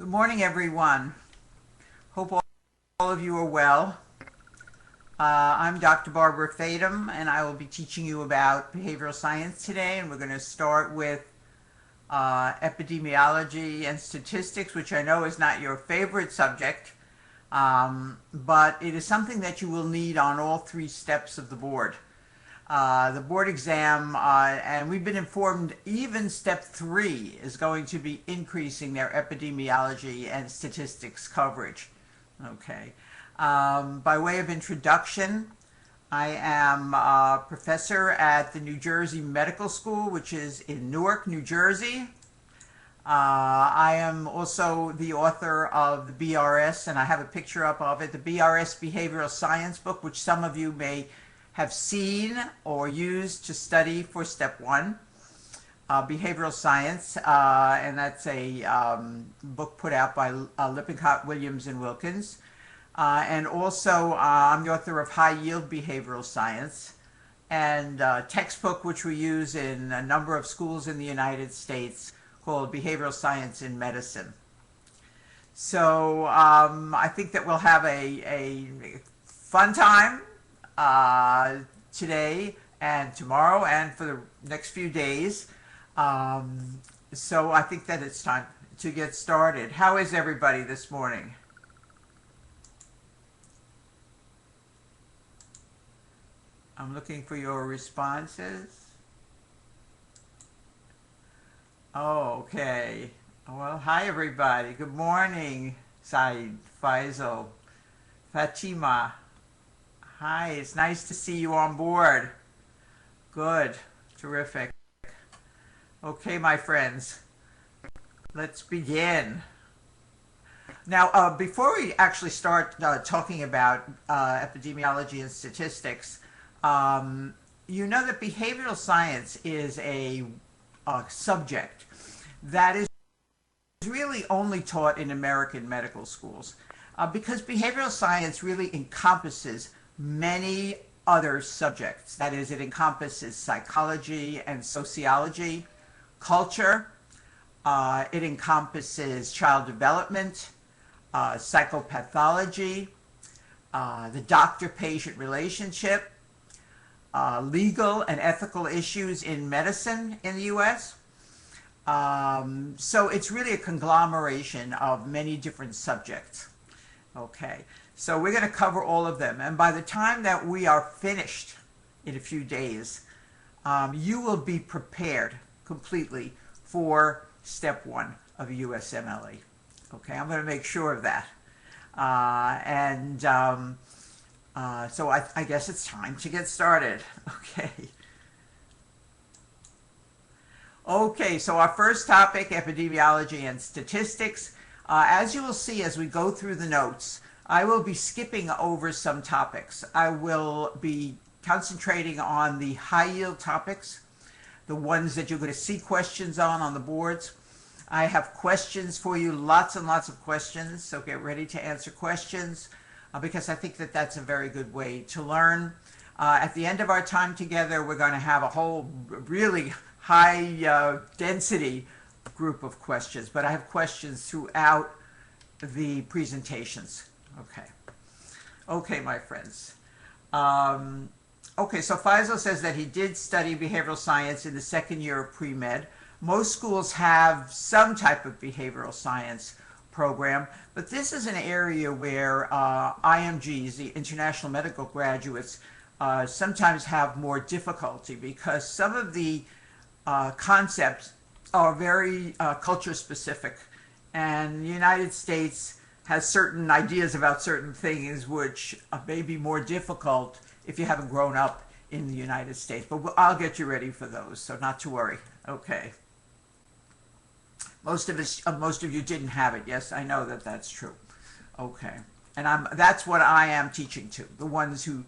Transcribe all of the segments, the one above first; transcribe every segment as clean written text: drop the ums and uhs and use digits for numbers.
Good morning, everyone. Hope all of you are well. I'm Dr. Barbara Fadum, and I will be teaching you about behavioral science today, and we're going to start with epidemiology and statistics, which I know is not your favorite subject, but it is something that you will need on all three steps of the board. The board exam, and we've been informed even step 3 is going to be increasing their epidemiology and statistics coverage. Okay. By way of introduction, I am a professor at the New Jersey Medical School, which is in Newark, New Jersey. I am also the author of the BRS, and I have a picture up of it, the BRS Behavioral Science book, which some of you may have seen or used to study for step 1, behavioral science, and that's a book put out by Lippincott, Williams, and Wilkins. And also, I'm the author of High Yield Behavioral Science, and a textbook which we use in a number of schools in the United States called Behavioral Science in Medicine. So I think that we'll have a fun time today and tomorrow and for the next few days. So I think that it's time to get started. How is everybody this morning? I'm looking for your responses. Oh, okay. Well, hi everybody. Good morning, Said, Faisal, Fatima. Hi, it's nice to see you on board. Good, terrific. Okay, my friends, let's begin. Now, before we actually start talking about epidemiology and statistics, you know that behavioral science is a subject that is really only taught in American medical schools because behavioral science really encompasses many other subjects. That is, it encompasses psychology and sociology, culture, it encompasses child development, psychopathology, the doctor-patient relationship, legal and ethical issues in medicine in the U.S. So it's really a conglomeration of many different subjects. Okay, so we're going to cover all of them, and by the time that we are finished in a few days, you will be prepared completely for step 1 of USMLE. Okay, I'm going to make sure of that. So I guess it's time to get started. Okay. Okay, so our first topic, epidemiology and statistics. As you will see as we go through the notes, I will be skipping over some topics. I will be concentrating on the high yield topics, the ones that you're going to see questions on the boards. I have questions for you, lots and lots of questions, so get ready to answer questions because I think that that's a very good way to learn. At the end of our time together, we're going to have a whole really high density group of questions, but I have questions throughout the presentations. Okay, my friends. Okay, so Faisal says that he did study behavioral science in the second year of pre-med. Most schools have some type of behavioral science program, but this is an area where IMGs, the International Medical Graduates, sometimes have more difficulty because some of the concepts are very culture specific, and the United States has certain ideas about certain things which may be more difficult if you haven't grown up in the United States, but I'll get you ready for those, so not to worry. Okay. Most of you didn't have it. Yes, I know that that's true. Okay, and that's what I am teaching to, the ones who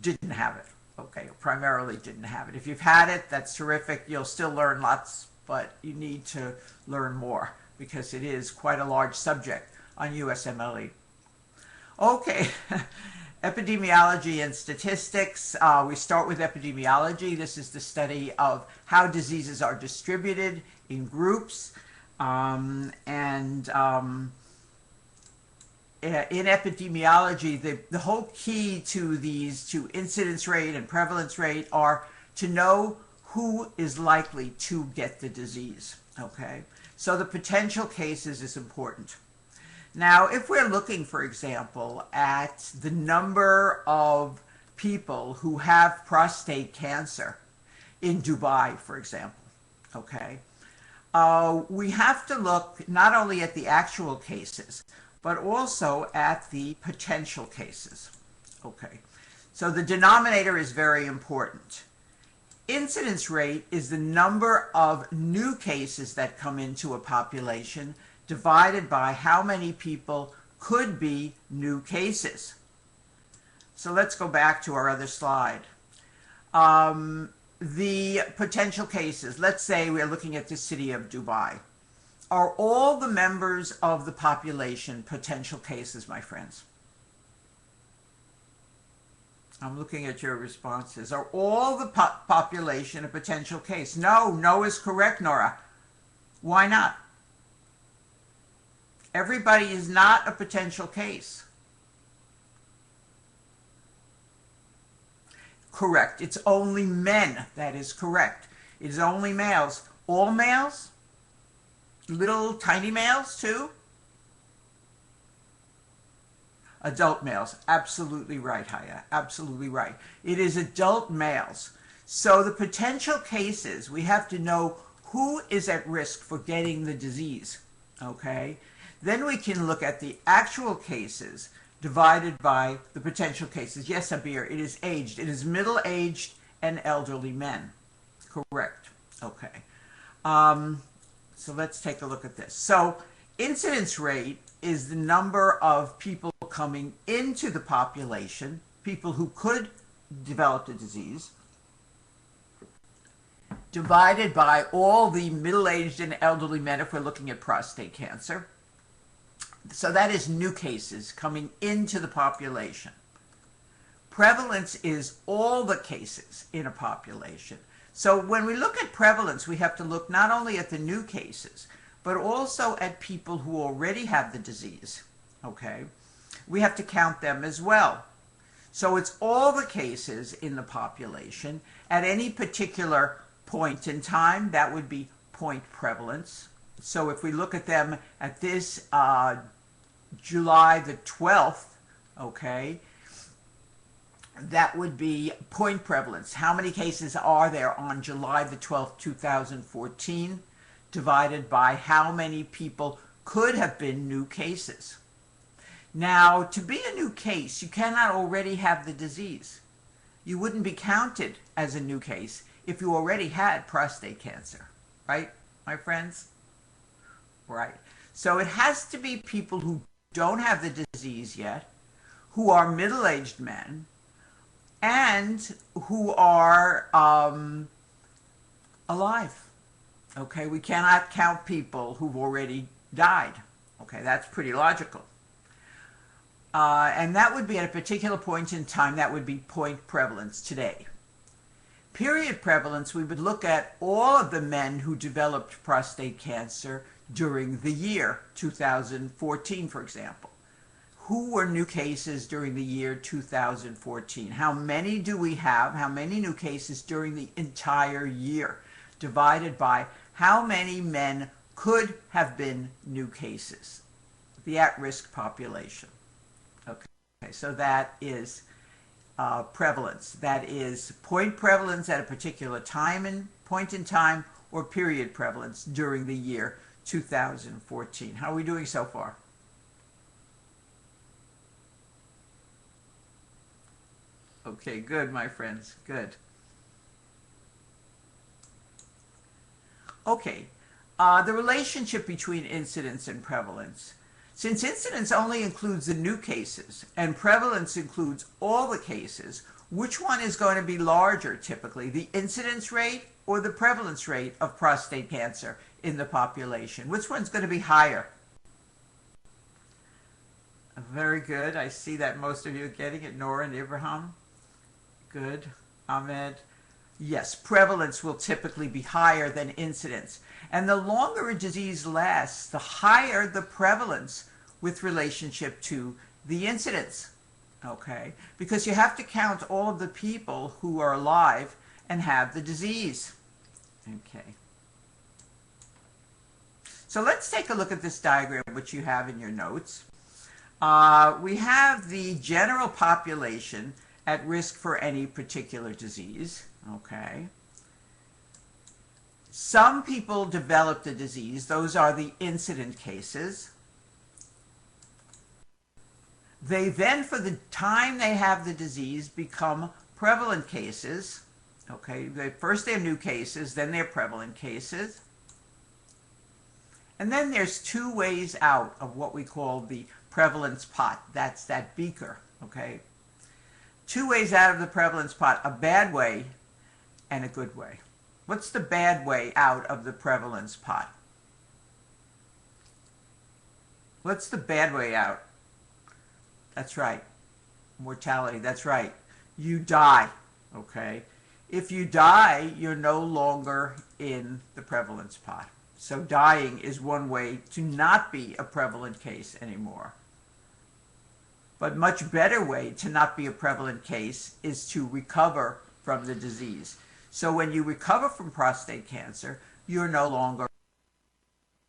didn't have it. Okay, primarily didn't have it. If you've had it, that's terrific. You'll still learn lots, but you need to learn more because it is quite a large subject on USMLE. Okay, epidemiology and statistics. We start with epidemiology. This is the study of how diseases are distributed in groups. In epidemiology, the whole key to incidence rate and prevalence rate are to know who is likely to get the disease. Okay, so the potential cases is important. Now, if we're looking, for example, at the number of people who have prostate cancer in Dubai, for example, okay, we have to look not only at the actual cases, but also at the potential cases. Okay, so the denominator is very important. Incidence rate is the number of new cases that come into a population divided by how many people could be new cases. So let's go back to our other slide. The potential cases, let's say we're looking at the city of Dubai. Are all the members of the population potential cases, my friends? I'm looking at your responses. Are all the population a potential case? No, no is correct, Nora. Why not? Everybody is not a potential case. Correct. It's only men. That is correct. It is only males. All males? Little tiny males too? Adult males. Absolutely right, Haya. Absolutely right. It is adult males. So the potential cases, we have to know who is at risk for getting the disease. Okay? Then we can look at the actual cases divided by the potential cases. Yes, Abir, it is aged. It is middle-aged and elderly men. Correct. Okay. So let's take a look at this. So incidence rate is the number of people coming into the population, people who could develop the disease, divided by all the middle-aged and elderly men if we're looking at prostate cancer. So that is new cases coming into the population. Prevalence is all the cases in a population. So when we look at prevalence, we have to look not only at the new cases, but also at people who already have the disease. Okay? We have to count them as well. So it's all the cases in the population at any particular point in time. That would be point prevalence. So if we look at them at this July the 12th, okay, that would be point prevalence. How many cases are there on July the 12th, 2014, divided by how many people could have been new cases. Now, to be a new case, you cannot already have the disease. You wouldn't be counted as a new case if you already had prostate cancer, right, my friends? Right. So it has to be people who don't have the disease yet, who are middle-aged men, and who are alive. Okay, we cannot count people who've already died. Okay, that's pretty logical. And that would be at a particular point in time, that would be point prevalence today. Period prevalence, we would look at all of the men who developed prostate cancer during the year 2014, for example. Who were new cases during the year 2014? How many do we have? How many new cases during the entire year? Divided by how many men could have been new cases? The at-risk population. Okay, so that is prevalence. That is point prevalence at a particular point in time, or period prevalence during the year 2014. How are we doing so far? Okay, good, my friends, good. Okay, the relationship between incidence and prevalence. Since incidence only includes the new cases and prevalence includes all the cases, which one is going to be larger typically, the incidence rate or the prevalence rate of prostate cancer in the population? Which one's going to be higher? Very good. I see that most of you are getting it. Nora and Abraham. Good. Ahmed. Yes, prevalence will typically be higher than incidence. And the longer a disease lasts, the higher the prevalence with relationship to the incidence. Okay? Because you have to count all of the people who are alive and have the disease. Okay. So let's take a look at this diagram, which you have in your notes. We have the general population at risk for any particular disease. Okay. Some people develop the disease. Those are the incident cases. They then, for the time they have the disease, become prevalent cases. Okay. First they have new cases, then they're prevalent cases. And then there's two ways out of what we call the prevalence pot. That's that beaker. Okay. Two ways out of the prevalence pot: a bad way and a good way. What's the bad way out of the prevalence pot? What's the bad way out? That's right. Mortality. That's right. You die. Okay. If you die, you're no longer in the prevalence pot. So dying is one way to not be a prevalent case anymore. But much better way to not be a prevalent case is to recover from the disease. So when you recover from prostate cancer, you're no longer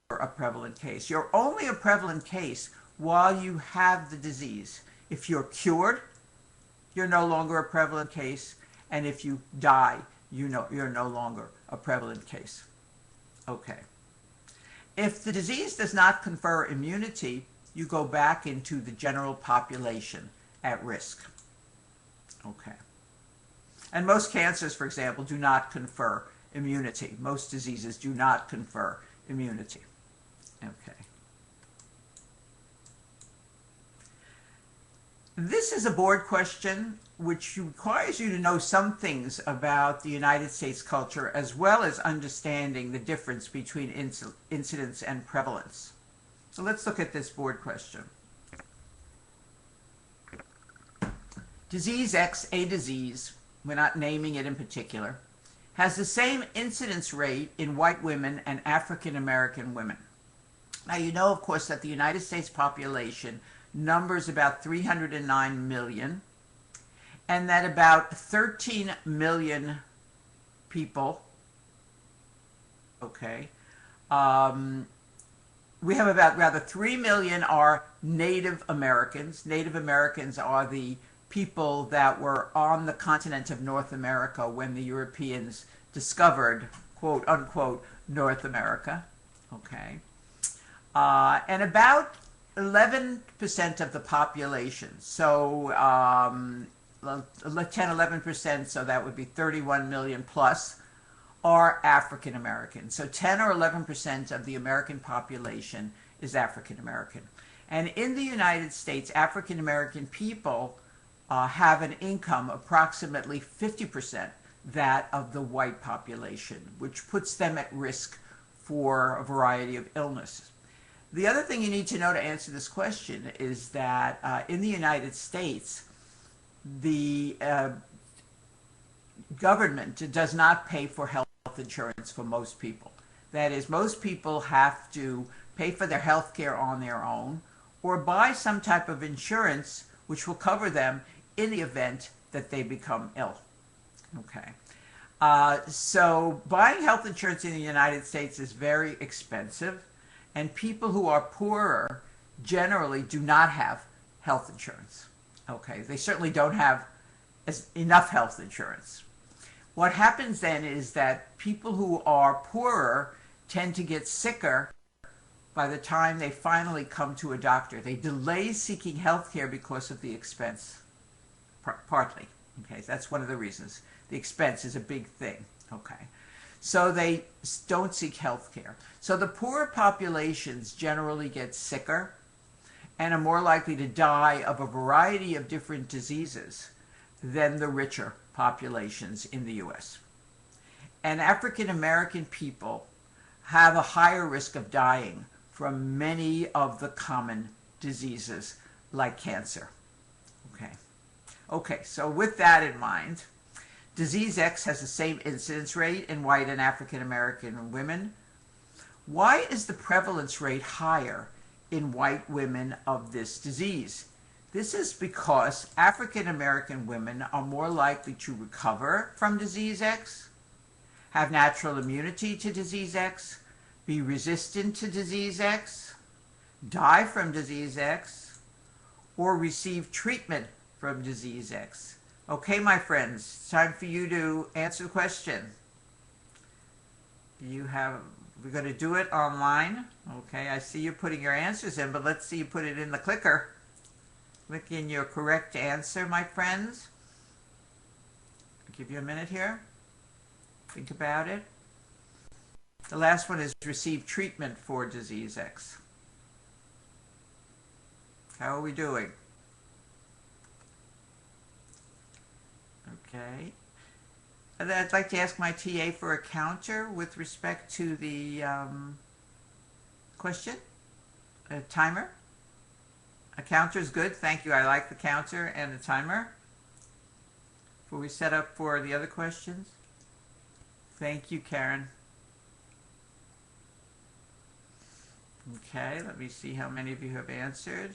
a prevalent case. You're only a prevalent case while you have the disease. If you're cured, you're no longer a prevalent case. And if you die, you're no longer a prevalent case. Okay. If the disease does not confer immunity, you go back into the general population at risk. Okay. And most cancers, for example, do not confer immunity. Most diseases do not confer immunity. Okay. This is a board question which requires you to know some things about the United States culture, as well as understanding the difference between incidence and prevalence. So let's look at this board question. Disease X, a disease, we're not naming it in particular, has the same incidence rate in white women and African American women. Now, you know, of course, that the United States population numbers about 309 million, and that about 13 million people, okay, we have rather 3 million are Native Americans. Native Americans are the people that were on the continent of North America when the Europeans discovered, quote unquote, North America. Okay. And about 11% of the population, so 10-11%, so that would be 31 million plus, are African American. So 10 or 11% of the American population is African American. And in the United States, African American people have an income approximately 50% that of the white population, which puts them at risk for a variety of illnesses. The other thing you need to know to answer this question is that in the United States, the government does not pay for health insurance for most people. That is, most people have to pay for their health care on their own or buy some type of insurance which will cover them in the event that they become ill. Okay. So buying health insurance in the United States is very expensive, and people who are poorer generally do not have health insurance. Okay. They certainly don't have enough health insurance. What happens then is that people who are poorer tend to get sicker by the time they finally come to a doctor. They delay seeking health care because of the expense, partly. Okay, that's one of the reasons. The expense is a big thing. Okay, so they don't seek health care. So the poorer populations generally get sicker and are more likely to die of a variety of different diseases than the richer populations in the U.S. And African American people have a higher risk of dying from many of the common diseases like cancer. Okay. Okay, so with that in mind, Disease X has the same incidence rate in white and African American women. Why is the prevalence rate higher in white women of this disease? This is because African American women are more likely to recover from Disease X, have natural immunity to Disease X, be resistant to Disease X, die from Disease X, or receive treatment from Disease X. Okay, my friends, it's time for you to answer the question. We're going to do it online. Okay, I see you putting your answers in, but let's see you put it in the clicker. Click in your correct answer, my friends. I'll give you a minute here. Think about it. The last one is receive treatment for Disease X. How are we doing? Okay. And I'd like to ask my TA for a counter with respect to the question. A timer. A counter is good. Thank you. I like the counter and the timer. Before we set up for the other questions. Thank you, Karen. Okay, let me see how many of you have answered.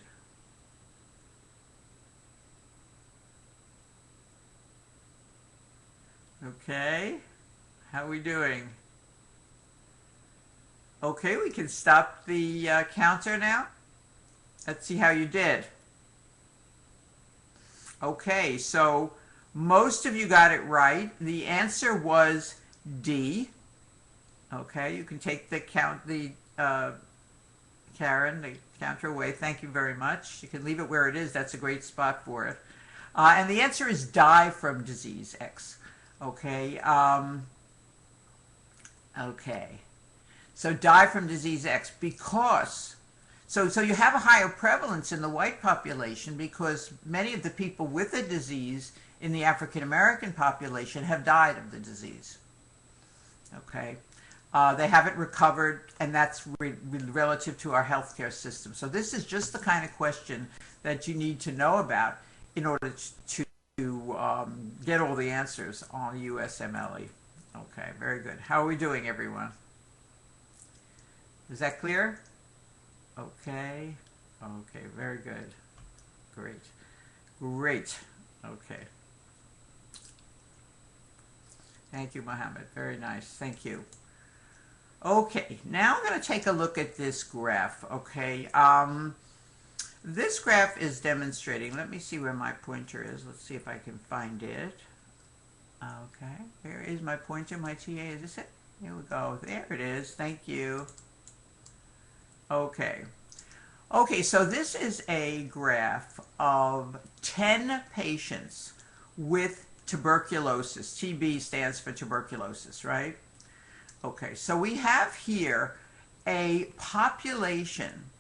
Okay, how are we doing? Okay, we can stop the counter now. Let's see how you did. Okay, so most of you got it right. The answer was D. Okay, you can take the Karen, the counter away. Thank you very much. You can leave it where it is. That's a great spot for it. And the answer is die from Disease X. Okay. Okay. So die from Disease X because, so you have a higher prevalence in the white population because many of the people with the disease in the African American population have died of the disease. Okay. They haven't recovered, and that's relative to our healthcare system. So this is just the kind of question that you need to know about in order to get all the answers on USMLE. Okay, very good. How are we doing, everyone? Is that clear? Okay. Okay, very good. Great. Great. Okay. Thank you, Mohammed. Very nice. Thank you. Okay, now I'm going to take a look at this graph, okay? This graph is demonstrating, let me see where my pointer is. Let's see if I can find it. Okay, where is my pointer, my TA? Is this it? Here we go. There it is. Thank you. Okay. Okay, so this is a graph of 10 patients with tuberculosis. TB stands for tuberculosis, right? Okay, so we have here a population,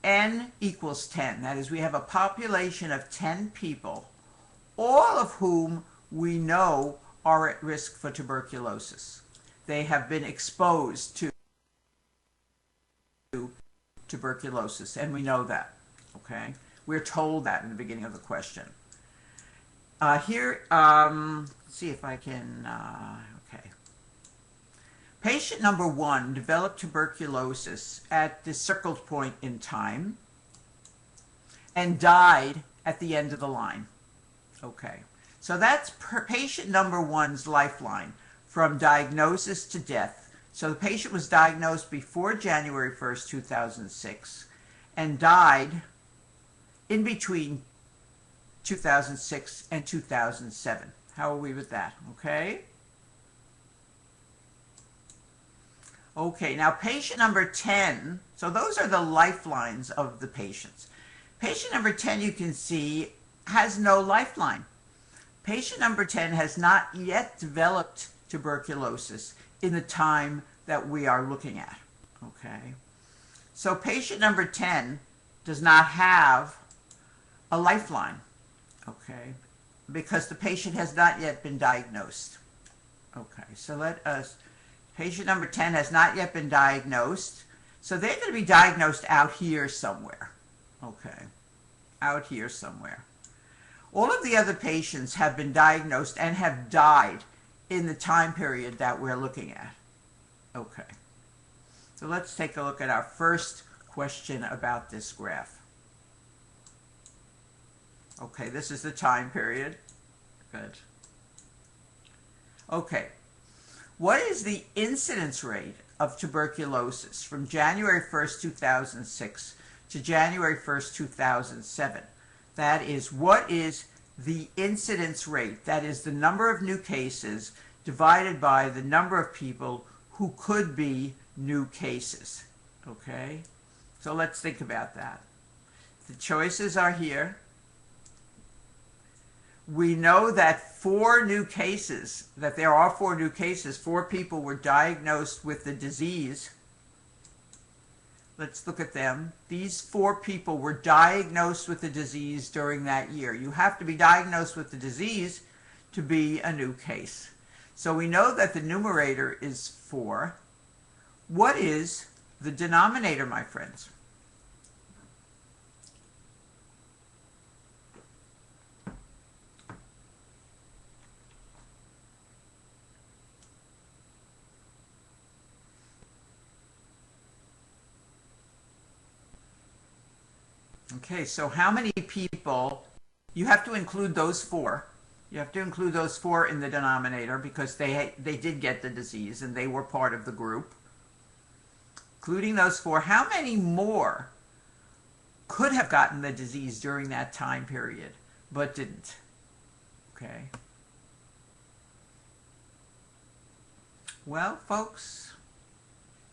N equals 10. That is, we have a population of 10 people, all of whom we know are at risk for tuberculosis. They have been exposed to tuberculosis, and we know that, okay? We're told that in the beginning of the question. Here, let's see if I can, okay. Patient number 1 developed tuberculosis at the circled point in time and died at the end of the line. Okay, so that's patient number 1's lifeline from diagnosis to death. So the patient was diagnosed before January 1st, 2006 and died in between 2006 and 2007. How are we with that? Okay. Okay, now patient number 10, so those are the lifelines of the patients. Patient number 10, you can see, has no lifeline. Patient number 10 has not yet developed tuberculosis in the time that we are looking at. Okay, so patient number 10 does not have a lifeline, okay, because the patient has not yet been diagnosed. Okay, so let us... Patient number 10 has not yet been diagnosed, so they're going to be diagnosed out here somewhere. Okay, out here somewhere. All of the other patients have been diagnosed and have died in the time period that we're looking at. Okay. So let's take a look at our first question about this graph. Okay, this is the time period. Good. Okay. What is the incidence rate of tuberculosis from January 1st, 2006 to January 1st, 2007? That is, what is the incidence rate? That is the number of new cases divided by the number of people who could be new cases. Okay? So let's think about that. The choices are here. We know that there are 4 new cases. 4 people were diagnosed with the disease. Let's look at them. These 4 people were diagnosed with the disease during that year. You have to be diagnosed with the disease to be a new case. So we know that the numerator is 4. What is the denominator, my friends? Okay, so how many people, you have to include those 4. You have to include those 4 in the denominator because they did get the disease and they were part of the group. Including those 4, how many more could have gotten the disease during that time period but didn't? Okay. Well, folks,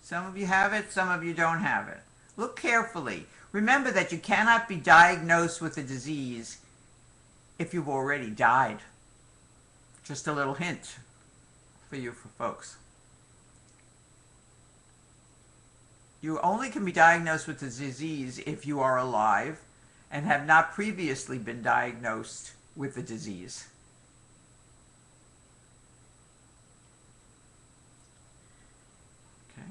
some of you have it, some of you don't have it. Look carefully. Remember that you cannot be diagnosed with a disease if you've already died. Just a little hint for you folks. You only can be diagnosed with the disease if you are alive and have not previously been diagnosed with the disease. Okay.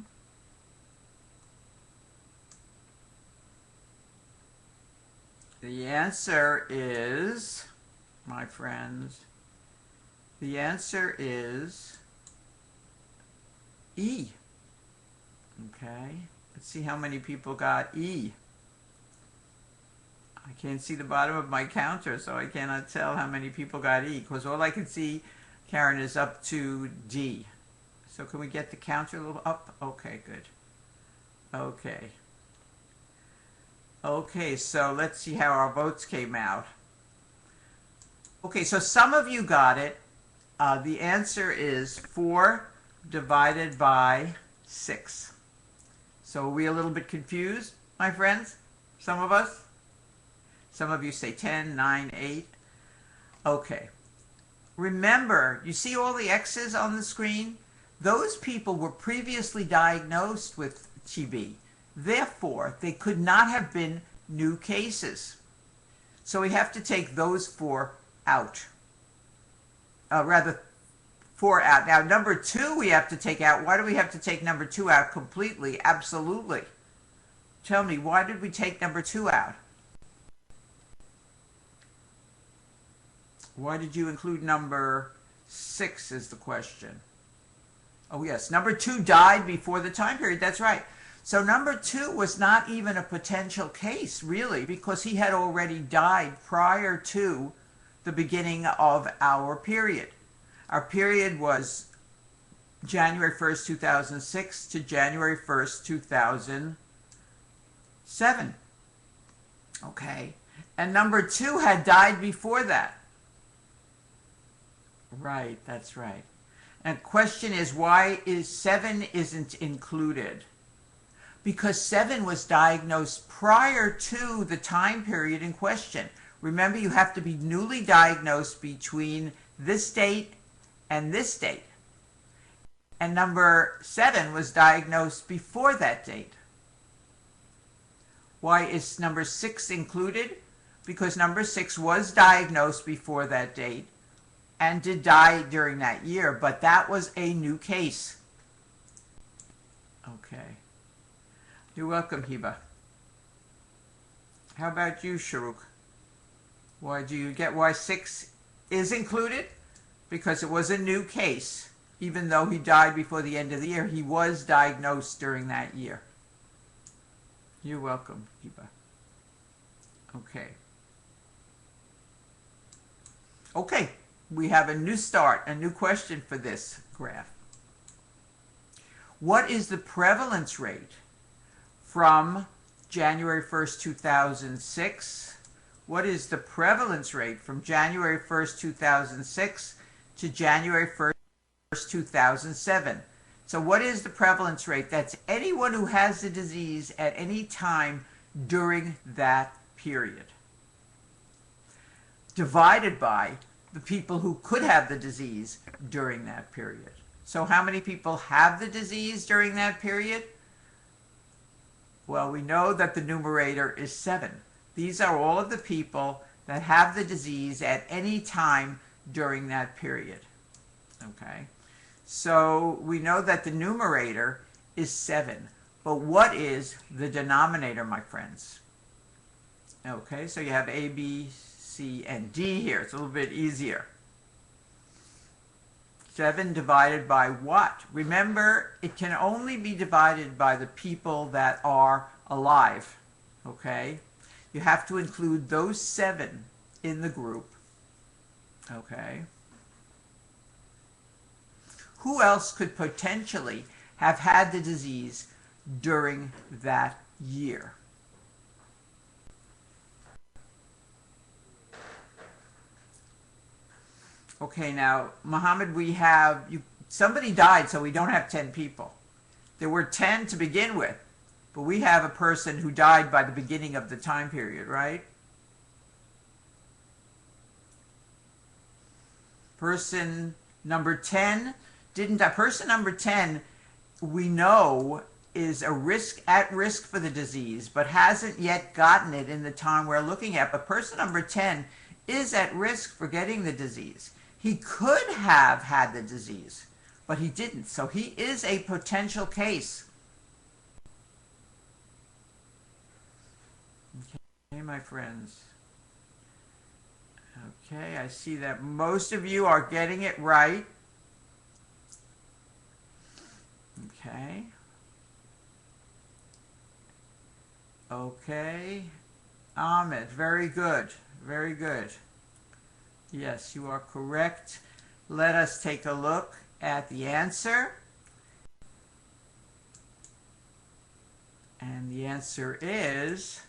The answer is, my friends, the answer is E. Okay, let's see how many people got E. I can't see the bottom of my counter, so I cannot tell how many people got E, because all I can see, Karen, is up to D. So can we get the counter a little up? Okay, good. Okay. Okay, so let's see how our votes came out. Okay, so some of you got it. The answer is 4 divided by 6. So are we a little bit confused, my friends? Some of us? Some of you say 10, 9, 8. Okay. Remember, you see all the X's on the screen? Those people were previously diagnosed with TB. Therefore, they could not have been new cases. So we have to take those 4 out. Rather, 4 out. Now, number 2 we have to take out. Why do we have to take number 2 out completely? Absolutely. Tell me, why did we take number 2 out? Why did you include number 6 is the question. Oh, yes. Number 2 died before the time period. That's right. So number 2 was not even a potential case, really, because he had already died prior to the beginning of our period. Our period was January 1st, 2006 to January 1st, 2007. Okay. And number 2 had died before that. Right, that's right. And the question is, why is 7 isn't included? Because 7 was diagnosed prior to the time period in question. Remember, you have to be newly diagnosed between this date and this date. And number 7 was diagnosed before that date. Why is number 6 included? Because number 6 was diagnosed before that date and did die during that year, but that was a new case. Okay. You're welcome, Hiba. How about you, Sharuk? Why do you get why 6 is included? Because it was a new case. Even though he died before the end of the year, he was diagnosed during that year. You're welcome, Eva. Okay. Okay, we have a new start, a new question for this graph. What is the prevalence rate from January 1st, 2006? What is the prevalence rate from January 1st, 2006 to January 1st, 2007? So what is the prevalence rate? That's anyone who has the disease at any time during that period, divided by the people who could have the disease during that period. So how many people have the disease during that period? Well, we know that the numerator is 7. These are all of the people that have the disease at any time during that period. Okay? So we know that the numerator is 7. But what is the denominator, my friends? Okay, so you have A, B, C, and D here. It's a little bit easier. 7 divided by what? Remember, it can only be divided by the people that are alive. Okay? You have to include those 7 in the group. Okay? Who else could potentially have had the disease during that year? Okay, now, Muhammad, we have, somebody died, so we don't have 10 people. There were 10 to begin with, but we have a person who died by the beginning of the time period, right? Person number 10 didn't die. Person number 10, we know, is at risk for the disease, but hasn't yet gotten it in the time we're looking at. But person number 10 is at risk for getting the disease. He could have had the disease, but he didn't. So he is a potential case. Okay, my friends. Okay, I see that most of you are getting it right. Okay. Okay. Ahmed, very good. Very good. Yes, you are correct. Let us take a look at the answer. And the answer is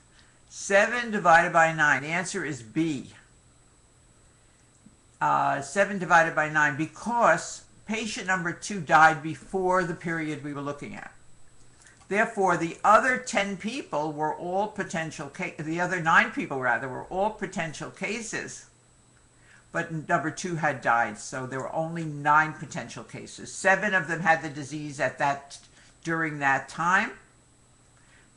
7 divided by 9. The answer is B. 7 divided by 9, because patient number 2 died before the period we were looking at. Therefore, the other 10 people were all potential the other 9 people rather were all potential cases. But number 2 had died, so there were only 9 potential cases. 7 of them had the disease during that time.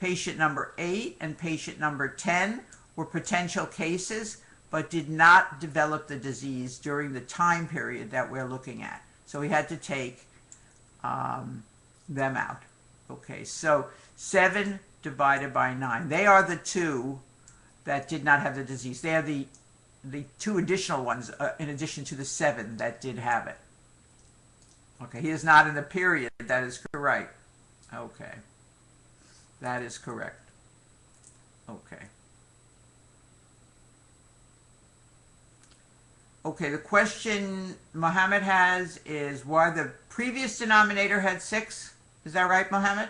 Patient number 8 and patient number 10 were potential cases, but did not develop the disease during the time period that we're looking at. So we had to take them out. Okay, so 7 divided by 9. They are the 2 that did not have the disease. They are the 2 additional ones, in addition to the 7 that did have it. Okay, he is not in the period. That is correct. Okay. That is correct. Okay. Okay, the question Mohammed has is why the previous denominator had 6. Is that right, Mohammed?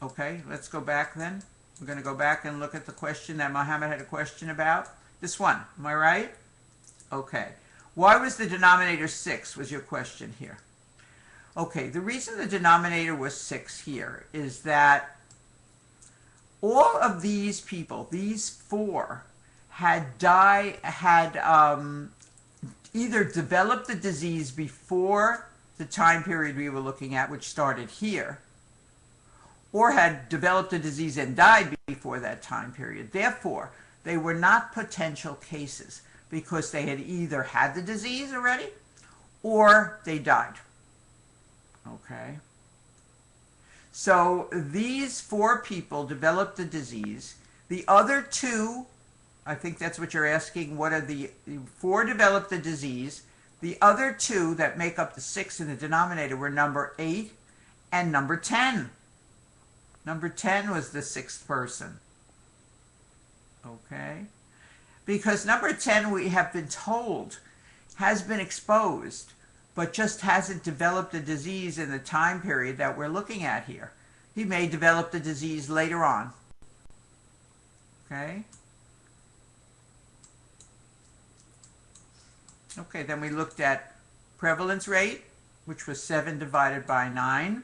Okay, let's go back then. We're going to go back and look at the question that Mohammed had a question about. This one, am I right? Okay. Why was the denominator 6 was your question here. Okay, the reason the denominator was 6 here is that all of these people, these 4, had either developed the disease before the time period we were looking at, which started here, or had developed the disease and died before that time period. Therefore, they were not potential cases because they had either had the disease already or they died. Okay? So these 4 people developed the disease. The other 2, I think that's what you're asking, what are the 4 developed the disease. The other 2 that make up the 6 in the denominator were number 8 and number 10. Number 10 was the 6th person. Okay? Because number 10, we have been told, has been exposed, but just hasn't developed a disease in the time period that we're looking at here. He may develop the disease later on. Okay? Okay, then we looked at prevalence rate, which was 7 divided by 9.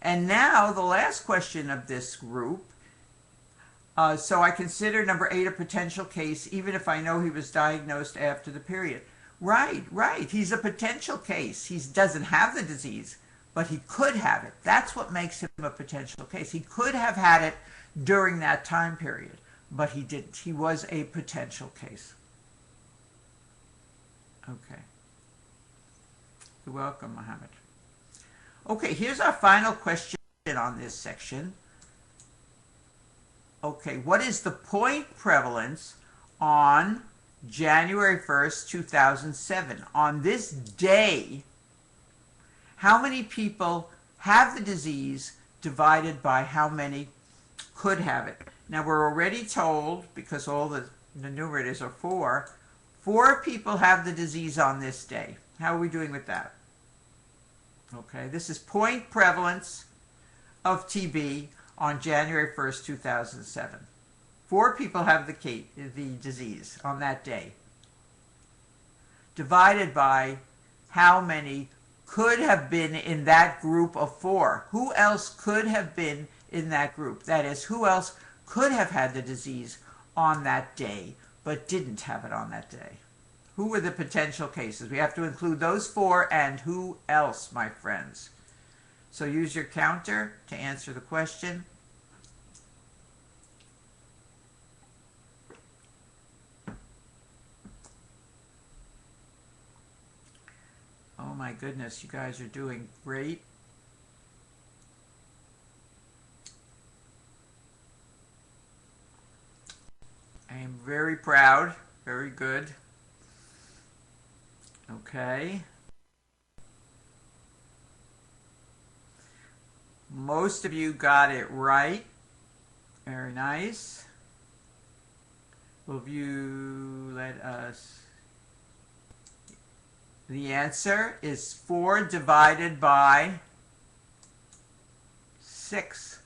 And now the last question of this group. So I consider number 8 a potential case, even if I know he was diagnosed after the period. Right. He's a potential case. He doesn't have the disease, but he could have it. That's what makes him a potential case. He could have had it during that time period, but he didn't. He was a potential case. Okay. You're welcome, Mohammed. Okay, here's our final question on this section. Okay, what is the point prevalence on January 1st, 2007? On this day, how many people have the disease divided by how many could have it? Now, we're already told, because all the numerators are 4, 4 people have the disease on this day. How are we doing with that? Okay, this is point prevalence of TB on January 1st, 2007. 4 people have the disease on that day, divided by how many could have been in that group of 4. Who else could have been in that group? That is, who else could have had the disease on that day, but didn't have it on that day? Who were the potential cases? We have to include those 4 and who else, my friends. So use your counter to answer the question. Oh my goodness, you guys are doing great. I am very proud. Very good. Okay. Most of you got it right. Very nice. Will you let us... The answer is 4 divided by 6.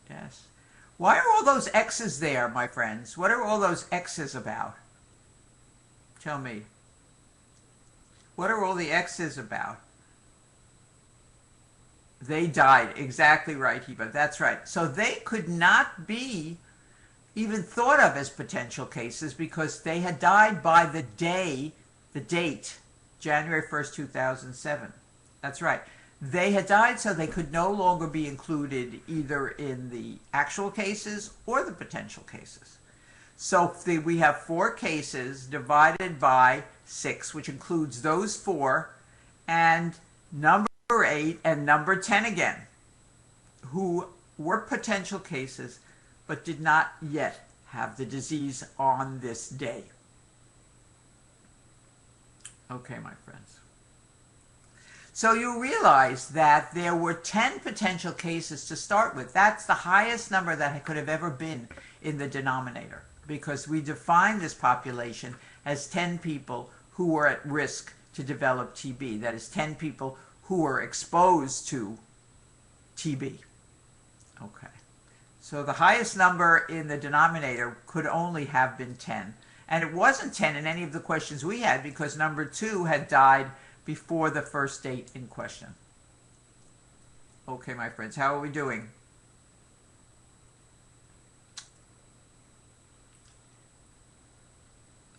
Yes. Why are all those X's there, my friends? What are all those X's about? Tell me. What are all the X's about? They died. Exactly right, Heba. That's right. So they could not be even thought of as potential cases because they had died by the date, January 1st, 2007. That's right. They had died, so they could no longer be included either in the actual cases or the potential cases. So we have 4 cases divided by 6, which includes those 4, and number 8 and number 10 again, who were potential cases but did not yet have the disease on this day. Okay, my friends. So you realize that there were 10 potential cases to start with. That's the highest number that could have ever been in the denominator, because we defined this population as 10 people who were at risk to develop TB. That is 10 people who were exposed to TB. Okay. So the highest number in the denominator could only have been 10. And it wasn't 10 in any of the questions we had because number 2 had died before the first date in question. Okay, my friends, how are we doing?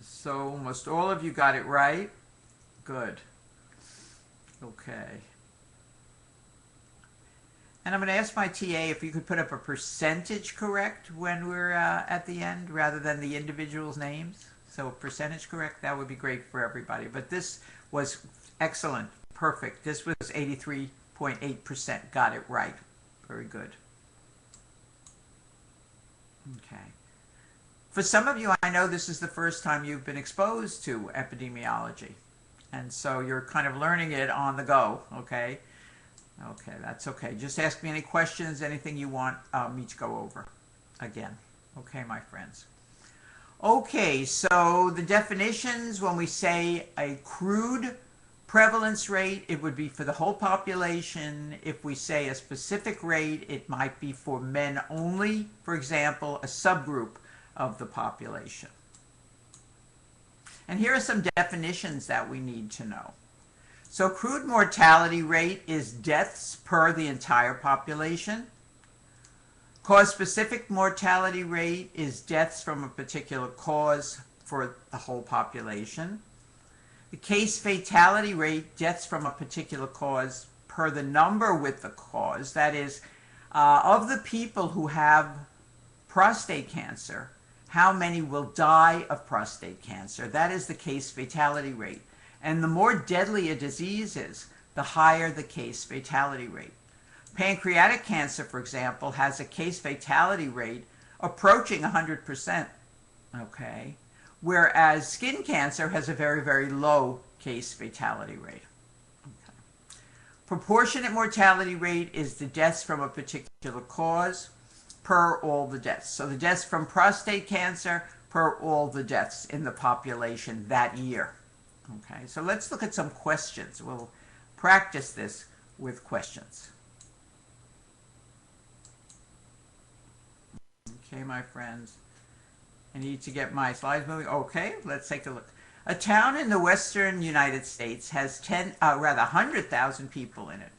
So almost all of you got it right. Good. Okay. And I'm going to ask my TA if you could put up a percentage correct when we're at the end rather than the individuals' names. So a percentage correct, that would be great for everybody. But this was excellent, perfect. This was 83.5%. 82.8% got it right. Very good. Okay. For some of you, I know this is the first time you've been exposed to epidemiology. And so you're kind of learning it on the go, okay? Okay, that's okay. Just ask me any questions, anything you want me to go over again. Okay, my friends. Okay, so the definitions, when we say a crude prevalence rate, it would be for the whole population. If we say a specific rate, it might be for men only, for example, a subgroup of the population. And here are some definitions that we need to know. So crude mortality rate is deaths per the entire population. Cause-specific mortality rate is deaths from a particular cause for the whole population. The case fatality rate, deaths from a particular cause per the number with the cause. That is, of the people who have prostate cancer, how many will die of prostate cancer? That is the case fatality rate. And the more deadly a disease is, the higher the case fatality rate. Pancreatic cancer, for example, has a case fatality rate approaching 100%, okay? Whereas skin cancer has a very, very low case fatality rate. Okay. Proportionate mortality rate is the deaths from a particular cause per all the deaths. So the deaths from prostate cancer per all the deaths in the population that year. Okay, so let's look at some questions. We'll practice this with questions. Okay, my friends. I need to get my slides moving. Okay, let's take a look. A town in the western United States has 100,000 people in it.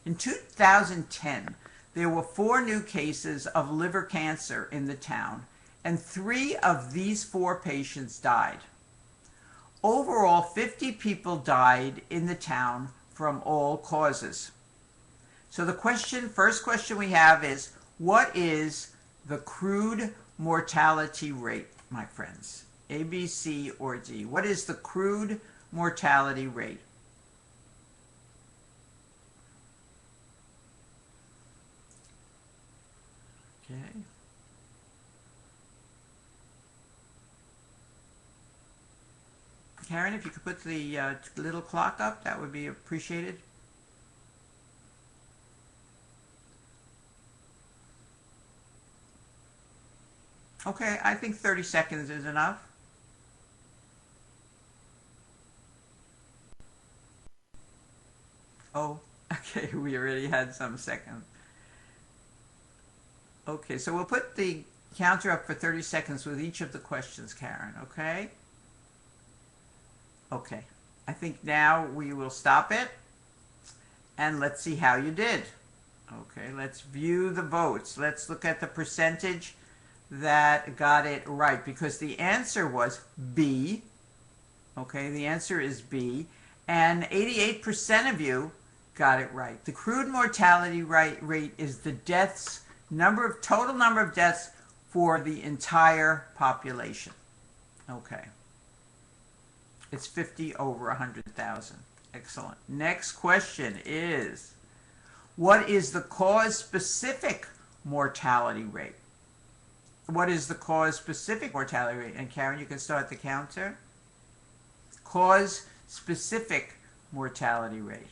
In 2010, there were 4 new cases of liver cancer in the town, and 3 of these 4 patients died. Overall, 50 people died in the town from all causes. So the first question we have is, what is the crude mortality rate, my friends? A, B, C, or D? What is the crude mortality rate? Okay. Karen, if you could put the little clock up, that would be appreciated. Okay, I think 30 seconds is enough. Oh, okay, we already had some seconds. Okay, so we'll put the counter up for 30 seconds with each of the questions, Karen, okay? Okay, I think now we will stop it, and let's see how you did. Okay, let's view the votes. Let's look at the percentage that got it right, because the answer was B. Okay, the answer is B, and 88% of you got it right. The crude mortality rate is the total number of deaths for the entire population. Okay. It's 50 over 100,000. Excellent. Next question is, what is the cause-specific mortality rate? What is the cause-specific mortality rate? And Karen, you can start the counter. Cause-specific mortality rate.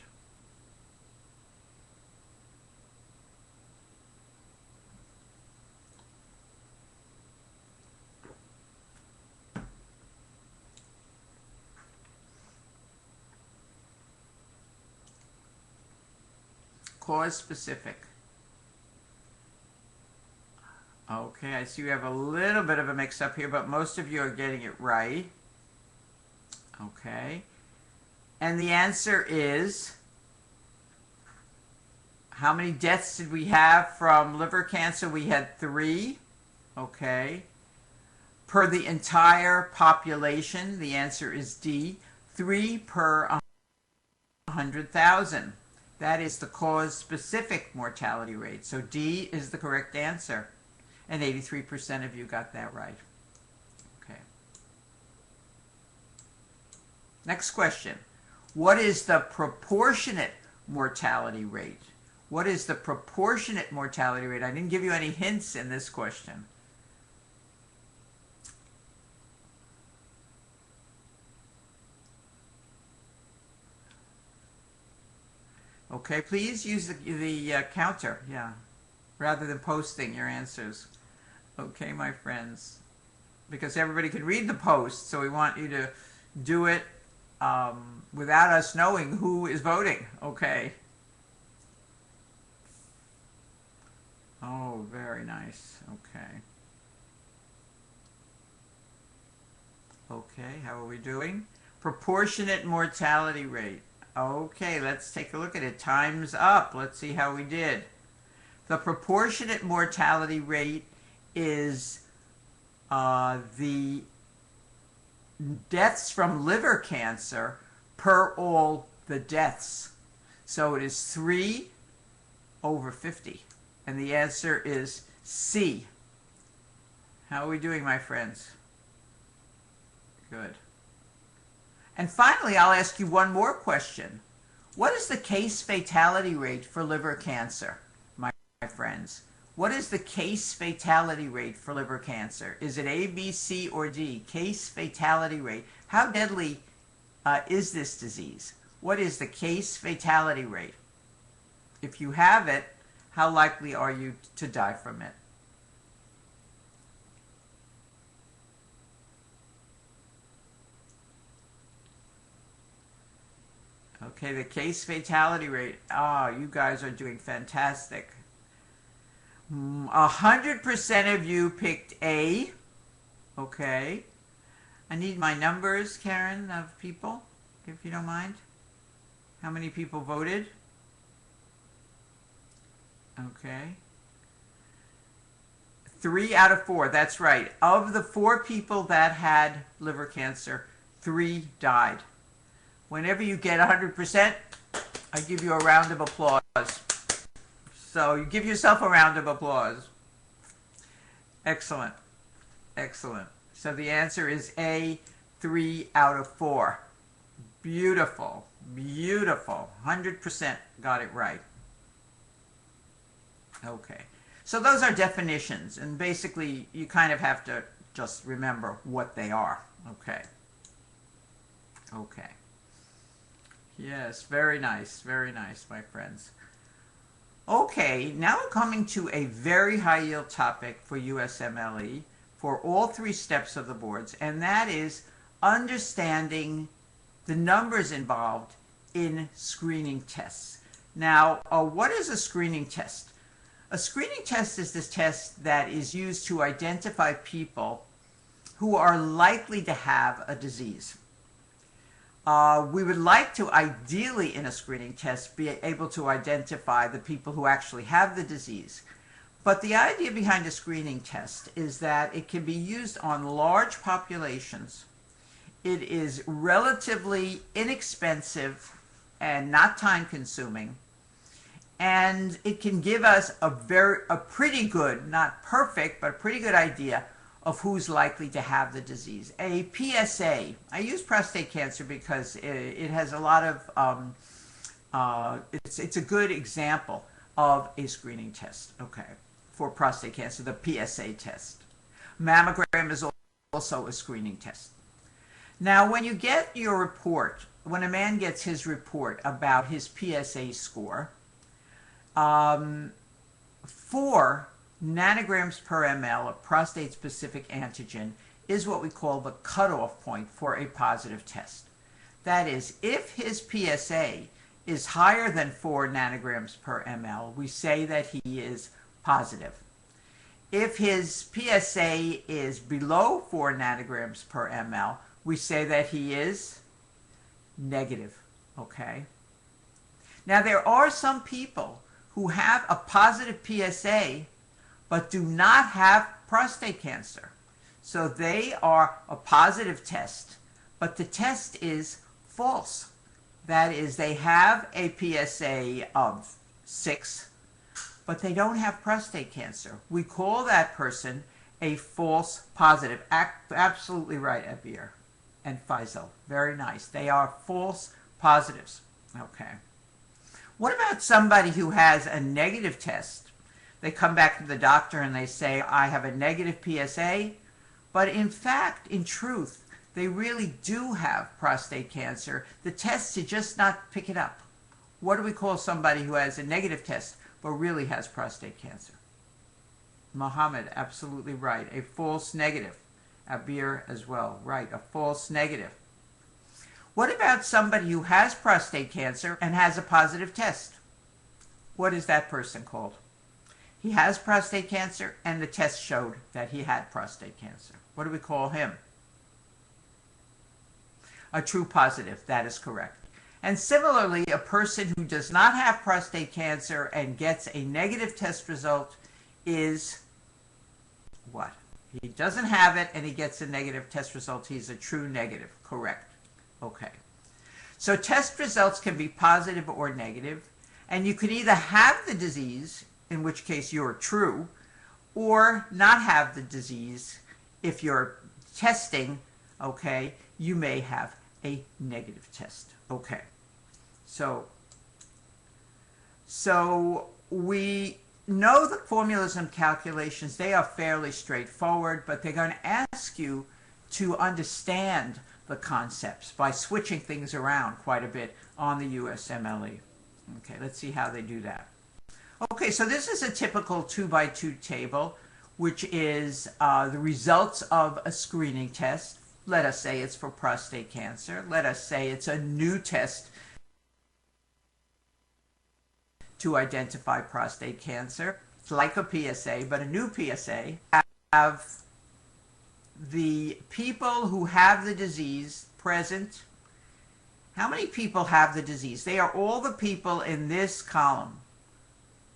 Cause-specific. Okay, I see we have a little bit of a mix-up here, but most of you are getting it right. Okay. And the answer is, how many deaths did we have from liver cancer? We had 3. Okay. Per the entire population, the answer is D. 3 per 100,000. That is the cause-specific mortality rate. So D is the correct answer. And 83% of you got that right. Okay. Next question. What is the proportionate mortality rate? What is the proportionate mortality rate? I didn't give you any hints in this question. Okay, please use the counter, yeah, rather than posting your answers. Okay, my friends, because everybody can read the post, so we want you to do it without us knowing who is voting, okay? Oh, very nice, okay. Okay, how are we doing? Proportionate mortality rate. Okay, let's take a look at it. Time's up. Let's see how we did. The proportionate mortality rate is the deaths from liver cancer per all the deaths. So it is 3 over 50. And the answer is C. How are we doing, my friends? Good. And finally, I'll ask you one more question. What is the case fatality rate for liver cancer, my friends? What is the case fatality rate for liver cancer? Is it A, B, C, or D? Case fatality rate. How deadly is this disease? What is the case fatality rate? If you have it, how likely are you to die from it? Okay, the case fatality rate. Ah, you guys are doing fantastic. 100% of you picked A. Okay. I need my numbers, Karen, of people, if you don't mind. How many people voted? Okay. 3 out of 4, that's right. Of the 4 people that had liver cancer, 3 died. Whenever you get 100%, I give you a round of applause. So you give yourself a round of applause. Excellent. Excellent. So the answer is A, 3 out of 4. Beautiful. Beautiful. 100% got it right. Okay. So those are definitions, and basically you kind of have to just remember what they are. Okay. Okay. Yes, very nice, my friends. Okay, now we're coming to a very high yield topic for USMLE for all 3 steps of the boards, and that is understanding the numbers involved in screening tests. Now, what is a screening test? A screening test is this test that is used to identify people who are likely to have a disease. We would like to, ideally in a screening test, be able to identify the people who actually have the disease. But the idea behind a screening test is that it can be used on large populations. It is relatively inexpensive and not time-consuming. And it can give us a pretty good, not perfect, but a pretty good idea of who's likely to have the disease. A PSA, I use prostate cancer because it has a lot of, it's a good example of a screening test, okay, for prostate cancer, the PSA test. Mammogram is also a screening test. Now, when you get your report, when a man gets his report about his PSA score, 4 nanograms per ml of prostate-specific antigen is what we call the cutoff point for a positive test. That is, if his PSA is higher than 4 nanograms per ml, we say that he is positive. If his PSA is below 4 nanograms per ml, we say that he is negative, okay? Now, there are some people who have a positive PSA but do not have prostate cancer. So they are a positive test, but the test is false. That is, they have a PSA of 6, but they don't have prostate cancer. We call that person a false positive. Absolutely right, Abir and Faisal. Very nice. They are false positives. Okay. What about somebody who has a negative test? They come back to the doctor and they say, I have a negative PSA, but in fact, in truth, they really do have prostate cancer. The tests did just not pick it up. What do we call somebody who has a negative test but really has prostate cancer? Mohammed, absolutely right. A false negative. Abir as well. Right, a false negative. What about somebody who has prostate cancer and has a positive test? What is that person called? He has prostate cancer and the test showed that he had prostate cancer. What do we call him? A true positive. That is correct. And similarly, a person who does not have prostate cancer and gets a negative test result is what? He doesn't have it and he gets a negative test result. He's a true negative. Correct. Okay. So test results can be positive or negative, and you can either have the disease, in which case you're true, or not have the disease. If you're testing, okay, you may have a negative test. Okay. So we know the formulas and calculations. They are fairly straightforward, but they're going to ask you to understand the concepts by switching things around quite a bit on the USMLE. Okay, let's see how they do that. Okay, so this is a typical 2x2 table, which is the results of a screening test. Let us say it's for prostate cancer. Let us say it's a new test to identify prostate cancer. It's like a PSA, but a new PSA. Have the people who have the disease present. How many people have the disease? They are all the people in this column.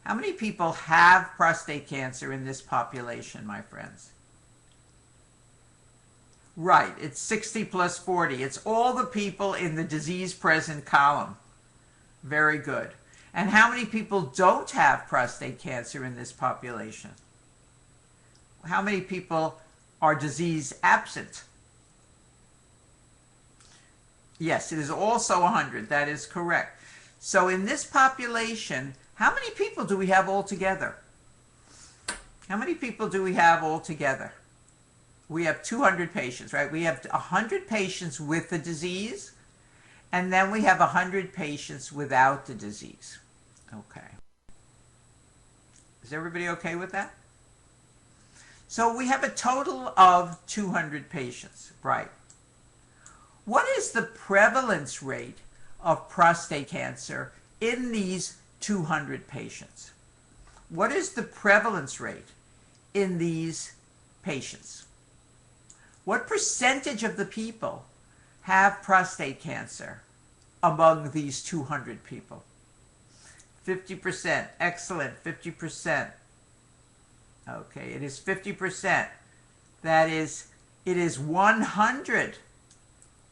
How many people have prostate cancer in this population, my friends? Right, it's 60 plus 40. It's all the people in the disease present column. Very good. And how many people don't have prostate cancer in this population? How many people are disease absent? Yes, it is also 100. That is correct. So in this population, how many people do we have altogether? How many people do we have altogether? We have 200 patients, right? We have 100 patients with the disease, and then we have 100 patients without the disease. Okay. Is everybody okay with that? So we have a total of 200 patients, right? What is the prevalence rate of prostate cancer in these 200 patients? What is the prevalence rate in these patients? What percentage of the people have prostate cancer among these 200 people? 50%. Excellent. 50%. Okay, it is 50%. That is, it is 100.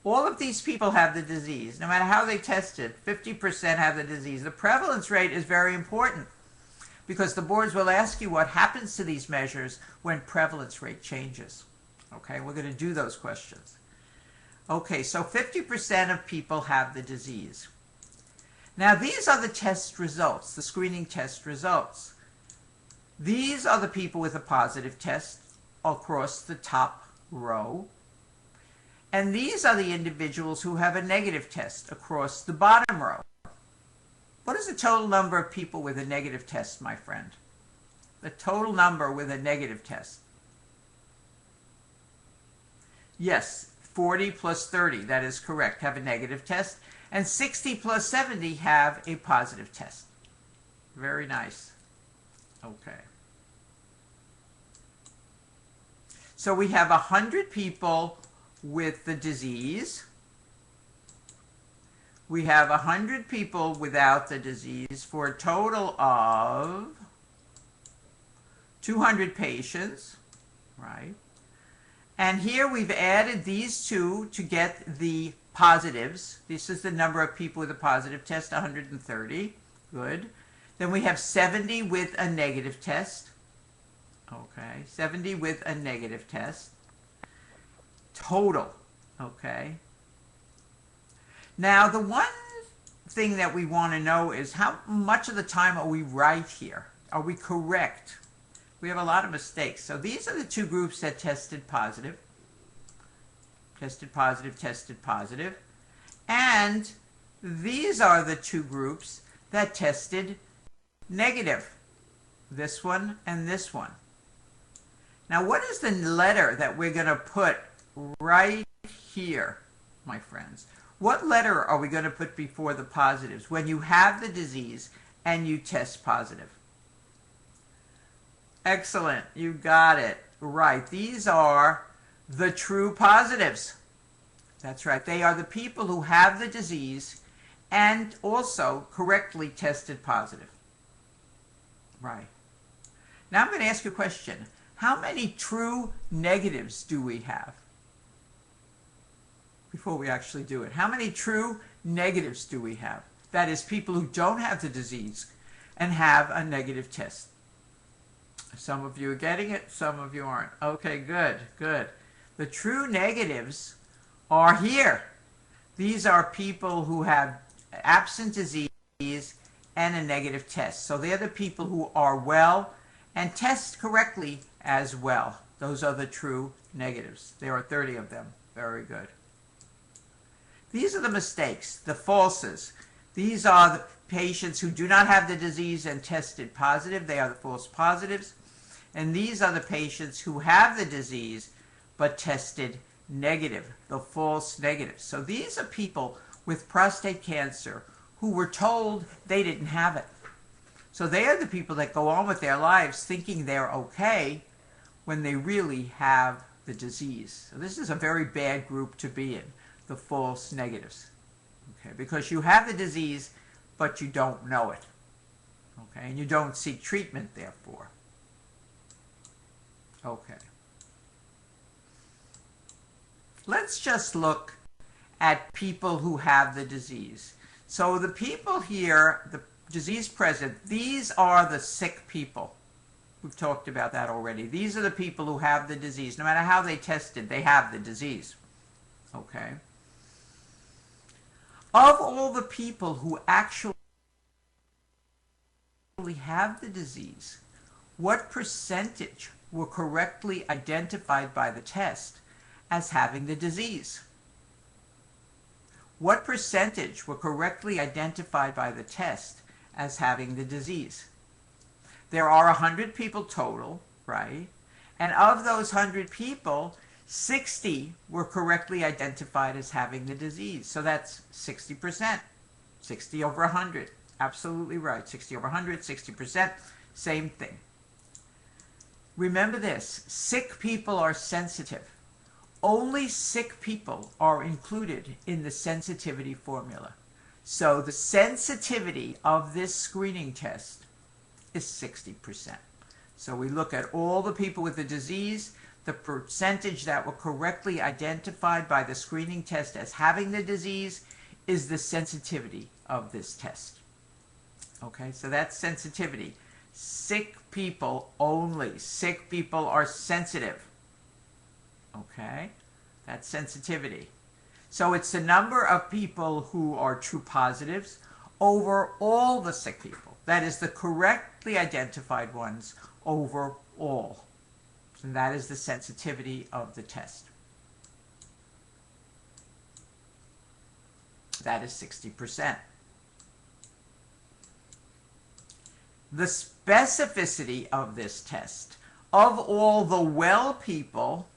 All of these people have the disease, no matter how they tested. 50% have the disease. The prevalence rate is very important because the boards will ask you what happens to these measures when prevalence rate changes. Okay, we're going to do those questions. Okay, so 50% of people have the disease. Now, these are the test results, the screening test results. These are the people with a positive test across the top row. And these are the individuals who have a negative test across the bottom row. What is the total number of people with a negative test, my friend? The total number with a negative test. Yes, 40 plus 30, that is correct, have a negative test. And 60 plus 70 have a positive test. Very nice. Okay. So we have 100 people with the disease. We have 100 people without the disease for a total of 200 patients, right? And here we've added these two to get the positives. This is the number of people with a positive test, 130. Good. Then we have 70 with a negative test. Okay, 70 with a negative test. Total. Okay. Now the one thing that we want to know is how much of the time are we right here? Are we correct? We have a lot of mistakes. So these are the two groups that tested positive. Tested positive, tested positive. And these are the two groups that tested negative. This one and this one. Now, what is the letter that we're going to put right here, my friends? What letter are we going to put before the positives when you have the disease and you test positive? Excellent. You got it. Right. These are the true positives. That's right. They are the people who have the disease and also correctly tested positive. Right. Now I'm going to ask you a question. How many true negatives do we have? Before we actually do it. How many true negatives do we have? That is, people who don't have the disease and have a negative test. Some of you are getting it, some of you aren't. Okay, good, good. The true negatives are here. These are people who have absent disease and a negative test. So they're the people who are well and test correctly as well. Those are the true negatives. There are 30 of them. Very good. These are the mistakes, the falses. These are the patients who do not have the disease and tested positive. They are the false positives. And these are the patients who have the disease but tested negative, the false negatives. So these are people with prostate cancer who were told they didn't have it. So they are the people that go on with their lives thinking they're okay when they really have the disease. So this is a very bad group to be in, the false negatives. Okay, because you have the disease, but you don't know it. Okay, and you don't seek treatment, therefore. Okay. Let's just look at people who have the disease. So the people here, the disease present, these are the sick people. We've talked about that already. These are the people who have the disease. No matter how they tested, they have the disease. Okay. Of all the people who actually have the disease, what percentage were correctly identified by the test as having the disease? What percentage were correctly identified by the test as having the disease? There are 100 people total, right? And of those 100 people, 60 were correctly identified as having the disease. So that's 60%. 60 over 100. Absolutely right. 60 over 100, 60%. Same thing. Remember this. Sick people are sensitive. Only sick people are included in the sensitivity formula. So the sensitivity of this screening test is 60%. So we look at all the people with the disease, the percentage that were correctly identified by the screening test as having the disease is the sensitivity of this test. Okay, so that's sensitivity. Sick people only. Sick people are sensitive. Okay, that's sensitivity. So it's the number of people who are true positives over all the sick people. That is the correctly identified ones over all. And that is the sensitivity of the test. That is 60%. The specificity of this test, of all the well people,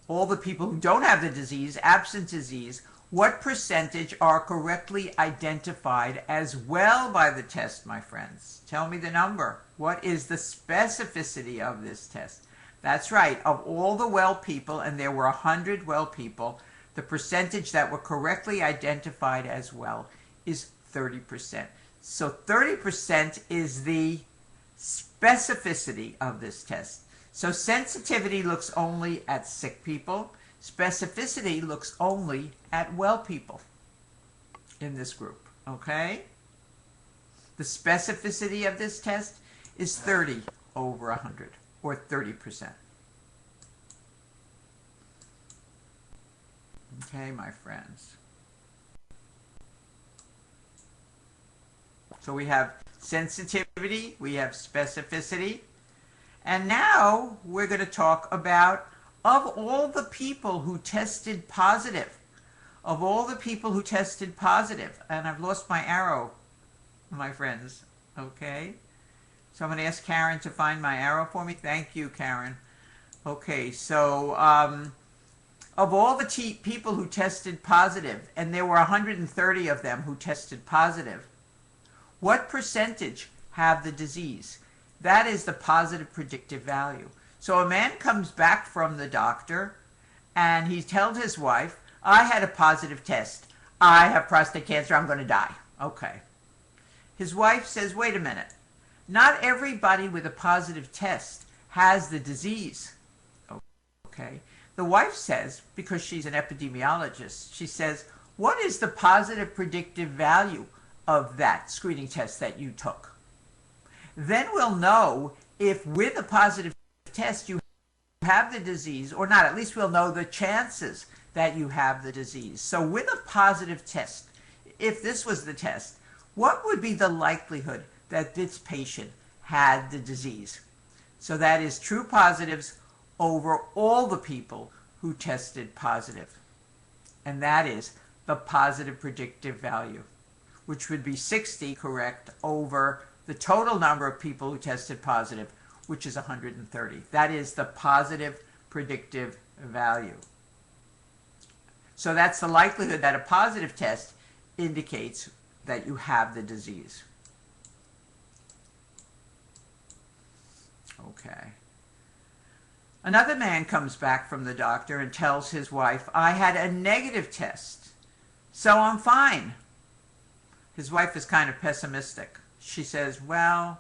all the people who don't have the disease, absent disease, what percentage are correctly identified as well by the test, my friends? Tell me the number. What is the specificity of this test? That's right. Of all the well people, and there were 100 well people, the percentage that were correctly identified as well is 30%. So 30% is the specificity of this test. So sensitivity looks only at sick people. Specificity looks only at well people in this group, okay? The specificity of this test is 30 over 100, or 30%. Okay, my friends. So we have sensitivity, we have specificity, and now we're going to talk about, of all the people who tested positive, and I've lost my arrow, my friends, okay? So I'm going to ask Karen to find my arrow for me. Thank you, Karen. Okay, so of all the people who tested positive, and there were 130 of them who tested positive, what percentage have the disease? That is the positive predictive value. So a man comes back from the doctor and he tells his wife, I had a positive test. I have prostate cancer. I'm going to die. Okay. His wife says, wait a minute. Not everybody with a positive test has the disease. Okay. The wife says, because she's an epidemiologist, she says, what is the positive predictive value of that screening test that you took? Then we'll know if with a positive test you have the disease or not. At least we'll know the chances that you have the disease. So with a positive test, if this was the test, what would be the likelihood that this patient had the disease? So that is true positives over all the people who tested positive. And that is the positive predictive value, which would be 60, correct, over the total number of people who tested positive, which is 130. That is the positive predictive value. So that's the likelihood that a positive test indicates that you have the disease. Okay. Another man comes back from the doctor and tells his wife, I had a negative test, so I'm fine. His wife is kind of pessimistic. She says, well,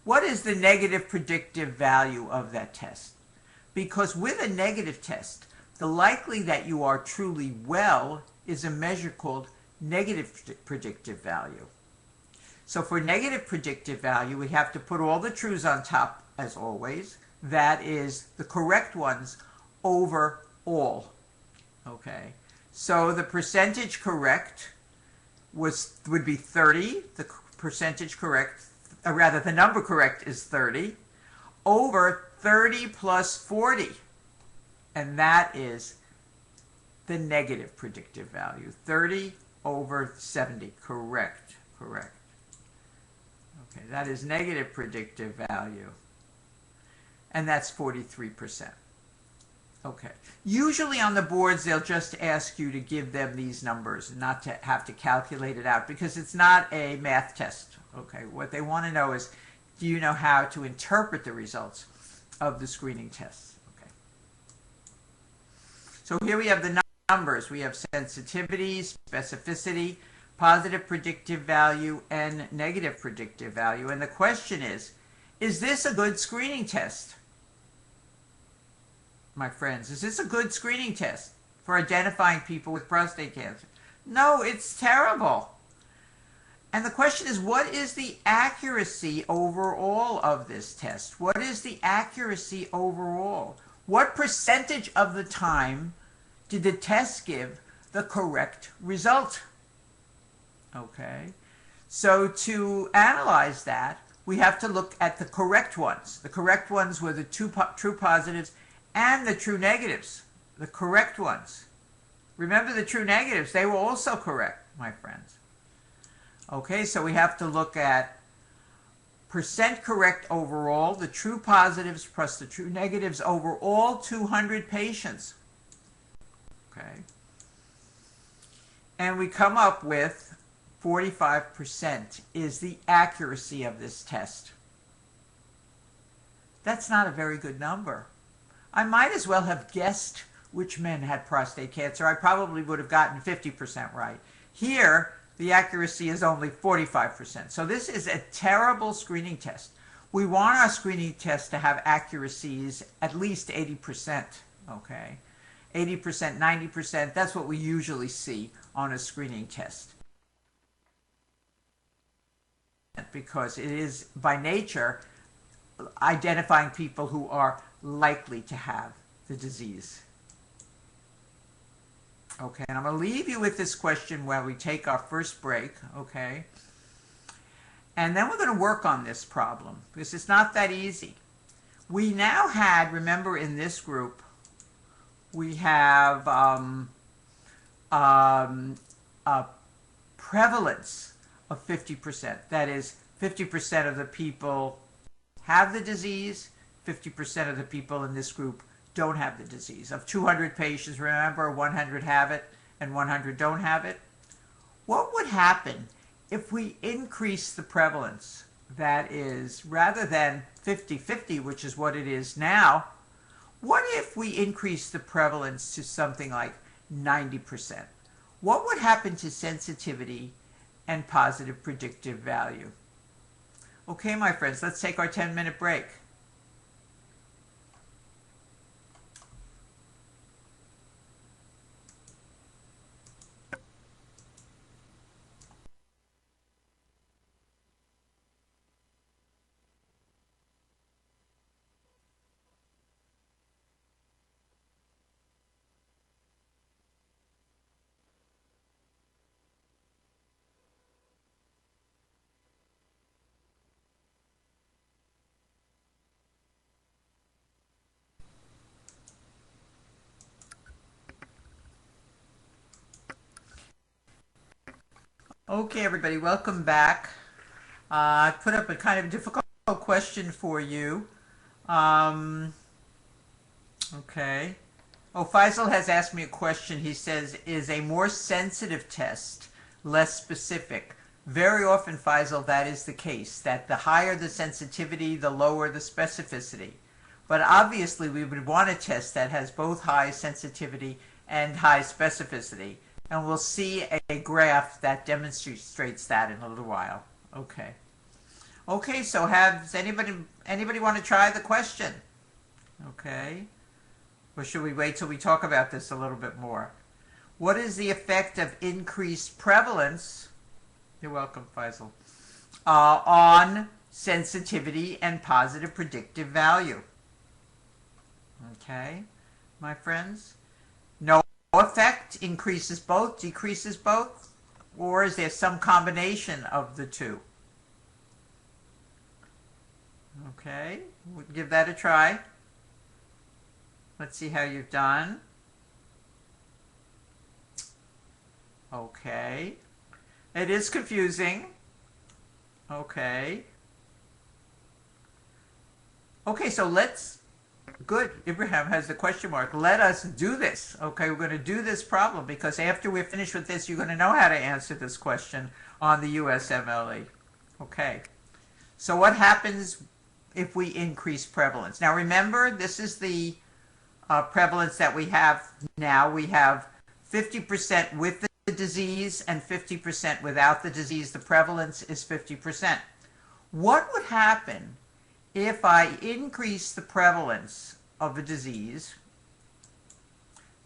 what is the negative predictive value of that test? Because with a negative test, the likely that you are truly well is a measure called negative predictive value. So for negative predictive value, we have to put all the truths on top, as always. That is the correct ones over all. Okay. So the percentage correct would be 30. The percentage correct, the number correct is 30 over 30 plus 40. And that is the negative predictive value. 30 over 70. Correct. Correct. Okay, that is negative predictive value. And that's 43%. Okay. Usually on the boards, they'll just ask you to give them these numbers, not to have to calculate it out, because it's not a math test. Okay. What they want to know is, do you know how to interpret the results of the screening tests? Okay. So here we have the numbers. We have sensitivity, specificity, positive predictive value, and negative predictive value. And the question is this a good screening test? My friends, is this a good screening test for identifying people with prostate cancer? No, it's terrible. And the question is, what is the accuracy overall of this test? What is the accuracy overall? What percentage of the time did the test give the correct result? Okay. So to analyze that, we have to look at the correct ones. The correct ones were the true positives and the true negatives, the correct ones. Remember the true negatives, they were also correct, my friends. Okay, so we have to look at percent correct overall, the true positives plus the true negatives over all 200 patients. Okay. And we come up with 45% is the accuracy of this test. That's not a very good number. I might as well have guessed which men had prostate cancer. I probably would have gotten 50% right. Here, the accuracy is only 45%. So this is a terrible screening test. We want our screening test to have accuracies at least 80%, okay? 80%, 90%, that's what we usually see on a screening test. Because it is, by nature, identifying people who are likely to have the disease. Okay, and I'm going to leave you with this question while we take our first break, okay? And then we're going to work on this problem because it's not that easy. We now had, remember in this group, we have a prevalence of 50%. That is, 50% of the people have the disease, 50% of the people in this group don't have the disease. Of 200 patients, remember, 100 have it and 100 don't have it. What would happen if we increase the prevalence? That is, rather than 50-50, which is what it is now, what if we increase the prevalence to something like 90%? What would happen to sensitivity and positive predictive value? Okay, my friends, let's take our 10-minute break. Okay, everybody, welcome back. I put up a kind of difficult question for you. Okay. Oh, Faisal has asked me a question. He says, is a more sensitive test less specific? Very often, Faisal, that is the case, that the higher the sensitivity, the lower the specificity. But obviously, we would want a test that has both high sensitivity and high specificity. And we'll see a graph that demonstrates that in a little while. Okay. Okay, so has anybody want to try the question? Okay. Or should we wait till we talk about this a little bit more? What is the effect of increased prevalence, you're welcome, Faisal, on sensitivity and positive predictive value? Okay, my friends? No effect, increases both, decreases both? Or is there some combination of the two? Okay, we'll give that a try. Let's see how you've done. Okay. It is confusing. Okay. Okay, so let's... Good. Ibrahim has the question mark. Let us do this. Okay, we're going to do this problem because after we're finished with this, you're going to know how to answer this question on the USMLE. Okay. So what happens if we increase prevalence? Now remember, this is the prevalence that we have now. We have 50% with the disease and 50% without the disease. The prevalence is 50%. What would happen if I increase the prevalence of a disease?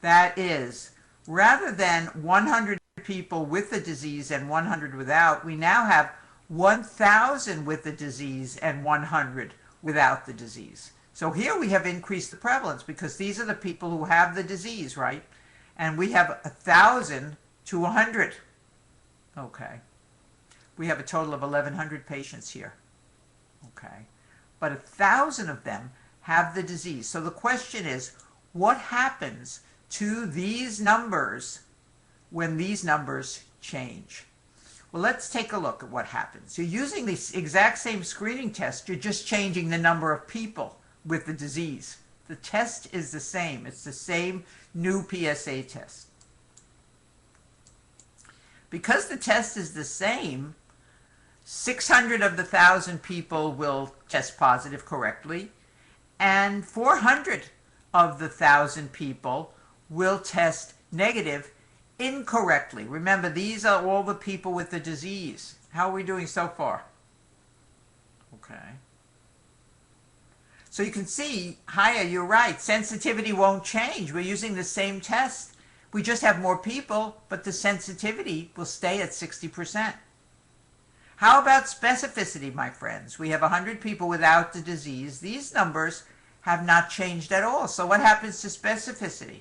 That is, rather than 100 people with the disease and 100 without, we now have 1,000 with the disease and 100 without the disease. So here we have increased the prevalence because these are the people who have the disease, right? And we have 1,000 to 100. Okay. We have a total of 1,100 patients here. Okay. But 1,000 of them have the disease. So the question is, what happens to these numbers when these numbers change? Well, let's take a look at what happens. You're using the exact same screening test. You're just changing the number of people with the disease. The test is the same. It's the same new PSA test. Because the test is the same, 600 of the 1,000 people will test positive correctly, and 400 of the 1,000 people will test negative incorrectly. Remember, these are all the people with the disease. How are we doing so far? Okay. So you can see, Haya, you're right. Sensitivity won't change. We're using the same test. We just have more people, but the sensitivity will stay at 60%. How about specificity, my friends? We have 100 people without the disease. These numbers have not changed at all. So what happens to specificity?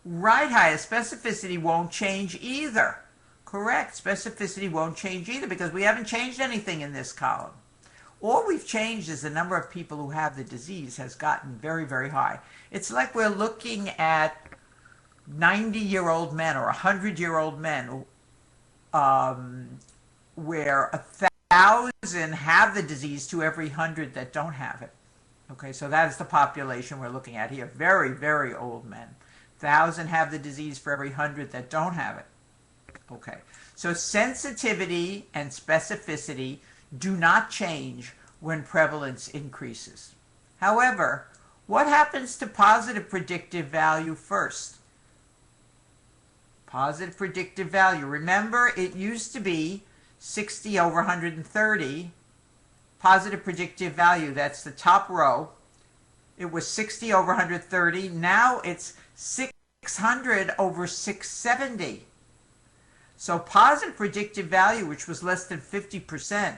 Right, Haya, specificity won't change either. Correct. Specificity won't change either because we haven't changed anything in this column. All we've changed is the number of people who have the disease has gotten very, very high. It's like we're looking at 90-year-old men or 100-year-old men where 1,000 have the disease to every 100 that don't have it. Okay, so that is the population we're looking at here. Very, very old men. 1,000 have the disease for every 100 that don't have it. Okay, so sensitivity and specificity do not change when prevalence increases. However, what happens to positive predictive value first? Positive predictive value. Remember, it used to be 60 over 130. Positive predictive value, that's the top row. It was 60 over 130. Now it's 600 over 670. So positive predictive value, which was less than 50%,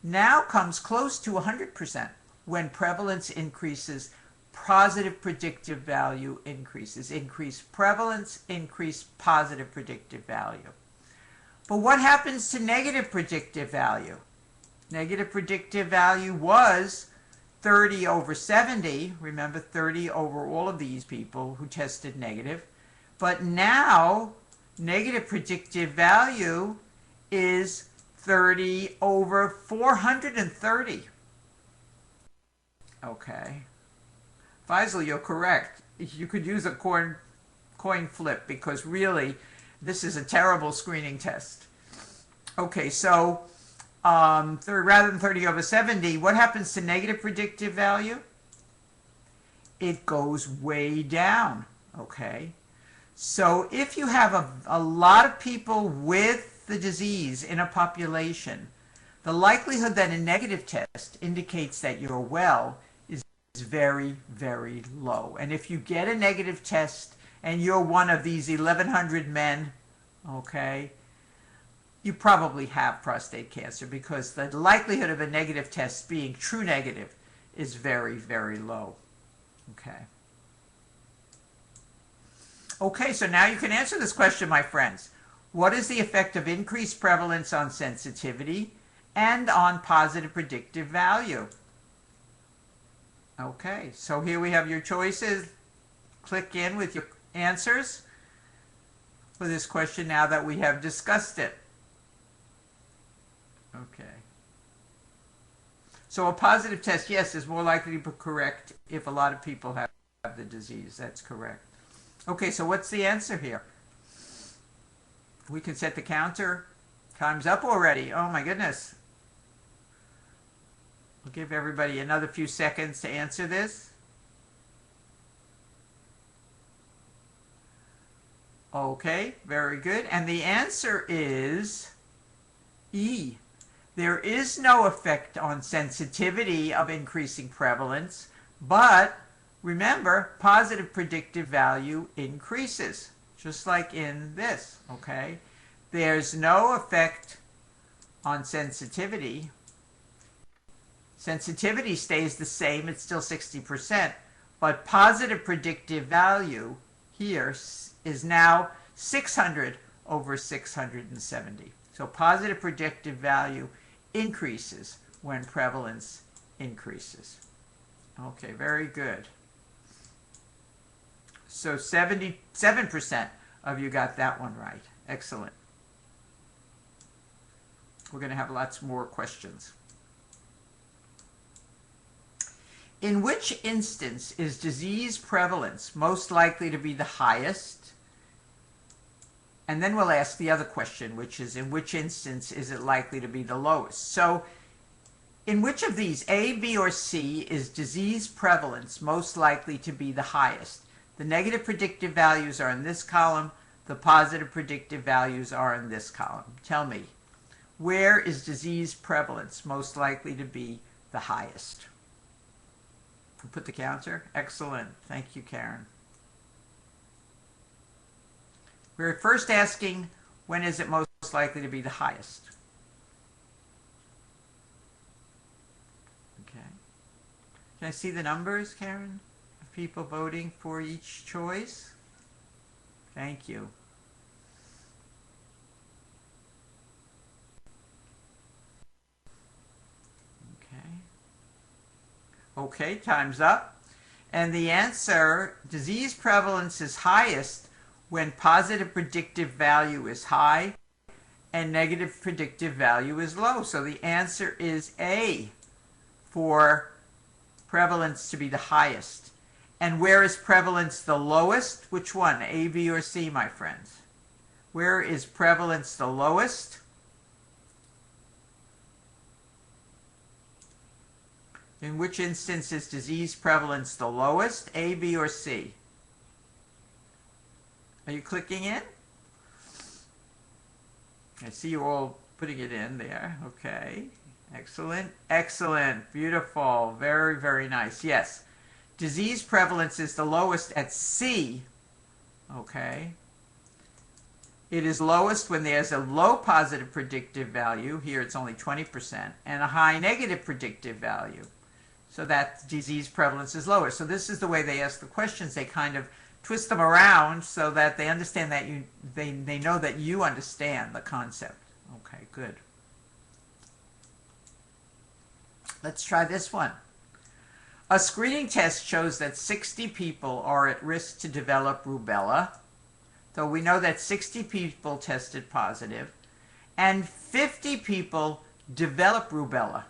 now comes close to 100%. When prevalence increases, positive predictive value increases. Increased prevalence, increased positive predictive value. But what happens to negative predictive value? Negative predictive value was 30 over 70. Remember, 30 over all of these people who tested negative. But now, negative predictive value is 30 over 430. Okay. Faisal, you're correct. You could use a coin flip because really, this is a terrible screening test. Okay, so rather than 30 over 70, what happens to negative predictive value? It goes way down, okay? So if you have a lot of people with the disease in a population, the likelihood that a negative test indicates that you're well is very, very low. And if you get a negative test and you're one of these 1,100 men, okay, you probably have prostate cancer because the likelihood of a negative test being true negative is very, very low. Okay. Okay, so now you can answer this question, my friends. What is the effect of increased prevalence on sensitivity and on positive predictive value? Okay, so here we have your choices. Click in with your answers for this question now that we have discussed it. Okay. So a positive test, yes, is more likely to be correct if a lot of people have the disease. That's correct. Okay, so what's the answer here? We can set the counter. Time's up already. Oh my goodness. We'll give everybody another few seconds to answer this. Okay, very good. And the answer is E. There is no effect on sensitivity of increasing prevalence, but remember, positive predictive value increases, just like in this, okay? There's no effect on sensitivity. Sensitivity stays the same, it's still 60%, but positive predictive value here is now 600 over 670. So positive predictive value increases when prevalence increases. Okay, very good. So 77% of you got that one right. Excellent. We're going to have lots more questions. In which instance is disease prevalence most likely to be the highest? And then we'll ask the other question, which is in which instance is it likely to be the lowest? So in which of these, A, B, or C, is disease prevalence most likely to be the highest? The negative predictive values are in this column. The positive predictive values are in this column. Tell me, where is disease prevalence most likely to be the highest? Put the counter. Excellent. Thank you, Karen. We're first asking, when is it most likely to be the highest? Okay. Can I see the numbers, Karen, of people voting for each choice? Thank you. Okay, time's up. And the answer, disease prevalence is highest when positive predictive value is high and negative predictive value is low. So the answer is A for prevalence to be the highest. And where is prevalence the lowest? Which one, A, B, or C, my friends? Where is prevalence the lowest? In which instance is disease prevalence the lowest, A, B, or C? Are you clicking in? I see you all putting it in there. Okay. Excellent. Excellent. Beautiful. Very, very nice. Yes. Disease prevalence is the lowest at C. Okay. It is lowest when there's a low positive predictive value. Here it's only 20%. And a high negative predictive value. So that disease prevalence is lower. So this is the way they ask the questions. They kind of twist them around so that they understand that they know that you understand the concept. Okay, good. Let's try this one. A screening test shows that 60 people are at risk to develop rubella. So we know that 60 people tested positive and 50 people develop rubella.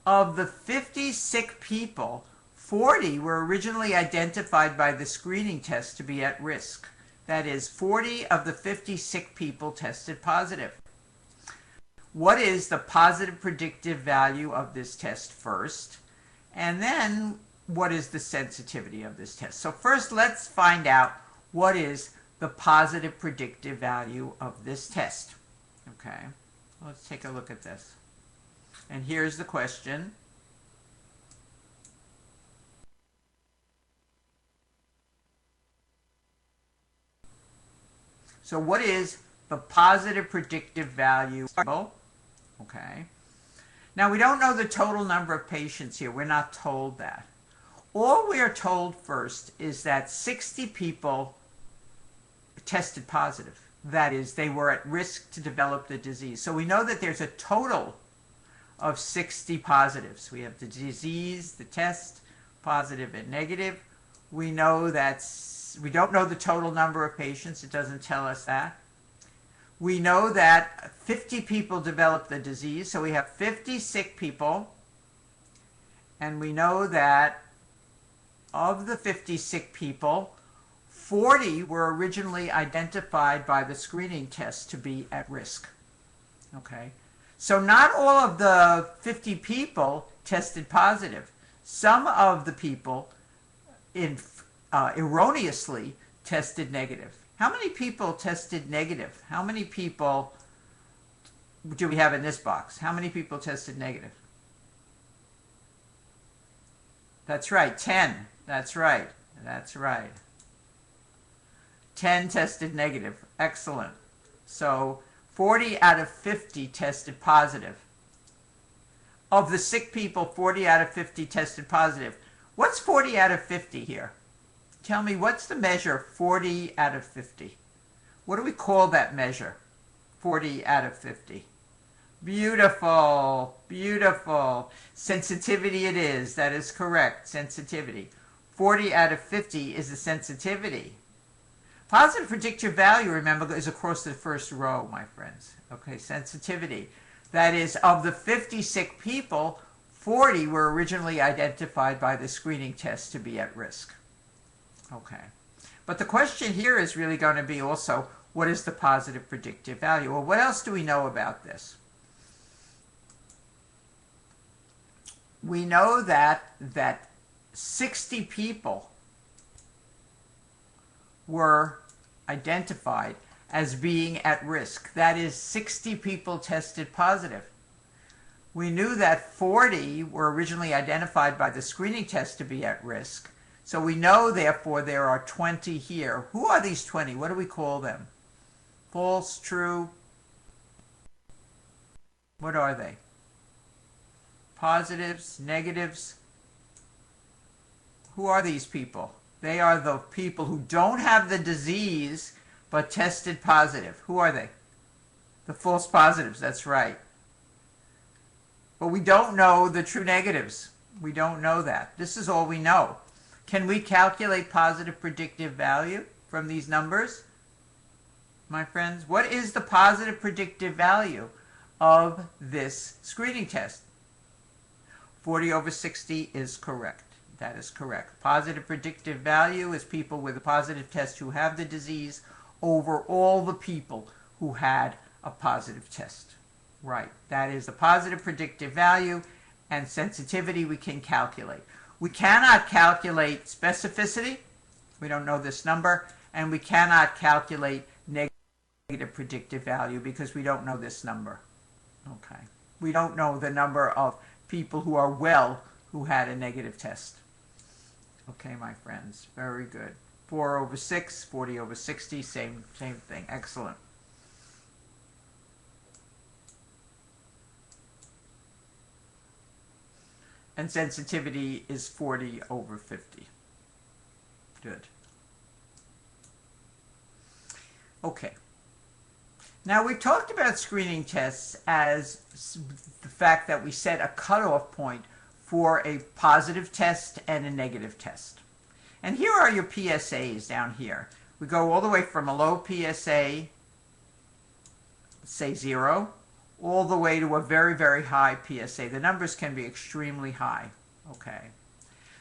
Of the 50 sick people, 40 were originally identified by the screening test to be at risk. That is, 40 of the 50 sick people tested positive. What is the positive predictive value of this test first? And then, what is the sensitivity of this test? So first, let's find out what is the positive predictive value of this test. Okay, let's take a look at this. And here's the question. So what is the positive predictive value? Okay. Now we don't know the total number of patients here. We're not told that. All we are told first is that 60 people tested positive. That is, they were at risk to develop the disease. So we know that there's a total of 60 positives. We have the disease, the test, positive and negative. We know that we don't know the total number of patients. It doesn't tell us that. We know that 50 people developed the disease, so we have 50 sick people. And we know that of the 50 sick people, 40 were originally identified by the screening test to be at risk. Okay. So not all of the 50 people tested positive. Some of the people erroneously tested negative. How many people tested negative? How many people do we have in this box? How many people tested negative? That's right, 10. That's right. That's right. 10 tested negative. Excellent. So 40 out of 50 tested positive. Of the sick people, 40 out of 50 tested positive. What's 40 out of 50 here? Tell me, what's the measure 40 out of 50? What do we call that measure? 40 out of 50. Beautiful, beautiful. Sensitivity it is. That is correct. Sensitivity. 40 out of 50 is the sensitivity. Positive predictive value, remember, is across the first row, my friends. Okay, sensitivity. That is, of the 50 sick people, 40 were originally identified by the screening test to be at risk. Okay. But the question here is really going to be also, what is the positive predictive value? Well, what else do we know about this? We know that 60 people were identified as being at risk. That is, 60 people tested positive. We knew that 40 were originally identified by the screening test to be at risk. So we know, therefore, there are 20 here. Who are these 20? What do we call them? False, true? What are they? Positives, negatives? Who are these people? They are the people who don't have the disease but tested positive. Who are they? The false positives, that's right. But we don't know the true negatives. We don't know that. This is all we know. Can we calculate positive predictive value from these numbers, my friends? What is the positive predictive value of this screening test? 40/60 is correct. That is correct. Positive predictive value is people with a positive test who have the disease over all the people who had a positive test. Right. That is the positive predictive value, and sensitivity we can calculate. We cannot calculate specificity. We don't know this number. And we cannot calculate negative predictive value because we don't know this number. Okay. We don't know the number of people who are well who had a negative test. Okay, my friends. Very good. 4/6, 40/60, same thing. Excellent. And sensitivity is 40/50. Good. Okay. Now, we talked about screening tests as the fact that we set a cutoff point for a positive test and a negative test. And here are your PSAs down here. We go all the way from a low PSA, say 0, all the way to a very, very high PSA. The numbers can be extremely high. Okay.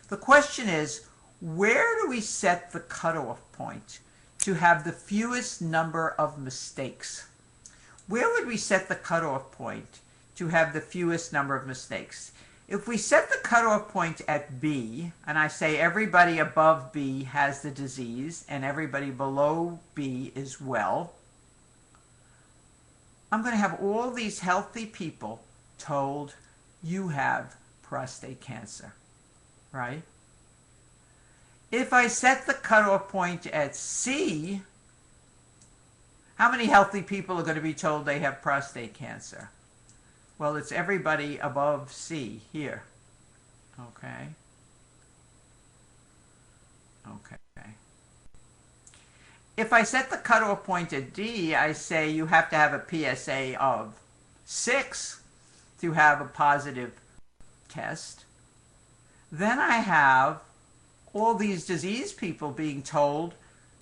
The question is, where do we set the cutoff point to have the fewest number of mistakes? Where would we set the cutoff point to have the fewest number of mistakes? If we set the cutoff point at B, and I say everybody above B has the disease and everybody below B is well, I'm going to have all these healthy people told, you have prostate cancer, right? If I set the cutoff point at C, how many healthy people are going to be told they have prostate cancer? Well, it's everybody above C here. Okay. Okay. If I set the cutoff point at D, I say you have to have a PSA of 6 to have a positive test. Then I have all these disease people being told,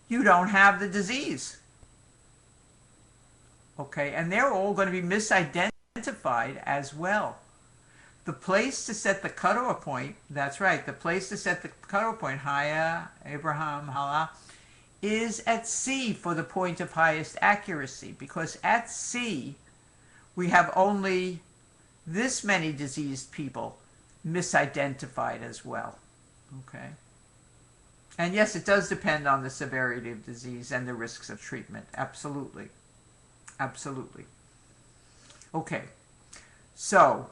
you don't have the disease. Okay, and they're all going to be misidentified as well. The place to set the cutoff point, that's right, the place to set the cutoff point, Haya, Abraham, Hala, is at C for the point of highest accuracy, because at C we have only this many diseased people misidentified as well. Okay. And yes, it does depend on the severity of disease and the risks of treatment. Absolutely. Absolutely. Okay. So,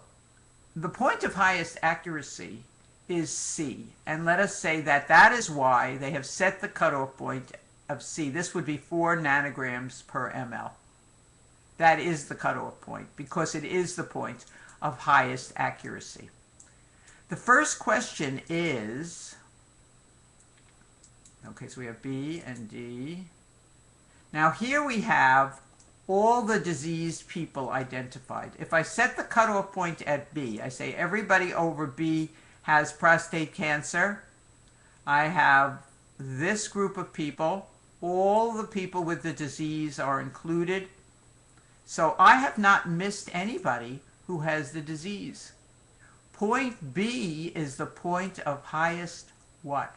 the point of highest accuracy is C. And let us say that that is why they have set the cutoff point of C. This would be 4 nanograms per ml. That is the cutoff point because it is the point of highest accuracy. The first question is, okay, so we have B and D. Now here we have all the diseased people identified. If I set the cutoff point at B, I say everybody over B has prostate cancer. I have this group of people. All the people with the disease are included. So I have not missed anybody who has the disease. Point B is the point of highest what?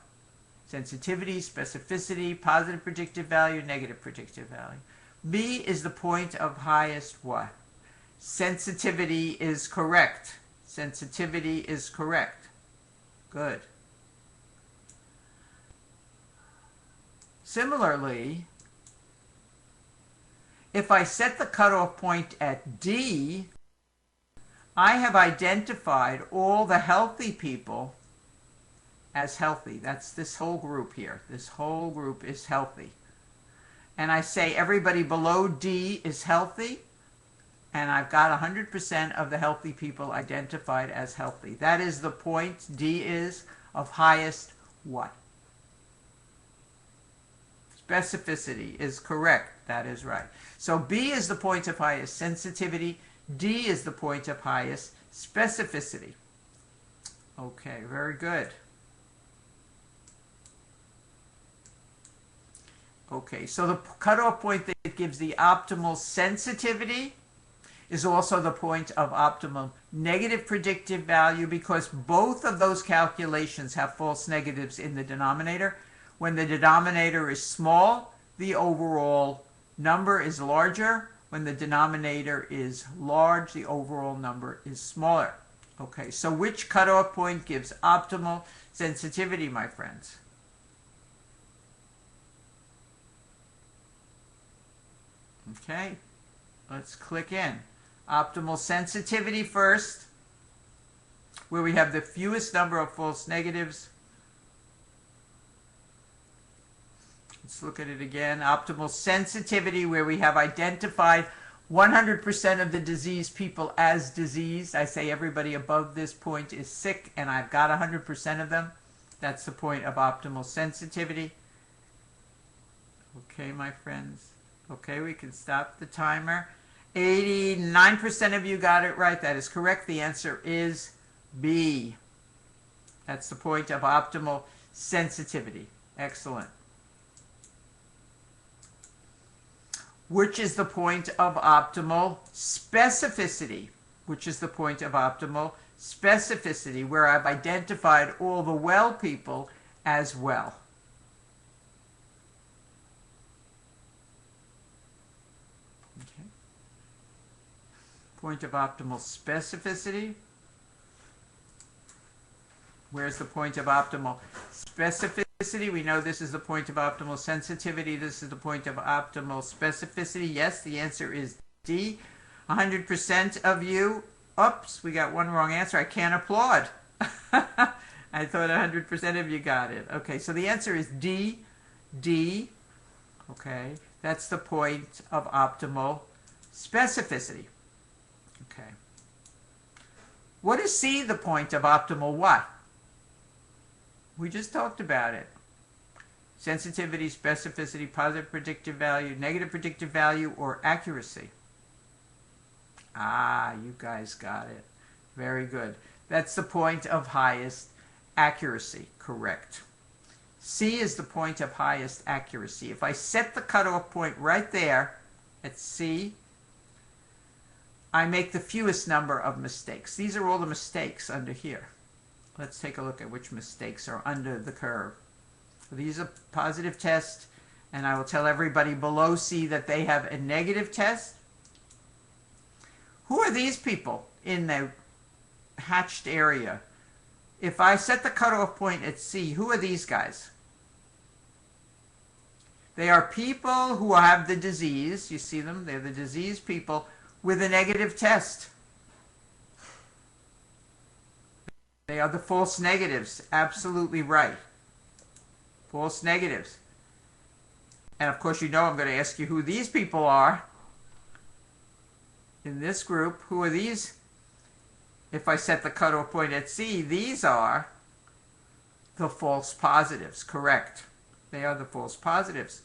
Sensitivity, specificity, positive predictive value, negative predictive value. B is the point of highest what? Sensitivity is correct. Sensitivity is correct. Good. Similarly, if I set the cutoff point at D, I have identified all the healthy people as healthy. That's this whole group here. This whole group is healthy. And I say everybody below D is healthy, and I've got 100% of the healthy people identified as healthy. That is the point, D is, of highest what? Specificity is correct. That is right. So B is the point of highest sensitivity. D is the point of highest specificity. Okay, very good. Okay, so the cutoff point that gives the optimal sensitivity is also the point of optimal negative predictive value, because both of those calculations have false negatives in the denominator. When the denominator is small, the overall number is larger. When the denominator is large, the overall number is smaller. Okay, so which cutoff point gives optimal sensitivity, my friends? Okay, let's click in. Optimal sensitivity first, where we have the fewest number of false negatives. Let's look at it again. Optimal sensitivity, where we have identified 100% of the diseased people as diseased. I say everybody above this point is sick, and I've got 100% of them. That's the point of optimal sensitivity. Okay, my friends. Okay, we can stop the timer. 89% of you got it right. That is correct. The answer is B. That's the point of optimal sensitivity. Excellent. Which is the point of optimal specificity? Which is the point of optimal specificity, where I've identified all the well people as well? Point of optimal specificity. Where's the point of optimal specificity? We know this is the point of optimal sensitivity. This is the point of optimal specificity. Yes, the answer is D. 100% of you. Oops, we got one wrong answer. I can't applaud. I thought 100% of you got it. Okay, so the answer is D. D. Okay, that's the point of optimal specificity. Okay. What is C, the point of optimal what? We just talked about it. Sensitivity, specificity, positive predictive value, negative predictive value, or accuracy. Ah, you guys got it. Very good. That's the point of highest accuracy. Correct. C is the point of highest accuracy. If I set the cutoff point right there at C, I make the fewest number of mistakes. These are all the mistakes under here. Let's take a look at which mistakes are under the curve. So these are positive tests, and I will tell everybody below C that they have a negative test. Who are these people in the hatched area? If I set the cutoff point at C, who are these guys? They are people who have the disease. You see them? They're the diseased people with a negative test. They are the false negatives. Absolutely right. False negatives. And of course, you know I'm going to ask you who these people are. In this group, who are these? If I set the cutoff point at C, these are the false positives. Correct. They are the false positives.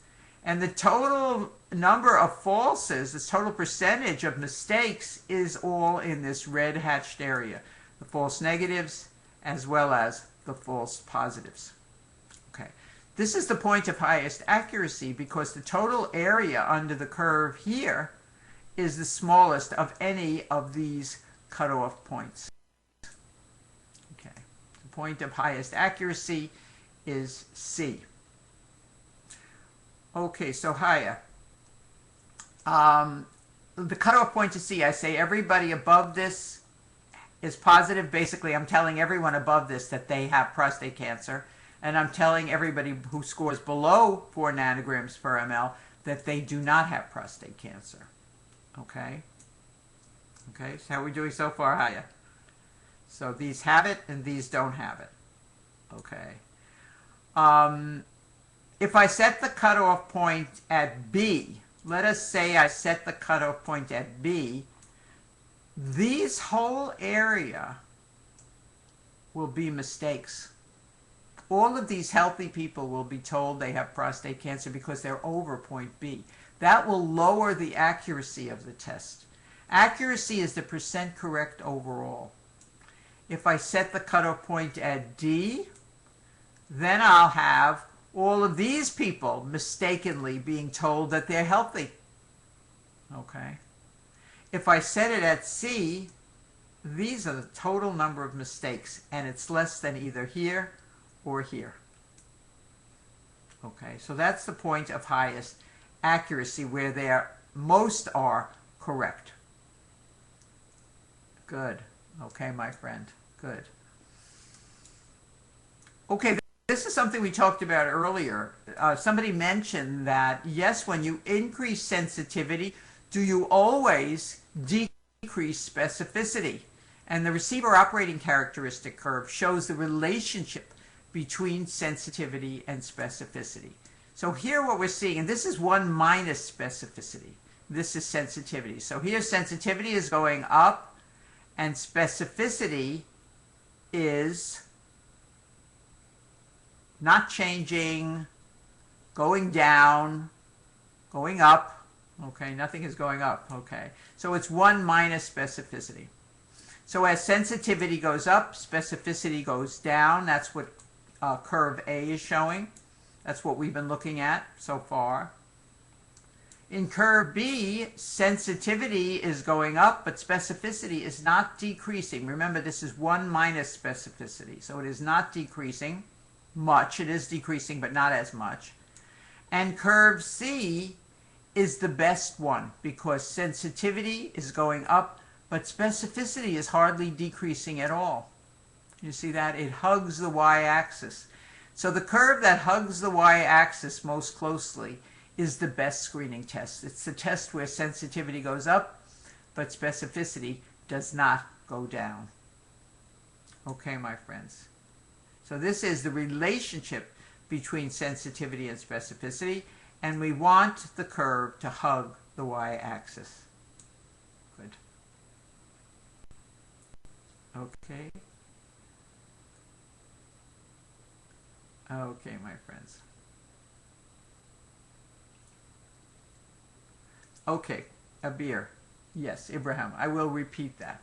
And the total number of falses, the total percentage of mistakes, is all in this red hatched area. The false negatives as well as the false positives. Okay. This is the point of highest accuracy because the total area under the curve here is the smallest of any of these cutoff points. Okay. The point of highest accuracy is C. Okay, so higher. The cutoff point is C. I say everybody above this is positive. Basically, I'm telling everyone above this that they have prostate cancer. And I'm telling everybody who scores below 4 nanograms per ml that they do not have prostate cancer. Okay? Okay, so how are we doing so far, Haya? So these have it and these don't have it. Okay. If I set the cutoff point at B, let us say I set the cutoff point at B, these whole area will be mistakes. All of these healthy people will be told they have prostate cancer because they're over point B. That will lower the accuracy of the test. Accuracy is the percent correct overall. If I set the cutoff point at D, then I'll have all of these people mistakenly being told that they're healthy. Okay. If I set it at C, these are the total number of mistakes, and it's less than either here or here. Okay, so that's the point of highest accuracy, where most are correct. Good. Okay, my friend. Good. Okay, this is something we talked about earlier. Somebody mentioned that, yes, when you increase sensitivity, do you always decrease specificity? And the receiver operating characteristic curve shows the relationship between sensitivity and specificity. So here what we're seeing, and this is 1 minus specificity. This is sensitivity. So here sensitivity is going up, and specificity is not changing, going down, going up. Okay, nothing is going up. Okay, so it's 1 minus specificity. So as sensitivity goes up, specificity goes down. That's what curve A is showing. That's what we've been looking at so far. In curve B, sensitivity is going up, but specificity is not decreasing. Remember, this is 1 minus specificity, so it is not decreasing much. It is decreasing, but not as much. And curve C is the best one, because sensitivity is going up, but specificity is hardly decreasing at all. You see that? It hugs the y-axis. So the curve that hugs the y-axis most closely is the best screening test. It's the test where sensitivity goes up, but specificity does not go down. Okay, my friends. So this is the relationship between sensitivity and specificity, and we want the curve to hug the y-axis. Good. Okay. Okay, my friends. Okay, Abir. Yes, Ibrahim. I will repeat that.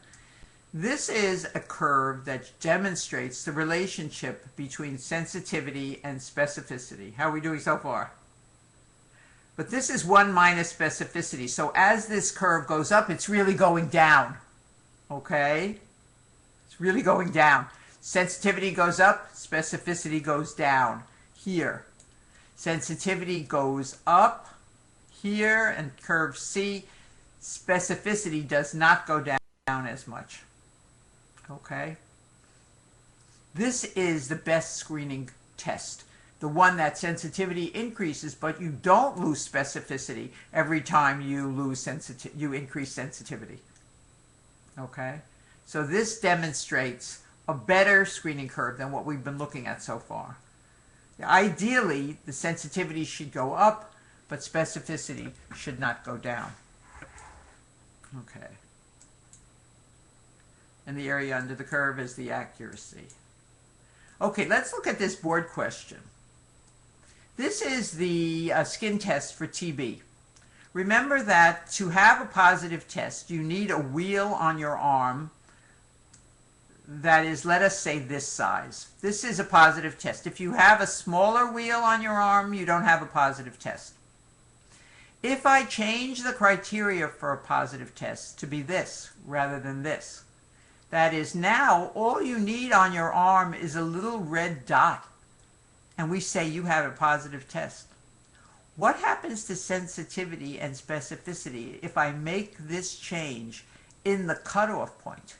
This is a curve that demonstrates the relationship between sensitivity and specificity. How are we doing so far? But this is 1 minus specificity. So as this curve goes up, it's really going down. Okay? It's really going down. Sensitivity goes up, specificity goes down here. Sensitivity goes up here, and curve C, specificity does not go down as much. Okay? This is the best screening test. The one that sensitivity increases, but you don't lose specificity every time you increase sensitivity. Okay? So this demonstrates a better screening curve than what we've been looking at so far. Ideally, the sensitivity should go up, but specificity should not go down. Okay. And the area under the curve is the accuracy. Okay, let's look at this board question. This is the skin test for TB. Remember that to have a positive test, you need a wheal on your arm that is, let us say, this size. This is a positive test. If you have a smaller wheal on your arm, you don't have a positive test. If I change the criteria for a positive test to be this rather than this, that is, now all you need on your arm is a little red dot, and we say you have a positive test. What happens to sensitivity and specificity if I make this change in the cutoff point?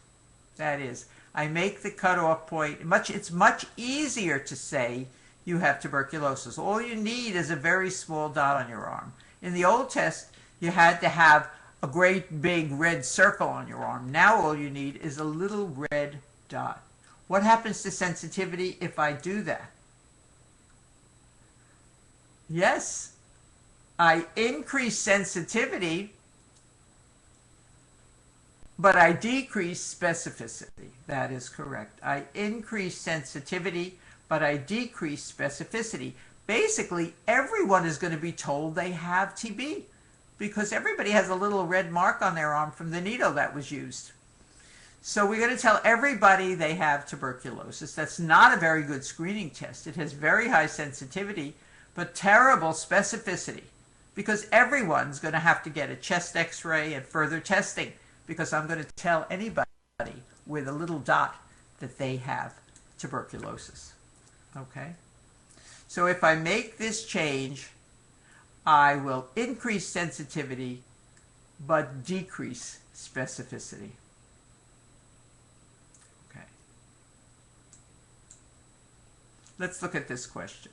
That is, I make the cutoff point, it's much easier to say you have tuberculosis. All you need is a very small dot on your arm. In the old test, you had to have a great big red circle on your arm. Now all you need is a little red dot. What happens to sensitivity if I do that? Yes, I increase sensitivity, but I decrease specificity. That is correct. I increase sensitivity, but I decrease specificity. Basically, everyone is going to be told they have TB because everybody has a little red mark on their arm from the needle that was used. So we're going to tell everybody they have tuberculosis. That's not a very good screening test. It has very high sensitivity, but terrible specificity, because everyone's going to have to get a chest x-ray and further testing, because I'm going to tell anybody with a little dot that they have tuberculosis. Okay? So if I make this change, I will increase sensitivity but decrease specificity. Okay. Let's look at this question.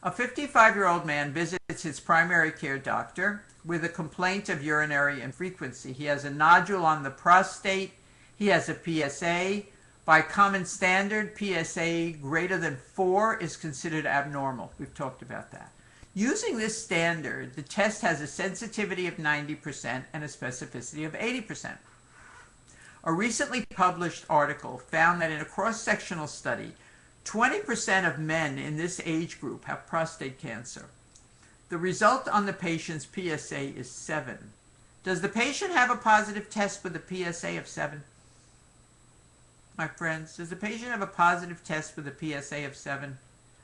A 55-year-old man visits his primary care doctor with a complaint of urinary infrequency. He has a nodule on the prostate. He has a PSA. By common standard, PSA greater than 4 is considered abnormal. We've talked about that. Using this standard, the test has a sensitivity of 90% and a specificity of 80%. A recently published article found that in a cross-sectional study, 20% of men in this age group have prostate cancer. The result on the patient's PSA is 7. Does the patient have a positive test with a PSA of 7? My friends, does the patient have a positive test with a PSA of 7?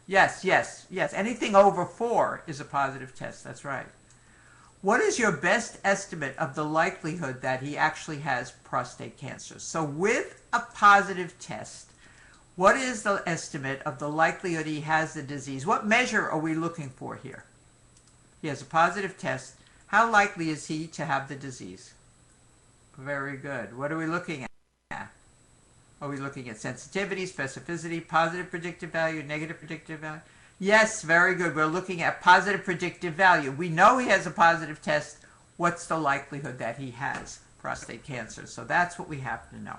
Yes, yes, yes. Anything over 4 is a positive test. That's right. What is your best estimate of the likelihood that he actually has prostate cancer? So with a positive test, what is the estimate of the likelihood he has the disease? What measure are we looking for here? He has a positive test. How likely is he to have the disease? Very good. What are we looking at? Are we looking at sensitivity, specificity, positive predictive value, negative predictive value? Yes, very good. We're looking at positive predictive value. We know he has a positive test. What's the likelihood that he has prostate cancer? So that's what we have to know.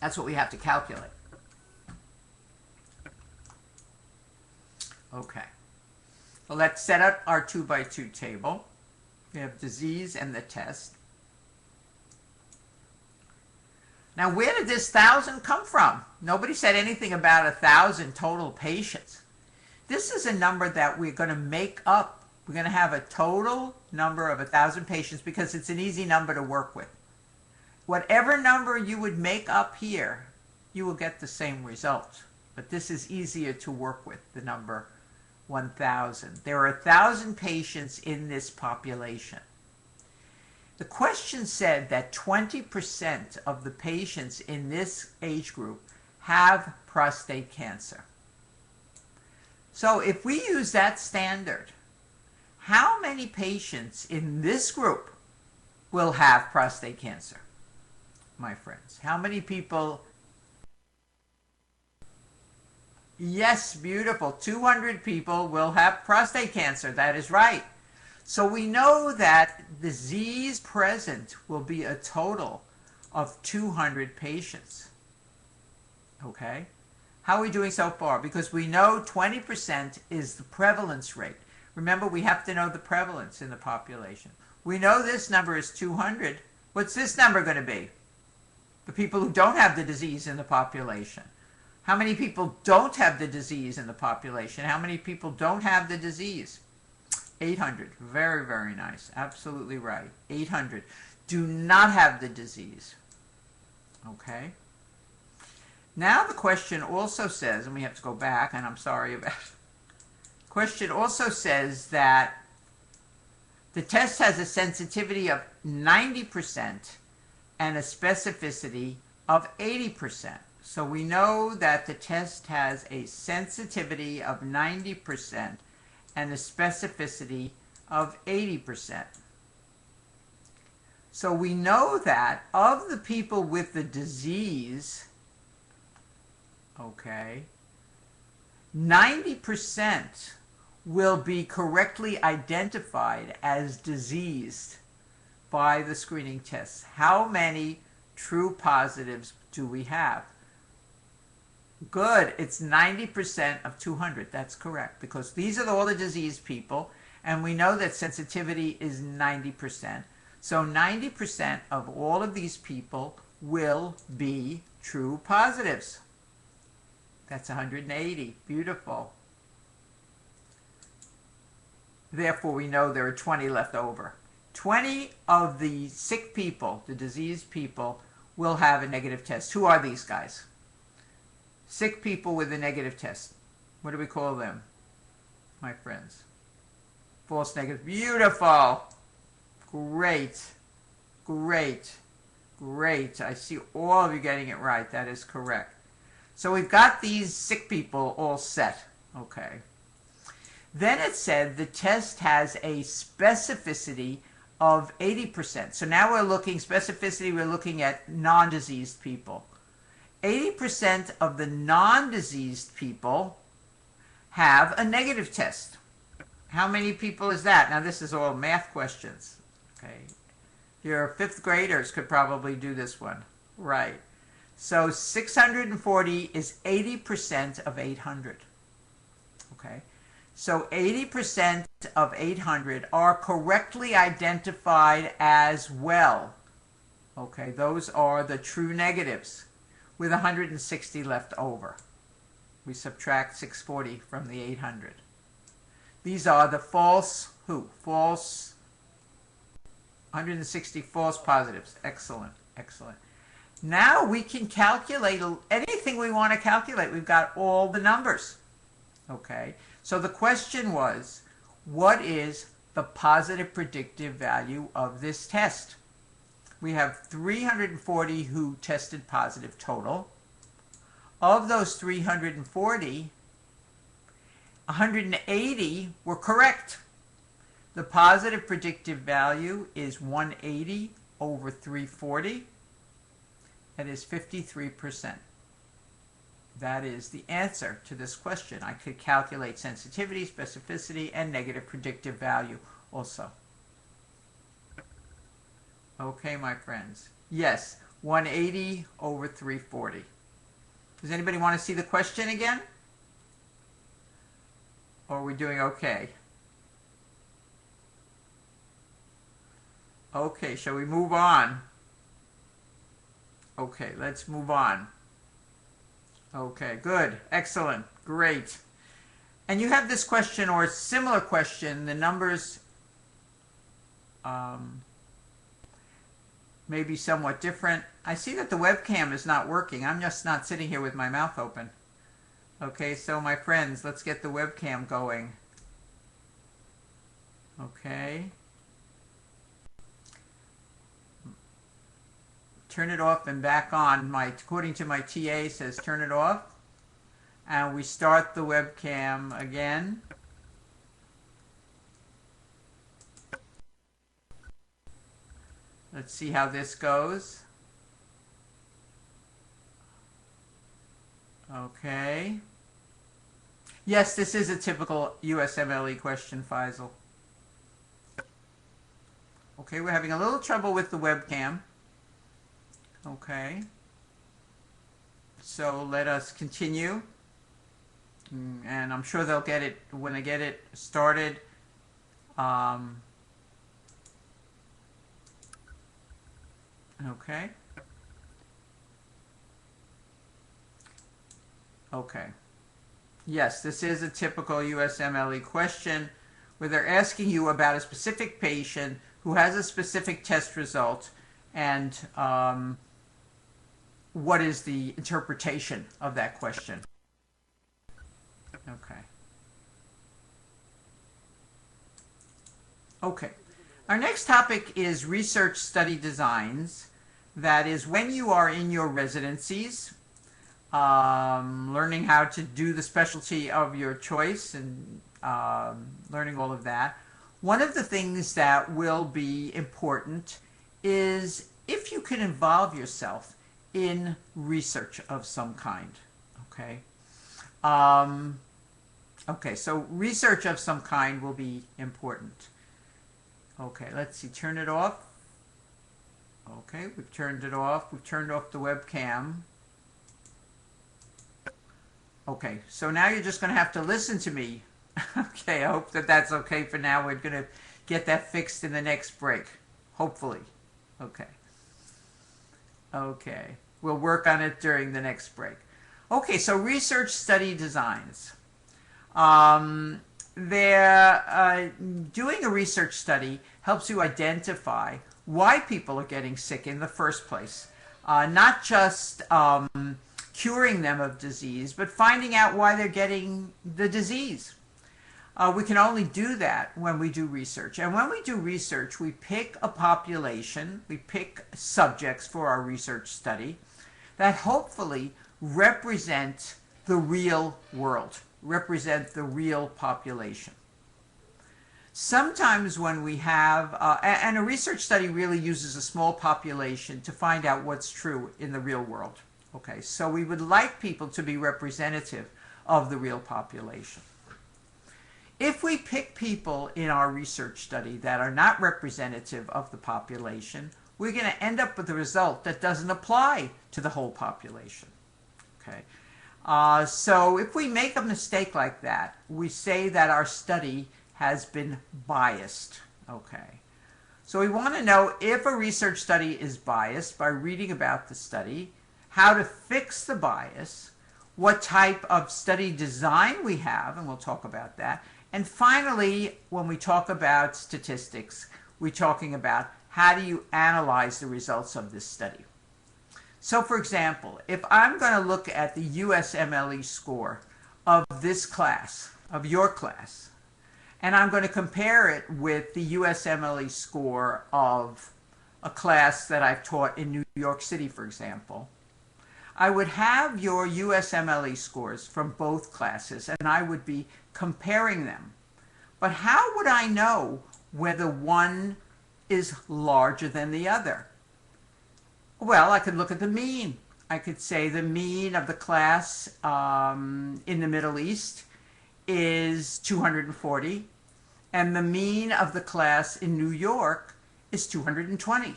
That's what we have to calculate. Okay. Well, let's set up our 2x2 table. We have disease and the test. Now, where did this 1,000 come from? Nobody said anything about 1,000 total patients. This is a number that we're going to make up. We're going to have a total number of 1,000 patients because it's an easy number to work with. Whatever number you would make up here, you will get the same result. But this is easier to work with, the number 1,000. There are 1,000 patients in this population. The question said that 20% of the patients in this age group have prostate cancer. So if we use that standard, how many patients in this group will have prostate cancer, my friends? How many people? Yes, beautiful. 200 people will have prostate cancer. That is right. So we know that disease present will be a total of 200 patients. Okay? How are we doing so far? Because we know 20% is the prevalence rate. Remember, we have to know the prevalence in the population. We know this number is 200. What's this number going to be? The people who don't have the disease in the population. How many people don't have the disease in the population? How many people don't have the disease? 800. Very, very nice. Absolutely right. 800 do not have the disease. Okay? Now the question also says, and we have to go back, and I'm sorry about it. The question also says that the test has a sensitivity of 90% and a specificity of 80%. So we know that the test has a sensitivity of 90% and a specificity of 80%. So we know that of the people with the disease, okay, 90% will be correctly identified as diseased by the screening tests. How many true positives do we have? Good. It's 90% of 200. That's correct, because these are all the diseased people, and we know that sensitivity is 90%. So 90% of all of these people will be true positives. That's 180. Beautiful. Therefore, we know there are 20 left over. 20 of the sick people, the diseased people, will have a negative test. Who are these guys? Sick people with a negative test. What do we call them, my friends? False negative. Beautiful. Great. Great. Great. I see all of you getting it right. That is correct. So we've got these sick people all set. Okay. Then it said the test has a specificity of 80%. So now we're looking, specificity, we're looking at non-diseased people. 80% of the non-diseased people have a negative test. How many people is that? Now this is all math questions. Okay. Your fifth graders could probably do this one. Right. So 640 is 80% of 800. Okay. So 80% of 800 are correctly identified as well. Okay, those are the true negatives with 160 left over. We subtract 640 from the 800. These are the false, false, 160 false positives. Excellent, excellent. Now we can calculate anything we want to calculate. We've got all the numbers. Okay, so the question was, what is the positive predictive value of this test? We have 340 who tested positive total. Of those 340, 180 were correct. The positive predictive value is 180 over 340. That is 53%. That is the answer to this question. I could calculate sensitivity, specificity, and negative predictive value also. Okay, my friends. Yes, 180 over 340. Does anybody want to see the question again? Or are we doing okay? Okay, shall we move on? Okay, let's move on. Okay, good. Excellent. Great. And you have this question or a similar question. The numbers may be somewhat different. I see that the webcam is not working. I'm just not sitting here with my mouth open. Okay, so my friends, let's get the webcam going. Okay. Turn it off and back on. According to my TA says turn it off. And we start the webcam again. Let's see how this goes. Okay. Yes, this is a typical USMLE question, Faisal. Okay, we're having a little trouble with the webcam. Okay. So let us continue. And I'm sure they'll get it when they get it started. Okay. Okay. Yes, this is a typical USMLE question where they're asking you about a specific patient who has a specific test result and what is the interpretation of that question. Okay. Okay. Our next topic is research study designs. That is when you are in your residencies, learning how to do the specialty of your choice and learning all of that. One of the things that will be important is if you can involve yourself in research of some kind. Okay. Okay, so research of some kind will be important. Okay, let's see, turn it off. Okay, we've turned it off. We've turned off the webcam. Okay, so now you're just going to have to listen to me. Okay, I hope that that's okay for now. We're going to get that fixed in the next break, hopefully. Okay. Okay, we'll work on it during the next break. Okay, so research study designs. doing a research study helps you identify why people are getting sick in the first place. Not just curing them of disease, but finding out why they're getting the disease. We can only do that when we do research. And when we do research, we pick a population, we pick subjects for our research study that hopefully represent the real world, represent the real population. Sometimes when we have, and a research study really uses a small population to find out what's true in the real world. Okay, so we would like people to be representative of the real population. If we pick people in our research study that are not representative of the population, we're going to end up with a result that doesn't apply to the whole population. Okay, so if we make a mistake like that, we say that our study has been biased. Okay, so we want to know if a research study is biased by reading about the study, how to fix the bias, what type of study design we have, and we'll talk about that. And finally, when we talk about statistics, we're talking about how do you analyze the results of this study. So for example, if I'm going to look at the USMLE score of this class, of your class, and I'm going to compare it with the USMLE score of a class that I've taught in New York City, for example, I would have your USMLE scores from both classes, and I would be comparing them. But how would I know whether one is larger than the other? Well, I could look at the mean. I could say the mean of the class in the Middle East is 240, and the mean of the class in New York is 220.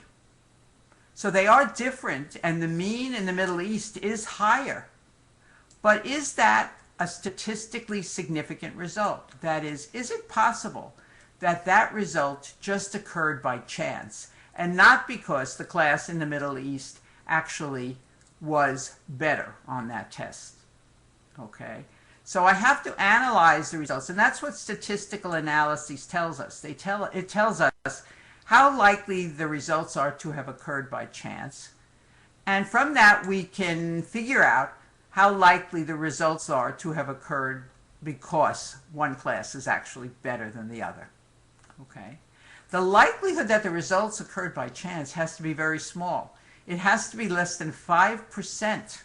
So they are different, and the mean in the Middle East is higher. But is that a statistically significant result? That is it possible that that result just occurred by chance and not because the class in the Middle East actually was better on that test? Okay, so I have to analyze the results, and that's what statistical analysis tells us. It tells us how likely the results are to have occurred by chance, and from that we can figure out how likely the results are to have occurred because one class is actually better than the other. Okay? The likelihood that the results occurred by chance has to be very small. It has to be less than 5%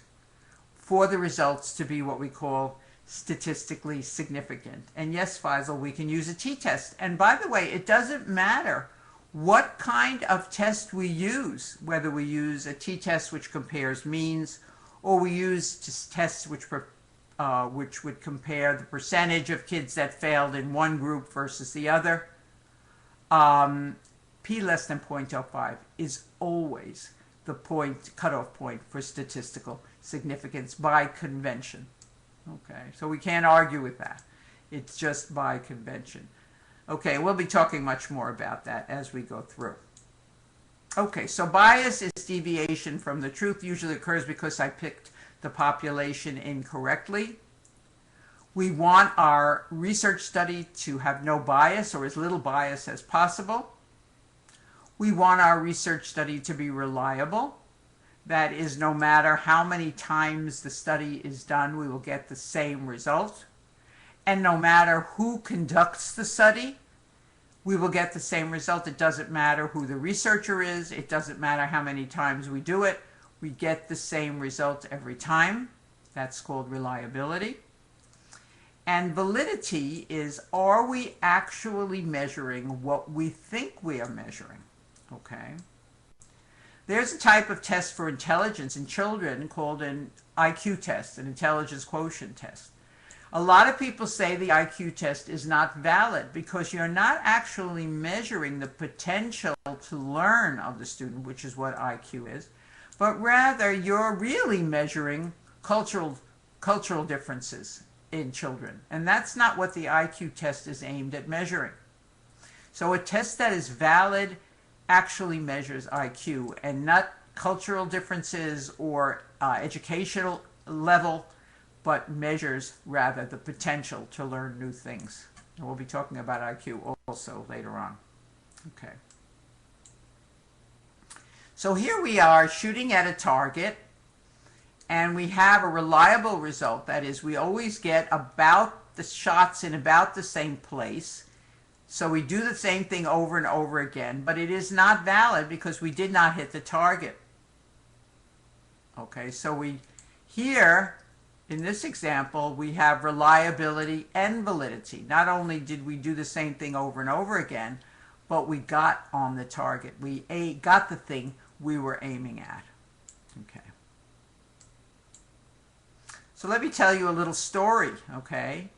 for the results to be what we call statistically significant. And yes, Faisal, we can use a t-test. And by the way, it doesn't matter what kind of test we use, whether we use a t-test which compares means, or we use tests which would compare the percentage of kids that failed in one group versus the other. P less than 0.05 is always the cutoff point for statistical significance by convention. Okay, so we can't argue with that. It's just by convention. Okay, we'll be talking much more about that as we go through. Okay, so bias is deviation from the truth. Usually occurs because I picked the population incorrectly. We want our research study to have no bias or as little bias as possible. We want our research study to be reliable. That is, no matter how many times the study is done, we will get the same result. And no matter who conducts the study, we will get the same result. It doesn't matter who the researcher is. It doesn't matter how many times we do it. We get the same result every time. That's called reliability. And validity is, are we actually measuring what we think we are measuring? Okay. There's a type of test for intelligence in children called an IQ test, an intelligence quotient test. A lot of people say the IQ test is not valid because you're not actually measuring the potential to learn of the student, which is what IQ is, but rather you're really measuring cultural differences in children. And that's not what the IQ test is aimed at measuring. So a test that is valid actually measures IQ and not cultural differences or educational level, but measures rather the potential to learn new things. And we'll be talking about IQ also later on. Okay. So here we are shooting at a target, and we have a reliable result. That is, we always get about the shots in about the same place. So we do the same thing over and over again, but it is not valid because we did not hit the target. Okay, so here, in this example, we have reliability and validity. Not only did we do the same thing over and over again, but we got on the target. We got the thing we were aiming at. Okay. So let me tell you a little story, okay?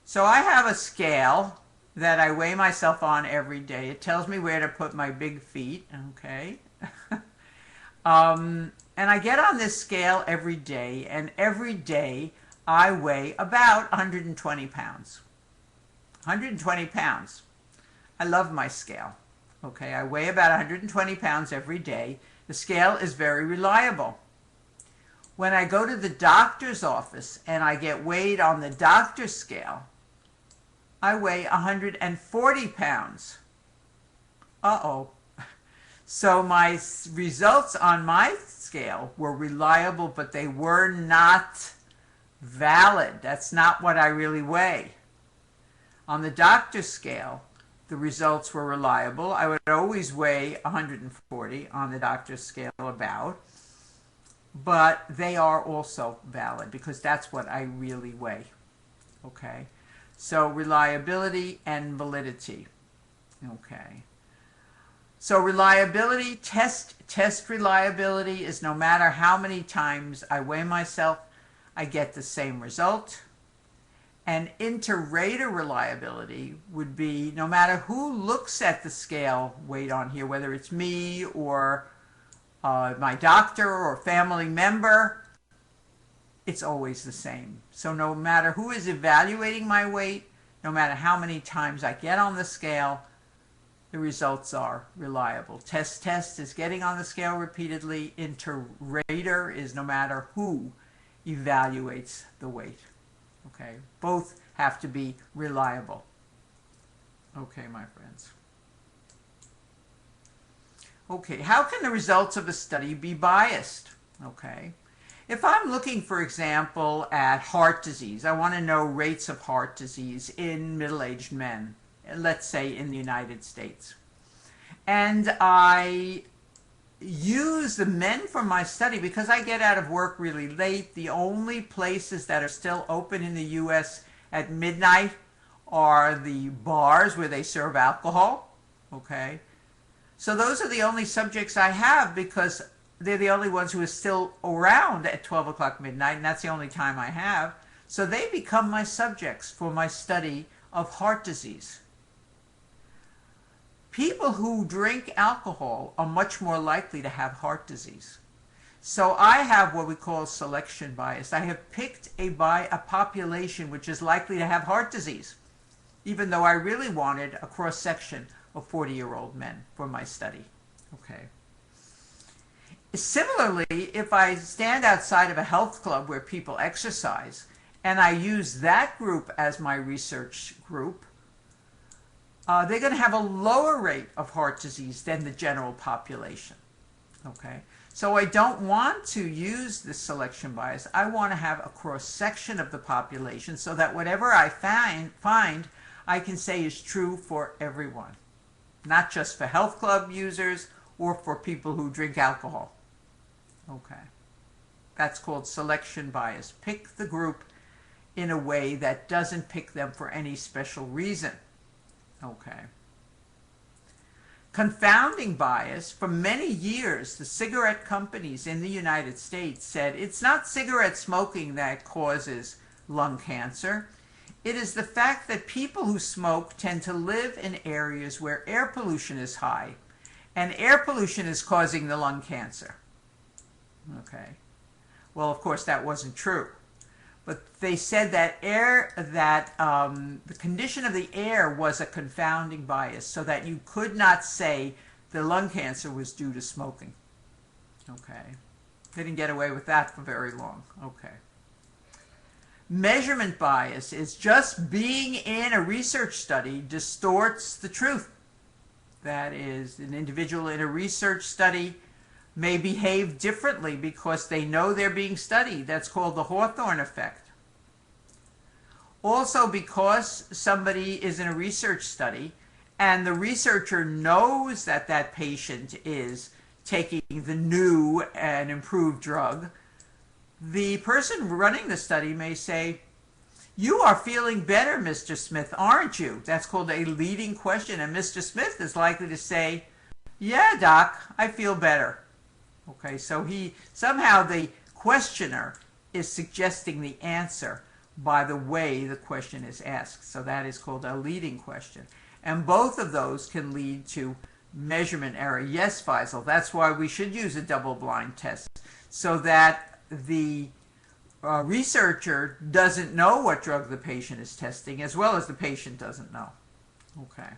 So I have a scale that I weigh myself on every day. It tells me where to put my big feet, okay? And I get on this scale every day, and every day I weigh about 120 pounds. 120 pounds. I love my scale, okay? I weigh about 120 pounds every day. The scale is very reliable. When I go to the doctor's office and I get weighed on the doctor's scale, I weigh 140 pounds. Uh-oh. So my results on my scale were reliable, but they were not valid. That's not what I really weigh. On the doctor's scale, the results were reliable. I would always weigh 140 on the doctor's scale about, but they are also valid because that's what I really weigh. Okay? So reliability and validity. Okay. So reliability, test reliability is no matter how many times I weigh myself, I get the same result. And inter-rater reliability would be no matter who looks at the scale weight on here, whether it's me or my doctor or family member, it's always the same. So no matter who is evaluating my weight, no matter how many times I get on the scale, the results are reliable. Test is getting on the scale repeatedly. Inter-rater is no matter who evaluates the weight. Okay, both have to be reliable. Okay, my friends. Okay, how can the results of a study be biased? Okay, if I'm looking, for example, at heart disease, I want to know rates of heart disease in middle-aged men, let's say in the United States. And I use the men from my study because I get out of work really late. The only places that are still open in the U.S. at midnight are the bars where they serve alcohol. Okay, so those are the only subjects I have because they're the only ones who are still around at 12 o'clock midnight, and that's the only time I have. So they become my subjects for my study of heart disease. People who drink alcohol are much more likely to have heart disease. So I have what we call selection bias. I have picked a population which is likely to have heart disease, even though I really wanted a cross-section of 40-year-old men for my study. Okay. Similarly, if I stand outside of a health club where people exercise, and I use that group as my research group, they're going to have a lower rate of heart disease than the general population. Okay, so I don't want to use this selection bias. I want to have a cross-section of the population so that whatever I find, I can say is true for everyone, not just for health club users or for people who drink alcohol. Okay, that's called selection bias. Pick the group in a way that doesn't pick them for any special reason. Okay. Confounding bias. For many years, the cigarette companies in the United States said it's not cigarette smoking that causes lung cancer. It is the fact that people who smoke tend to live in areas where air pollution is high, and air pollution is causing the lung cancer. Okay. Well, of course, that wasn't true. But they said that the condition of the air was a confounding bias, so that you could not say the lung cancer was due to smoking. Okay. They didn't get away with that for very long. Okay. Measurement bias is just being in a research study distorts the truth. That is, an individual in a research study may behave differently because they know they're being studied. That's called the Hawthorne effect. Also, because somebody is in a research study and the researcher knows that that patient is taking the new and improved drug, the person running the study may say, "You are feeling better, Mr. Smith, aren't you?" That's called a leading question, and Mr. Smith is likely to say, "Yeah, doc, I feel better." Okay, so somehow the questioner is suggesting the answer by the way the question is asked. So that is called a leading question. And both of those can lead to measurement error. Yes, Faisal, that's why we should use a double-blind test, so that the researcher doesn't know what drug the patient is testing, as well as the patient doesn't know. Okay.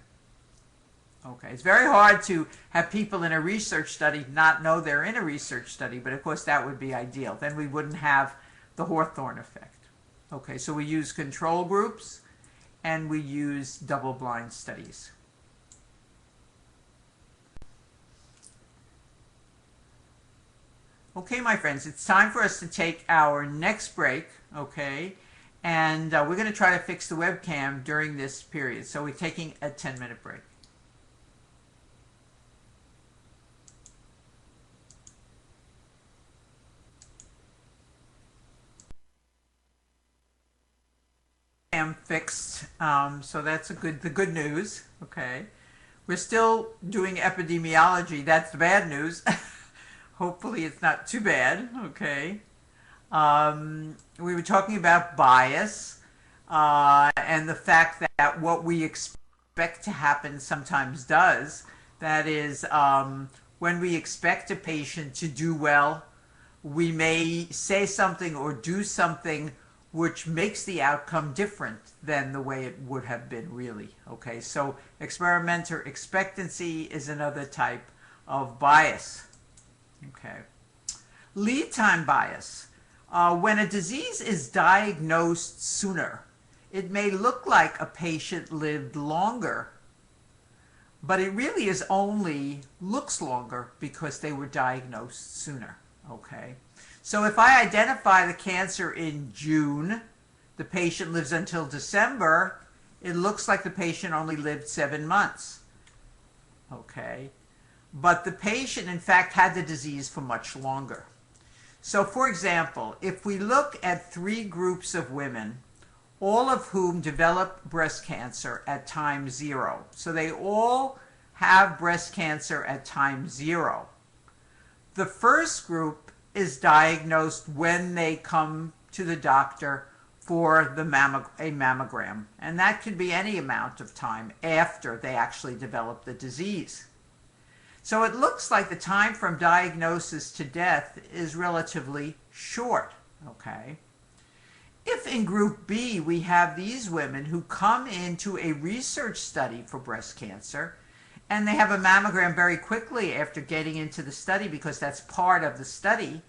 Okay. It's very hard to have people in a research study not know they're in a research study, but of course that would be ideal. Then we wouldn't have the Hawthorne effect. Okay, so we use control groups and we use double-blind studies. Okay, my friends, it's time for us to take our next break, okay? And we're going to try to fix the webcam during this period. So we're taking a 10-minute break. Fixed, so that's the good news. Okay, we're still doing epidemiology. That's the bad news. Hopefully it's not too bad. Okay, we were talking about bias and the fact that what we expect to happen sometimes does. That is, when we expect a patient to do well, we may say something or do something which makes the outcome different than the way it would have been really. Okay, so experimenter expectancy is another type of bias. Okay, lead time bias. When a disease is diagnosed sooner, it may look like a patient lived longer, but it really is only looks longer because they were diagnosed sooner. Okay. So if I identify the cancer in June, the patient lives until December, it looks like the patient only lived 7 months. Okay. But the patient, in fact, had the disease for much longer. So, for example, if we look at 3 groups of women, all of whom develop breast cancer at time 0. So they all have breast cancer at time 0. The first group is diagnosed when they come to the doctor for a mammogram. And that could be any amount of time after they actually develop the disease. So it looks like the time from diagnosis to death is relatively short. Okay. If in group B we have these women who come into a research study for breast cancer, and they have a mammogram very quickly after getting into the study because that's part of the study,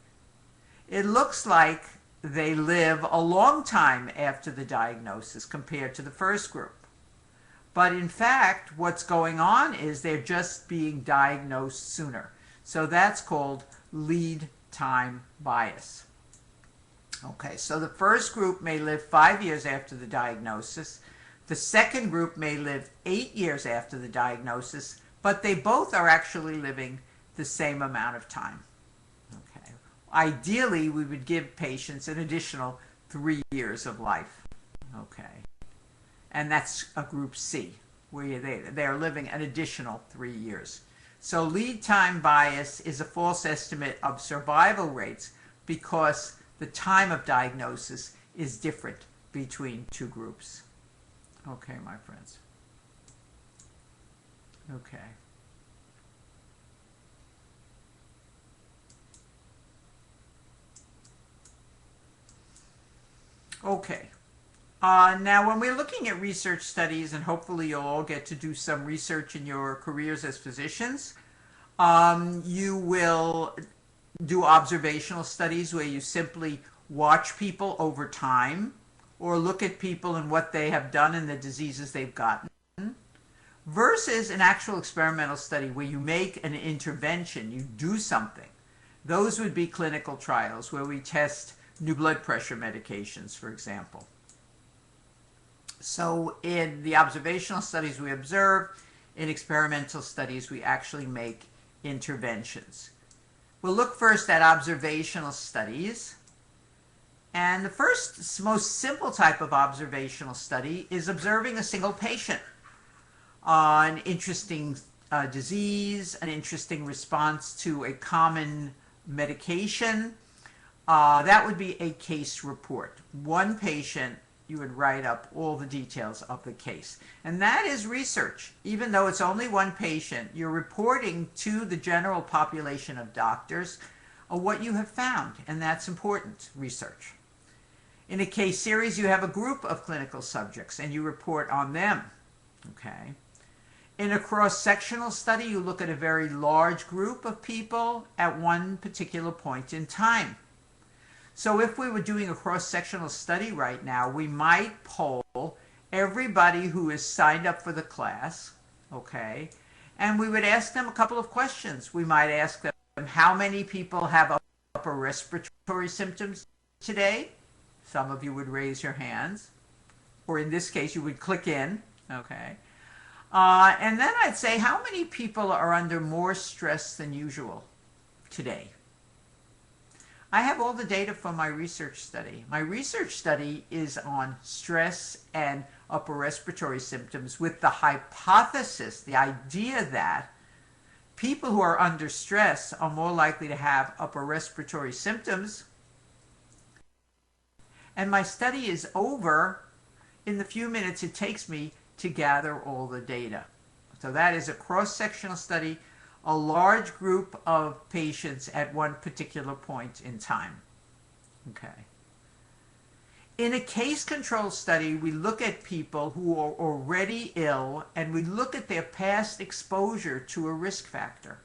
it looks like they live a long time after the diagnosis compared to the first group. But in fact, what's going on is they're just being diagnosed sooner. So that's called lead time bias. Okay, so the first group may live 5 years after the diagnosis. The second group may live 8 years after the diagnosis, but they both are actually living the same amount of time. Okay. Ideally, we would give patients an additional 3 years of life. Okay. And that's a group C, where they are living an additional 3 years. So lead time bias is a false estimate of survival rates because the time of diagnosis is different between 2 groups. Okay, my friends. Okay. Okay. Now, when we're looking at research studies, and hopefully you'll all get to do some research in your careers as physicians, you will do observational studies where you simply watch people over time or look at people and what they have done and the diseases they've gotten, versus an actual experimental study where you make an intervention, you do something. Those would be clinical trials where we test new blood pressure medications, for example. So in the observational studies we observe, in experimental studies we actually make interventions. We'll look first at observational studies. And the first, most simple type of observational study is observing a single patient. An interesting disease, an interesting response to a common medication. That would be a case report. One patient, you would write up all the details of the case. And that is research. Even though it's only one patient, you're reporting to the general population of doctors what you have found, and that's important research. In a case series, you have a group of clinical subjects, and you report on them. Okay. In a cross-sectional study, you look at a very large group of people at one particular point in time. So if we were doing a cross-sectional study right now, we might poll everybody who is signed up for the class, okay, and we would ask them a couple of questions. We might ask them, how many people have upper respiratory symptoms today? Some of you would raise your hands, or in this case, you would click in, okay. And then I'd say, how many people are under more stress than usual today? I have all the data from my research study. My research study is on stress and upper respiratory symptoms with the hypothesis, the idea that people who are under stress are more likely to have upper respiratory symptoms. And my study is over in the few minutes it takes me to gather all the data. So that is a cross-sectional study, a large group of patients at one particular point in time. Okay. In a case control study, we look at people who are already ill and we look at their past exposure to a risk factor.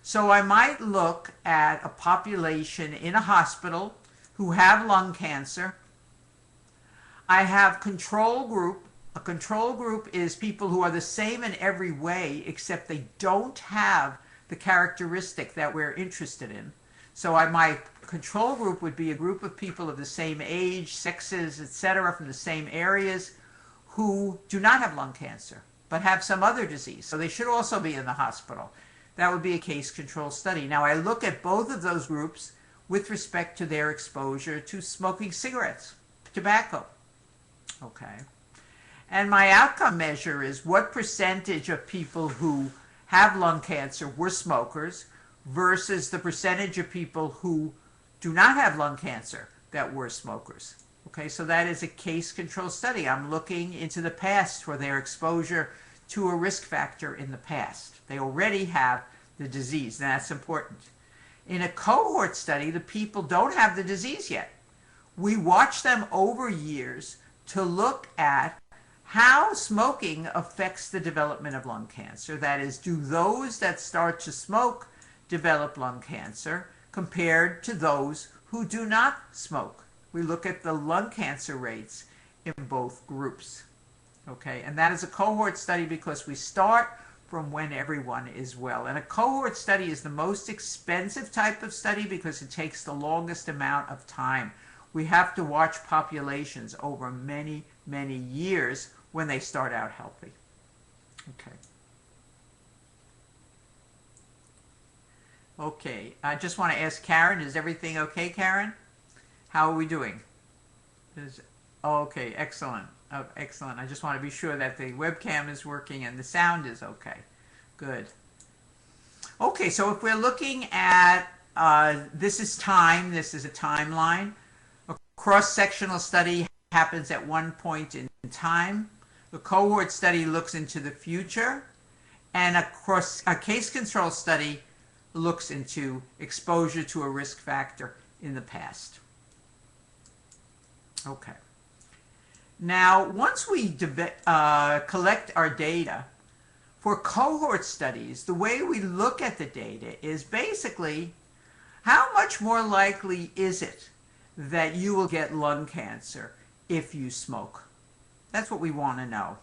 So I might look at a population in a hospital who have lung cancer. I have control group. A control group is people who are the same in every way, except they don't have the characteristic that we're interested in. So my control group would be a group of people of the same age, sexes, etc., from the same areas who do not have lung cancer, but have some other disease. So they should also be in the hospital. That would be a case control study. Now I look at both of those groups with respect to their exposure to smoking cigarettes, tobacco. Okay. And my outcome measure is what percentage of people who have lung cancer were smokers versus the percentage of people who do not have lung cancer that were smokers. Okay, so that is a case control study. I'm looking into the past for their exposure to a risk factor in the past. They already have the disease, and that's important. In a cohort study, the people don't have the disease yet. We watch them over years to look at how smoking affects the development of lung cancer. That is, do those that start to smoke develop lung cancer compared to those who do not smoke? We look at the lung cancer rates in both groups. Okay, and that is a cohort study because we start from when everyone is well. And a cohort study is the most expensive type of study because it takes the longest amount of time. We have to watch populations over many, many years when they start out healthy. Okay. Okay, I just want to ask Karen, is everything okay, Karen? How are we doing? Okay, excellent. Oh, excellent. I just want to be sure that the webcam is working and the sound is okay. Good. Okay, so if we're looking at, this is time, this is a timeline. A cross-sectional study happens at one point in time. The cohort study looks into the future, and a case control study looks into exposure to a risk factor in the past. Okay. Now, once we collect our data, for cohort studies, the way we look at the data is basically how much more likely is it that you will get lung cancer if you smoke? That's what we want to know.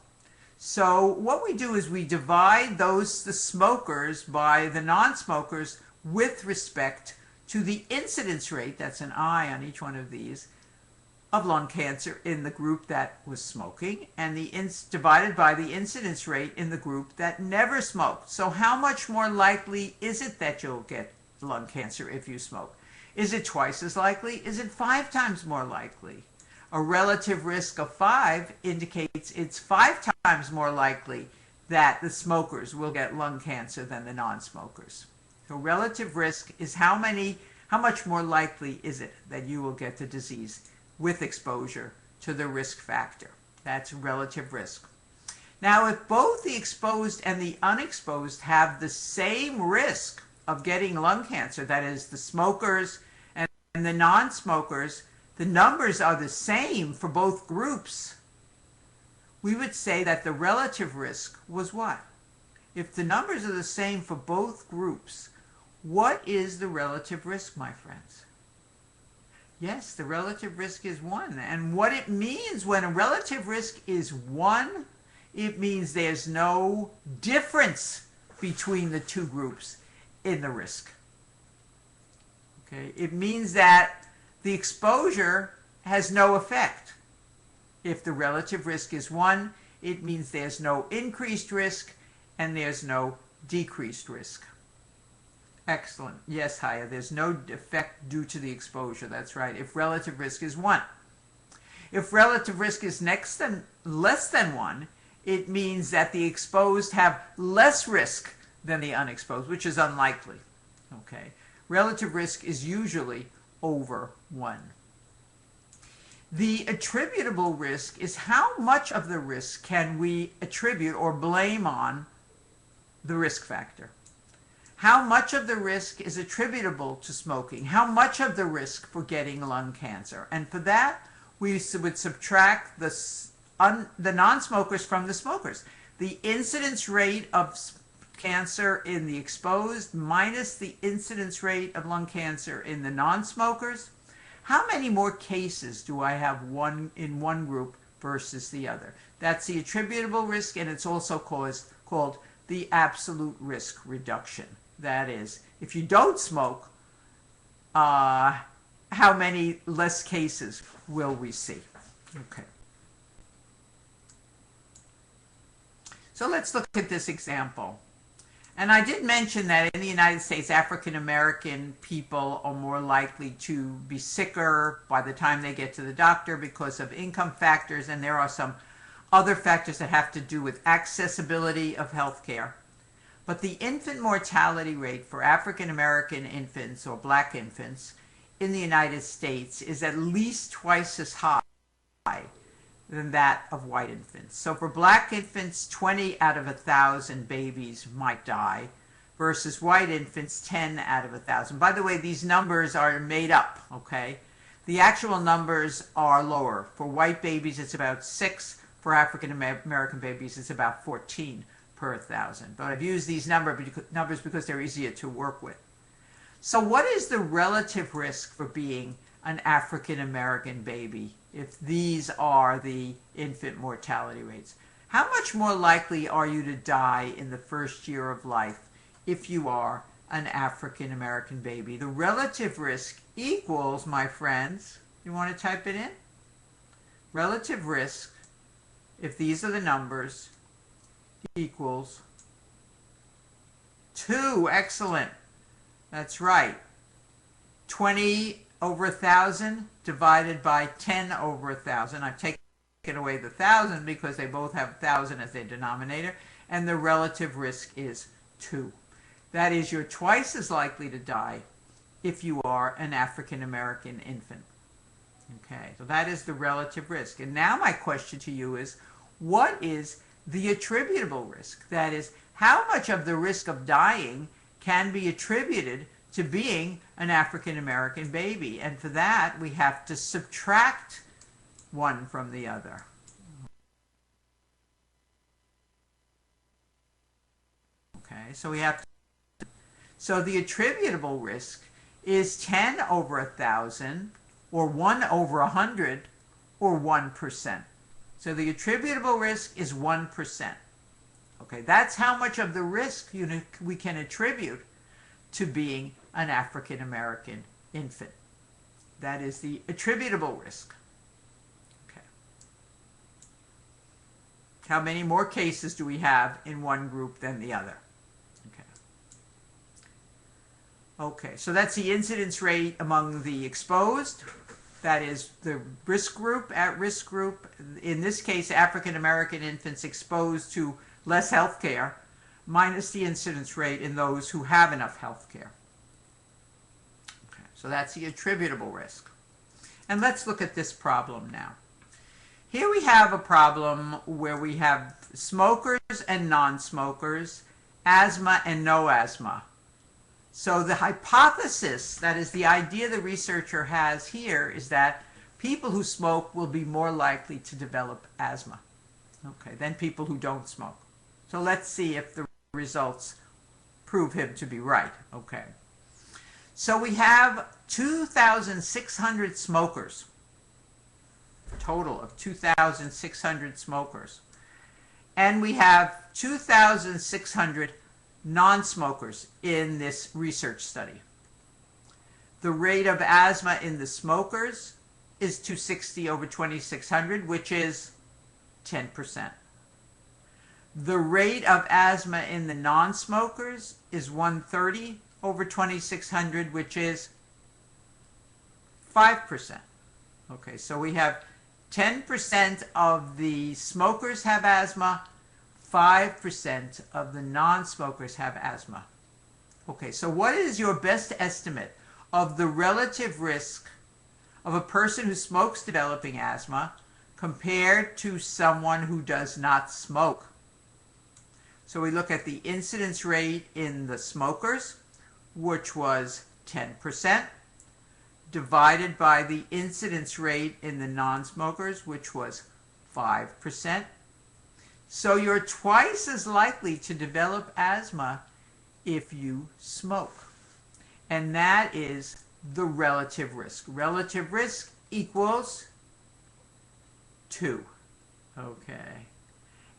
So what we do is we divide the smokers by the non-smokers with respect to the incidence rate, that's an I on each one of these, of lung cancer in the group that was smoking, and divided by the incidence rate in the group that never smoked. So how much more likely is it that you'll get lung cancer if you smoke? Is it twice as likely? Is it 5 times more likely? A relative risk of 5 indicates it's 5 times more likely that the smokers will get lung cancer than the non-smokers. So relative risk is how much more likely is it that you will get the disease with exposure to the risk factor. That's relative risk. Now, if both the exposed and the unexposed have the same risk of getting lung cancer, that is, the smokers and the non-smokers, the numbers are the same for both groups, we would say that the relative risk was what? If the numbers are the same for both groups, what is the relative risk, my friends? Yes, the relative risk is 1. And what it means when a relative risk is 1, it means there's no difference between the two groups in the risk. Okay? It means that the exposure has no effect. If the relative risk is 1, it means there's no increased risk and there's no decreased risk. Excellent. Yes, Haya, there's no effect due to the exposure. That's right, if relative risk is 1. If relative risk is less than 1, it means that the exposed have less risk than the unexposed, which is unlikely. Okay. Relative risk is usually over 1. The attributable risk is how much of the risk can we attribute or blame on the risk factor. How much of the risk is attributable to smoking? How much of the risk for getting lung cancer? And for that, we would subtract the non-smokers from the smokers. The incidence rate of cancer in the exposed minus the incidence rate of lung cancer in the non-smokers. How many more cases do I have in one group versus the other? That's the attributable risk, and it's also called the absolute risk reduction. That is, if you don't smoke, how many less cases will we see? Okay. So let's look at this example. And I did mention that in the United States, African American people are more likely to be sicker by the time they get to the doctor because of income factors, and there are some other factors that have to do with accessibility of health care. But the infant mortality rate for African American infants or black infants in the United States is at least twice as high than that of white infants. So for black infants, 20 out of 1,000 babies might die, versus white infants, 10 out of 1,000. By the way, these numbers are made up, okay? The actual numbers are lower. For white babies, it's about 6. For African American babies, it's about 14 per 1,000. But I've used these numbers because they're easier to work with. So what is the relative risk for being an African American baby if these are the infant mortality rates? How much more likely are you to die in the first year of life if you are an African American baby? The relative risk equals, my friends, you want to type it in? Relative risk, if these are the numbers, equals 2. Excellent. That's right. 20 over 1,000 divided by 10 over 1,000. I've taken away the 1,000 because they both have 1,000 as their denominator, and the relative risk is 2. That is, you're twice as likely to die if you are an African American infant. Okay, so that is the relative risk. And now my question to you is, what is the attributable risk? That is, how much of the risk of dying can be attributed to being an African American baby? And for that, we have to subtract one from the other. Okay, so we have to, so the attributable risk is 10 over 1,000, or 1 over 100, or 1%. So the attributable risk is 1%. Okay, that's how much of the risk we can attribute to being an African American infant. That is the attributable risk. Okay. How many more cases do we have in one group than the other? Okay, so that's the incidence rate among the exposed. That is the risk group, at-risk group. In this case, African American infants exposed to less health care, minus the incidence rate in those who have enough health care. Okay, so that's the attributable risk. And let's look at this problem now. Here we have a problem where we have smokers and non-smokers, asthma and no asthma. So the hypothesis, that is the idea the researcher has here, is that people who smoke will be more likely to develop asthma, okay, than people who don't smoke. So let's see if the results prove him to be right. Okay. So we have 2,600 smokers, a total of 2,600 smokers. And we have 2,600 non-smokers in this research study. The rate of asthma in the smokers is 260 over 2,600, which is 10%. The rate of asthma in the non-smokers is 130 over 2,600, which is 5%. Okay, so we have 10% of the smokers have asthma, 5% of the non-smokers have asthma. Okay, so what is your best estimate of the relative risk of a person who smokes developing asthma compared to someone who does not smoke? So we look at the incidence rate in the smokers, which was 10%, divided by the incidence rate in the non-smokers, which was 5%. So you're twice as likely to develop asthma if you smoke. And that is the relative risk. Relative risk equals 2. Okay.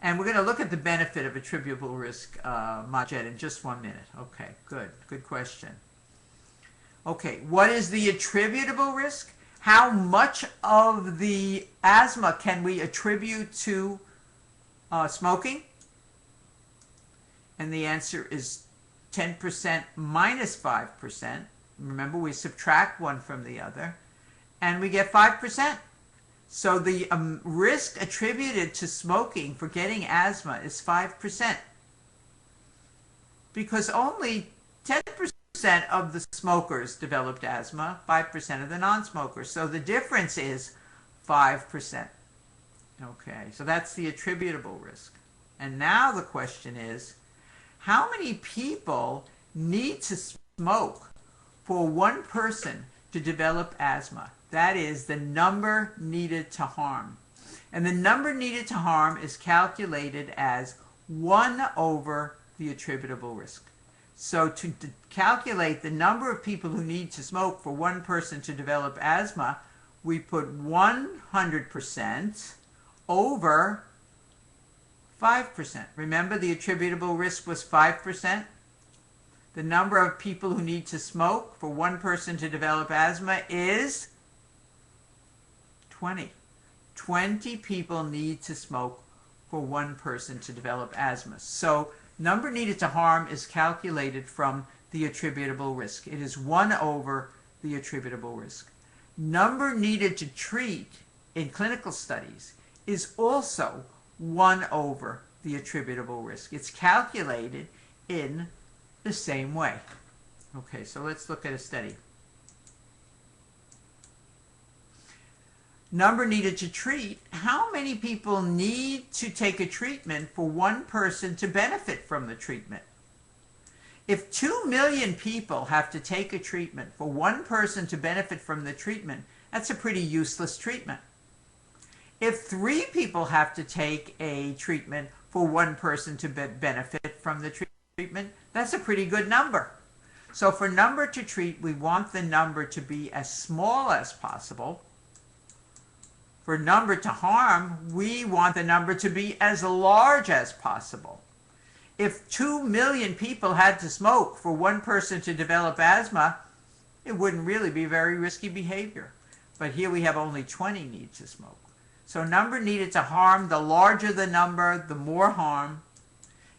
And we're going to look at the benefit of attributable risk, Majed, in just 1 minute. Okay, good. Good question. Okay, what is the attributable risk? How much of the asthma can we attribute to smoking? And the answer is 10% minus 5%. Remember, we subtract one from the other, and we get 5%. So the risk attributed to smoking for getting asthma is 5%. Because only 10% of the smokers developed asthma, 5% of the non-smokers. So the difference is 5%. Okay, so that's the attributable risk. And now the question is, how many people need to smoke for one person to develop asthma? That is the number needed to harm. And the number needed to harm is calculated as 1 over the attributable risk. So to calculate the number of people who need to smoke for one person to develop asthma, we put 100% over 5%. Remember, the attributable risk was 5%? The number of people who need to smoke for one person to develop asthma is 20. 20 people need to smoke for one person to develop asthma. So number needed to harm is calculated from the attributable risk. It is 1 over the attributable risk. Number needed to treat in clinical studies is also 1 over the attributable risk. It's calculated in the same way. Okay, so let's look at a study. Number needed to treat. How many people need to take a treatment for one person to benefit from the treatment? If 2 million people have to take a treatment for one person to benefit from the treatment, that's a pretty useless treatment. If 3 people have to take a treatment for one person to benefit from the treatment, that's a pretty good number. So for number to treat, we want the number to be as small as possible. For number to harm, we want the number to be as large as possible. If 2 million people had to smoke for one person to develop asthma, it wouldn't really be very risky behavior. But here we have only 20 need to smoke. So number needed to harm, the larger the number, the more harm.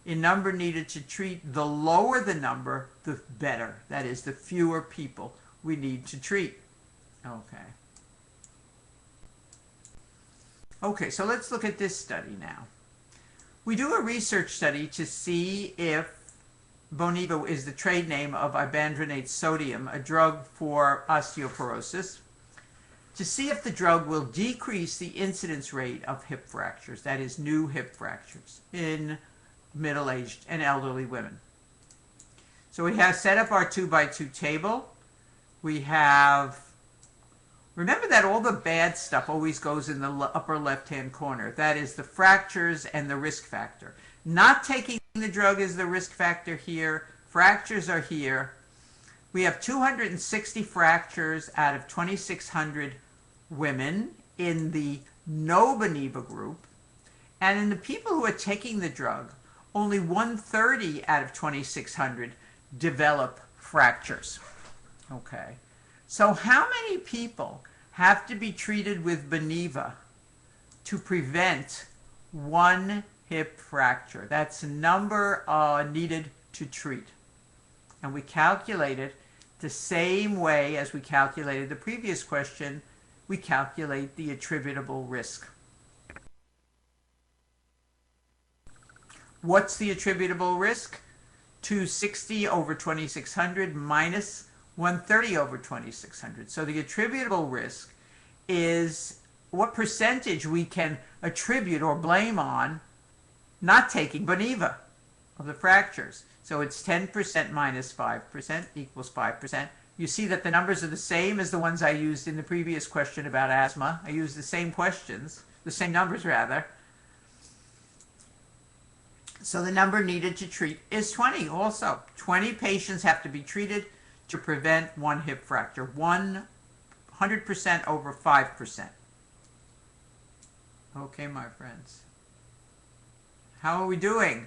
In number needed to treat, the lower the number, the better. That is, the fewer people we need to treat. Okay. Okay, so let's look at this study now. We do a research study to see if Boniva is the trade name of ibandronate sodium, a drug for osteoporosis, to see if the drug will decrease the incidence rate of hip fractures, that is, new hip fractures, in middle-aged and elderly women. So we have set up our 2x2 table. We have, remember that all the bad stuff always goes in the upper left-hand corner. That is the fractures and the risk factor. Not taking the drug is the risk factor here. Fractures are here. We have 260 fractures out of 2,600 women in the no Boniva group. And in the people who are taking the drug, only 130 out of 2,600 develop fractures. Okay. So how many people have to be treated with Boniva to prevent one hip fracture? That's the number needed to treat. And we calculate it the same way as we calculated the previous question. We calculate the attributable risk. What's the attributable risk? 260 over 2,600 minus 130 over 2,600. So the attributable risk is what percentage we can attribute or blame on not taking Boniva of the fractures. So it's 10% minus 5% equals 5%. You see that the numbers are the same as the ones I used in the previous question about asthma. I used the same questions, the same numbers rather. So the number needed to treat is 20 also. 20 patients have to be treated to prevent one hip fracture. 100% over 5%. Okay, my friends. How are we doing?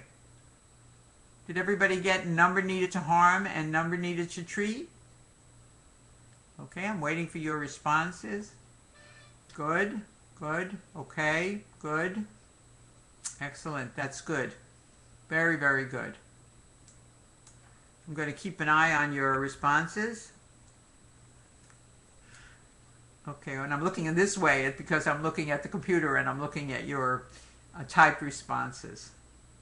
Did everybody get number needed to harm and number needed to treat? Okay, I'm waiting for your responses. Good, good, okay, good. Excellent, that's good. Very, very good. I'm going to keep an eye on your responses. Okay, when I'm looking in this way, it's because I'm looking at the computer and I'm looking at your typed responses.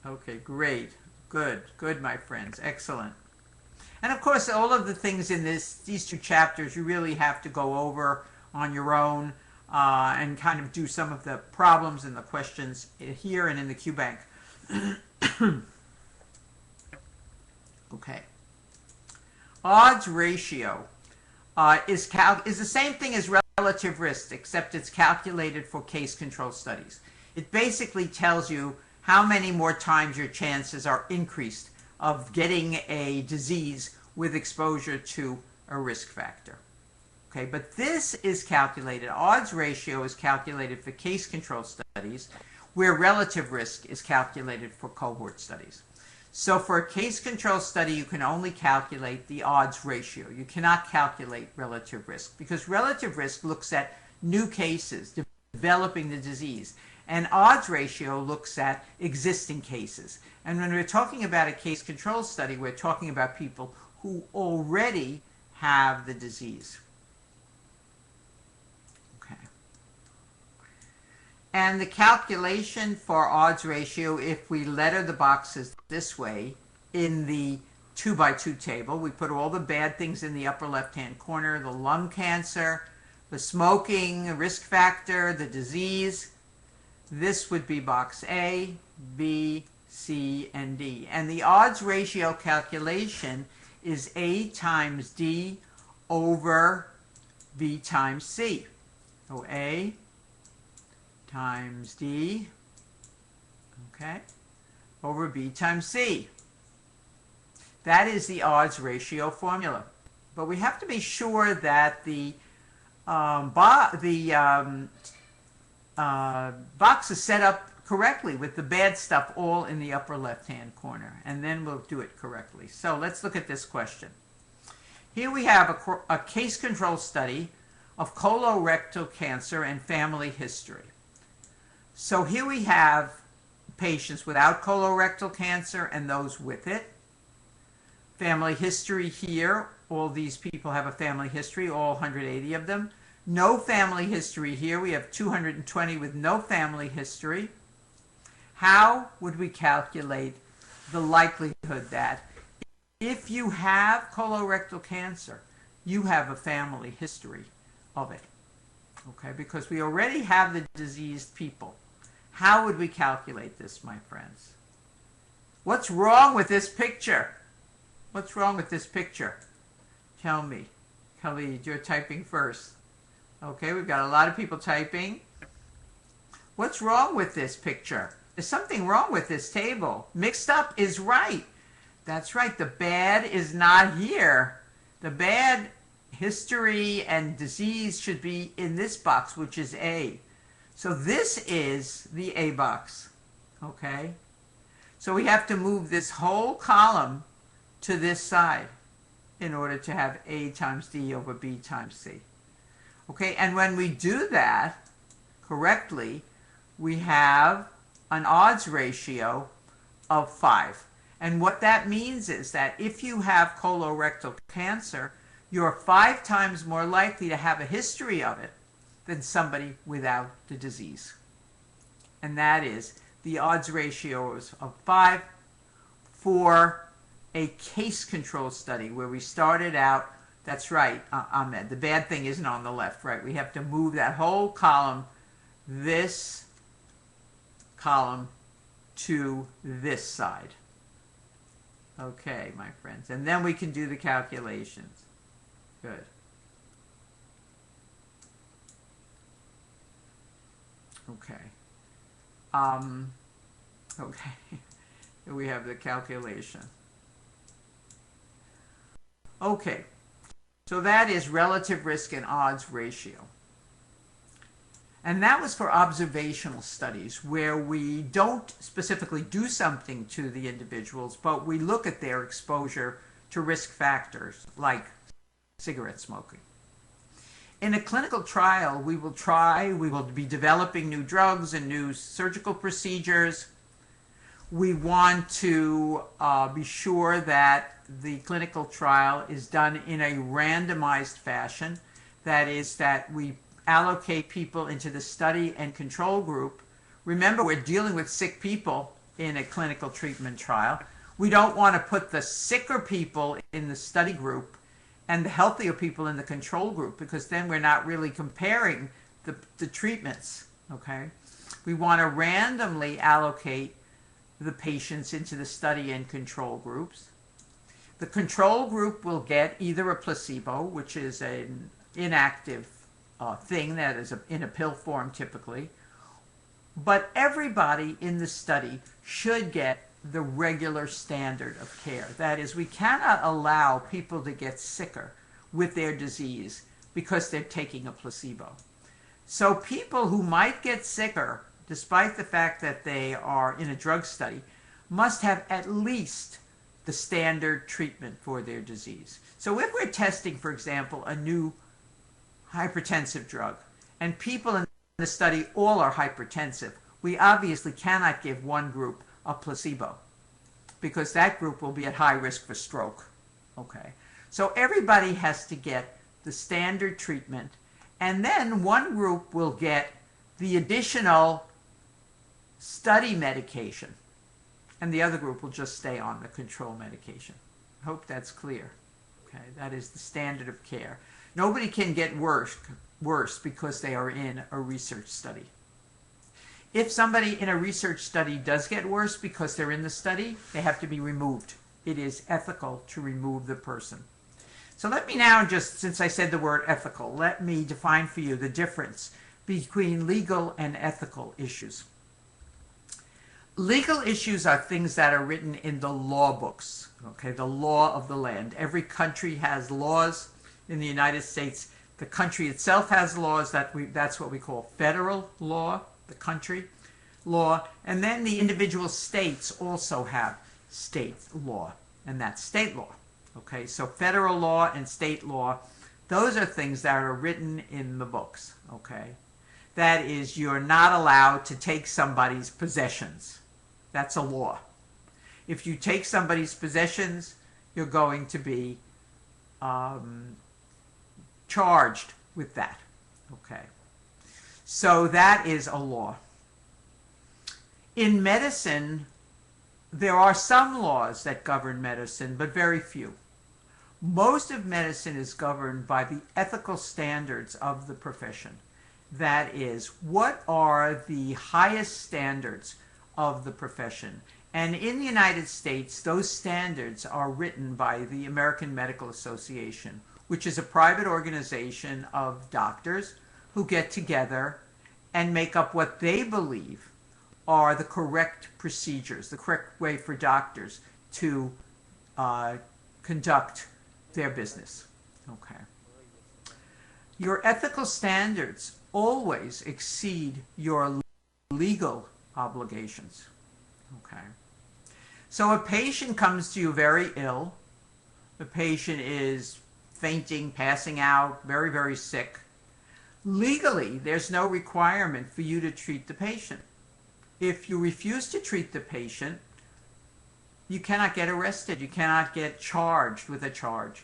Okay, great. Good, good, my friends. Excellent. And of course, all of the things in these two chapters you really have to go over on your own and kind of do some of the problems and the questions here and in the QBank. Okay. Odds ratio is the same thing as relative risk, except it's calculated for case control studies. It basically tells you how many more times your chances are increased of getting a disease with exposure to a risk factor. Okay, but this is calculated, odds ratio is calculated for case control studies, where relative risk is calculated for cohort studies. So for a case control study, you can only calculate the odds ratio. You cannot calculate relative risk, because relative risk looks at new cases developing the disease, and odds ratio looks at existing cases. And when we're talking about a case control study, we're talking about people who already have the disease. Okay. And the calculation for odds ratio, if we letter the boxes this way in the 2x2 table, we put all the bad things in the upper left-hand corner, the lung cancer, the smoking, the risk factor, the disease. This would be box A, B, C, and D. And the odds ratio calculation is A times D over B times C. So A times D, okay, over B times C. That is the odds ratio formula. But we have to be sure that the box is set up correctly with the bad stuff all in the upper left-hand corner. And then we'll do it correctly. So let's look at this question. Here we have a case control study of colorectal cancer and family history. So here we have patients without colorectal cancer and those with it. Family history here, all these people have a family history, all 180 of them. No family history here, we have 220 with no family history. How would we calculate the likelihood that if you have colorectal cancer, you have a family history of it? Okay, because we already have the diseased people. How would we calculate this, my friends? What's wrong with this picture? What's wrong with this picture? Tell me. Khalid, you're typing first. Okay, we've got a lot of people typing. What's wrong with this picture? There's something wrong with this table. Mixed up is right. That's right. The bad is not here. The bad history and disease should be in this box, which is A. So this is the A box. Okay? So we have to move this whole column to this side in order to have A times D over B times C. Okay, and when we do that correctly, we have an odds ratio of 5. And what that means is that if you have colorectal cancer, you're 5 times more likely to have a history of it than somebody without the disease. And that is the odds ratio of 5 for a case control study where we started out. That's right, Ahmed. The bad thing isn't on the left, right? We have to move that whole column, this column, to this side. Okay, my friends. And then we can do the calculations. Good. Okay. Okay. Here we have the calculation. Okay. So that is relative risk and odds ratio. And that was for observational studies where we don't specifically do something to the individuals, but we look at their exposure to risk factors like cigarette smoking. In a clinical trial, we will be developing new drugs and new surgical procedures. We want to be sure that the clinical trial is done in a randomized fashion. That is, that we allocate people into the study and control group. Remember, we're dealing with sick people in a clinical treatment trial. We don't want to put the sicker people in the study group and the healthier people in the control group, because then we're not really comparing the treatments, okay? We want to randomly allocate the patients into the study and control groups. The control group will get either a placebo, which is an inactive thing that is in a pill form typically, but everybody in the study should get the regular standard of care. That is, we cannot allow people to get sicker with their disease because they're taking a placebo. So people who might get sicker, despite the fact that they are in a drug study, must have at least the standard treatment for their disease. So if we're testing, for example, a new hypertensive drug, and people in the study all are hypertensive, we obviously cannot give one group a placebo, because that group will be at high risk for stroke. Okay, so everybody has to get the standard treatment, and then one group will get the additional study medication, and the other group will just stay on the control medication. I hope that's clear. Okay, that is the standard of care. Nobody can get worse because they are in a research study. If somebody in a research study does get worse because they're in the study, they have to be removed. It is ethical to remove the person. So let me now just, since I said the word ethical, let me define for you the difference between legal and ethical issues. Legal issues are things that are written in the law books, okay, the law of the land. Every country has laws. In the United States, The country itself has laws that's what we call federal law, the country law. And then the individual states also have state law, and that's state law. Okay, so federal law and state law, those are things that are written in the books. Okay, that is, you're not allowed to take somebody's possessions. That's a law. If you take somebody's possessions, you're going to be charged with that. Okay, so that is a law. In medicine, there are some laws that govern medicine, but very few. Most of medicine is governed by the ethical standards of the profession. That is, what are the highest standards of the profession? And in the United States, those standards are written by the American Medical Association, which is a private organization of doctors who get together and make up what they believe are the correct procedures, the correct way for doctors to conduct their business. Okay. Your ethical standards always exceed your legal obligations. Okay. So a patient comes to you very ill. The patient is fainting, passing out, very, very sick. Legally, there's no requirement for you to treat the patient. If you refuse to treat the patient, you cannot get arrested. You cannot get charged with a charge.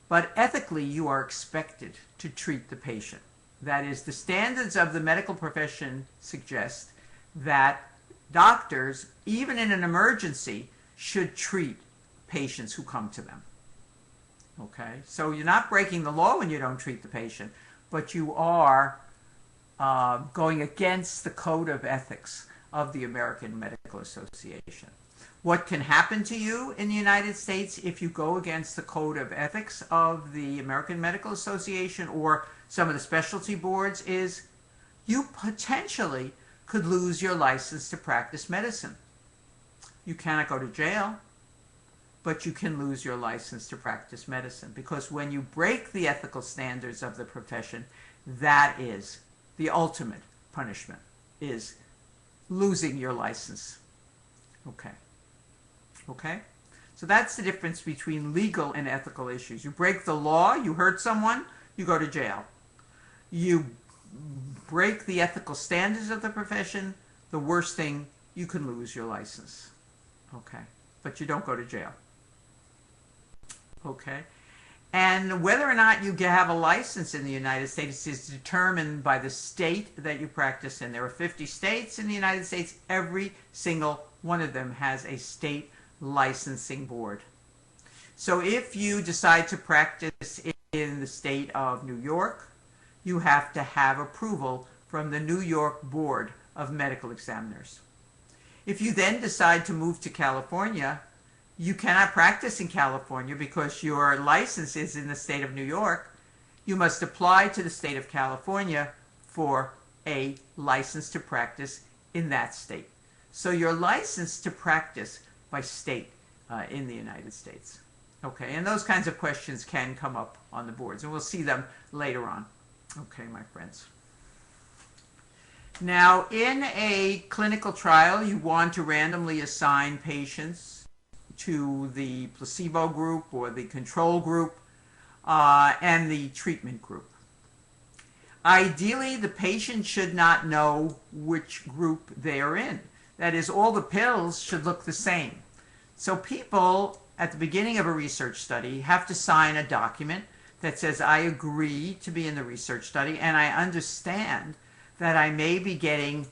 But ethically, you are expected to treat the patient. That is, the standards of the medical profession suggest that doctors, even in an emergency, should treat patients who come to them. Okay? So you're not breaking the law when you don't treat the patient, but you are going against the code of ethics of the American Medical Association. What can happen to you in the United States if you go against the code of ethics of the American Medical Association or some of the specialty boards is you potentially could lose your license to practice medicine. You cannot go to jail, but you can lose your license to practice medicine, because when you break the ethical standards of the profession, that is the ultimate punishment, is losing your license. Okay. Okay? So that's the difference between legal and ethical issues. You break the law, you hurt someone, you go to jail. You break the ethical standards of the profession, the worst thing, you can lose your license. Okay? But you don't go to jail. Okay? And whether or not you have a license in the United States is determined by the state that you practice in. There are 50 states in the United States. Every single one of them has a state licensing board. So if you decide to practice in the state of New York, you have to have approval from the New York Board of Medical Examiners. If you then decide to move to California, you cannot practice in California because your license is in the state of New York. You must apply to the state of California for a license to practice in that state. So you're licensed to practice by state in the United States. Okay, and those kinds of questions can come up on the boards, and we'll see them later on. Okay, my friends. Now, in a clinical trial, you want to randomly assign patients to the placebo group or the control group and the treatment group. Ideally, the patient should not know which group they are in. That is, all the pills should look the same. So people, at the beginning of a research study, have to sign a document that says, I agree to be in the research study, and I understand that I may be getting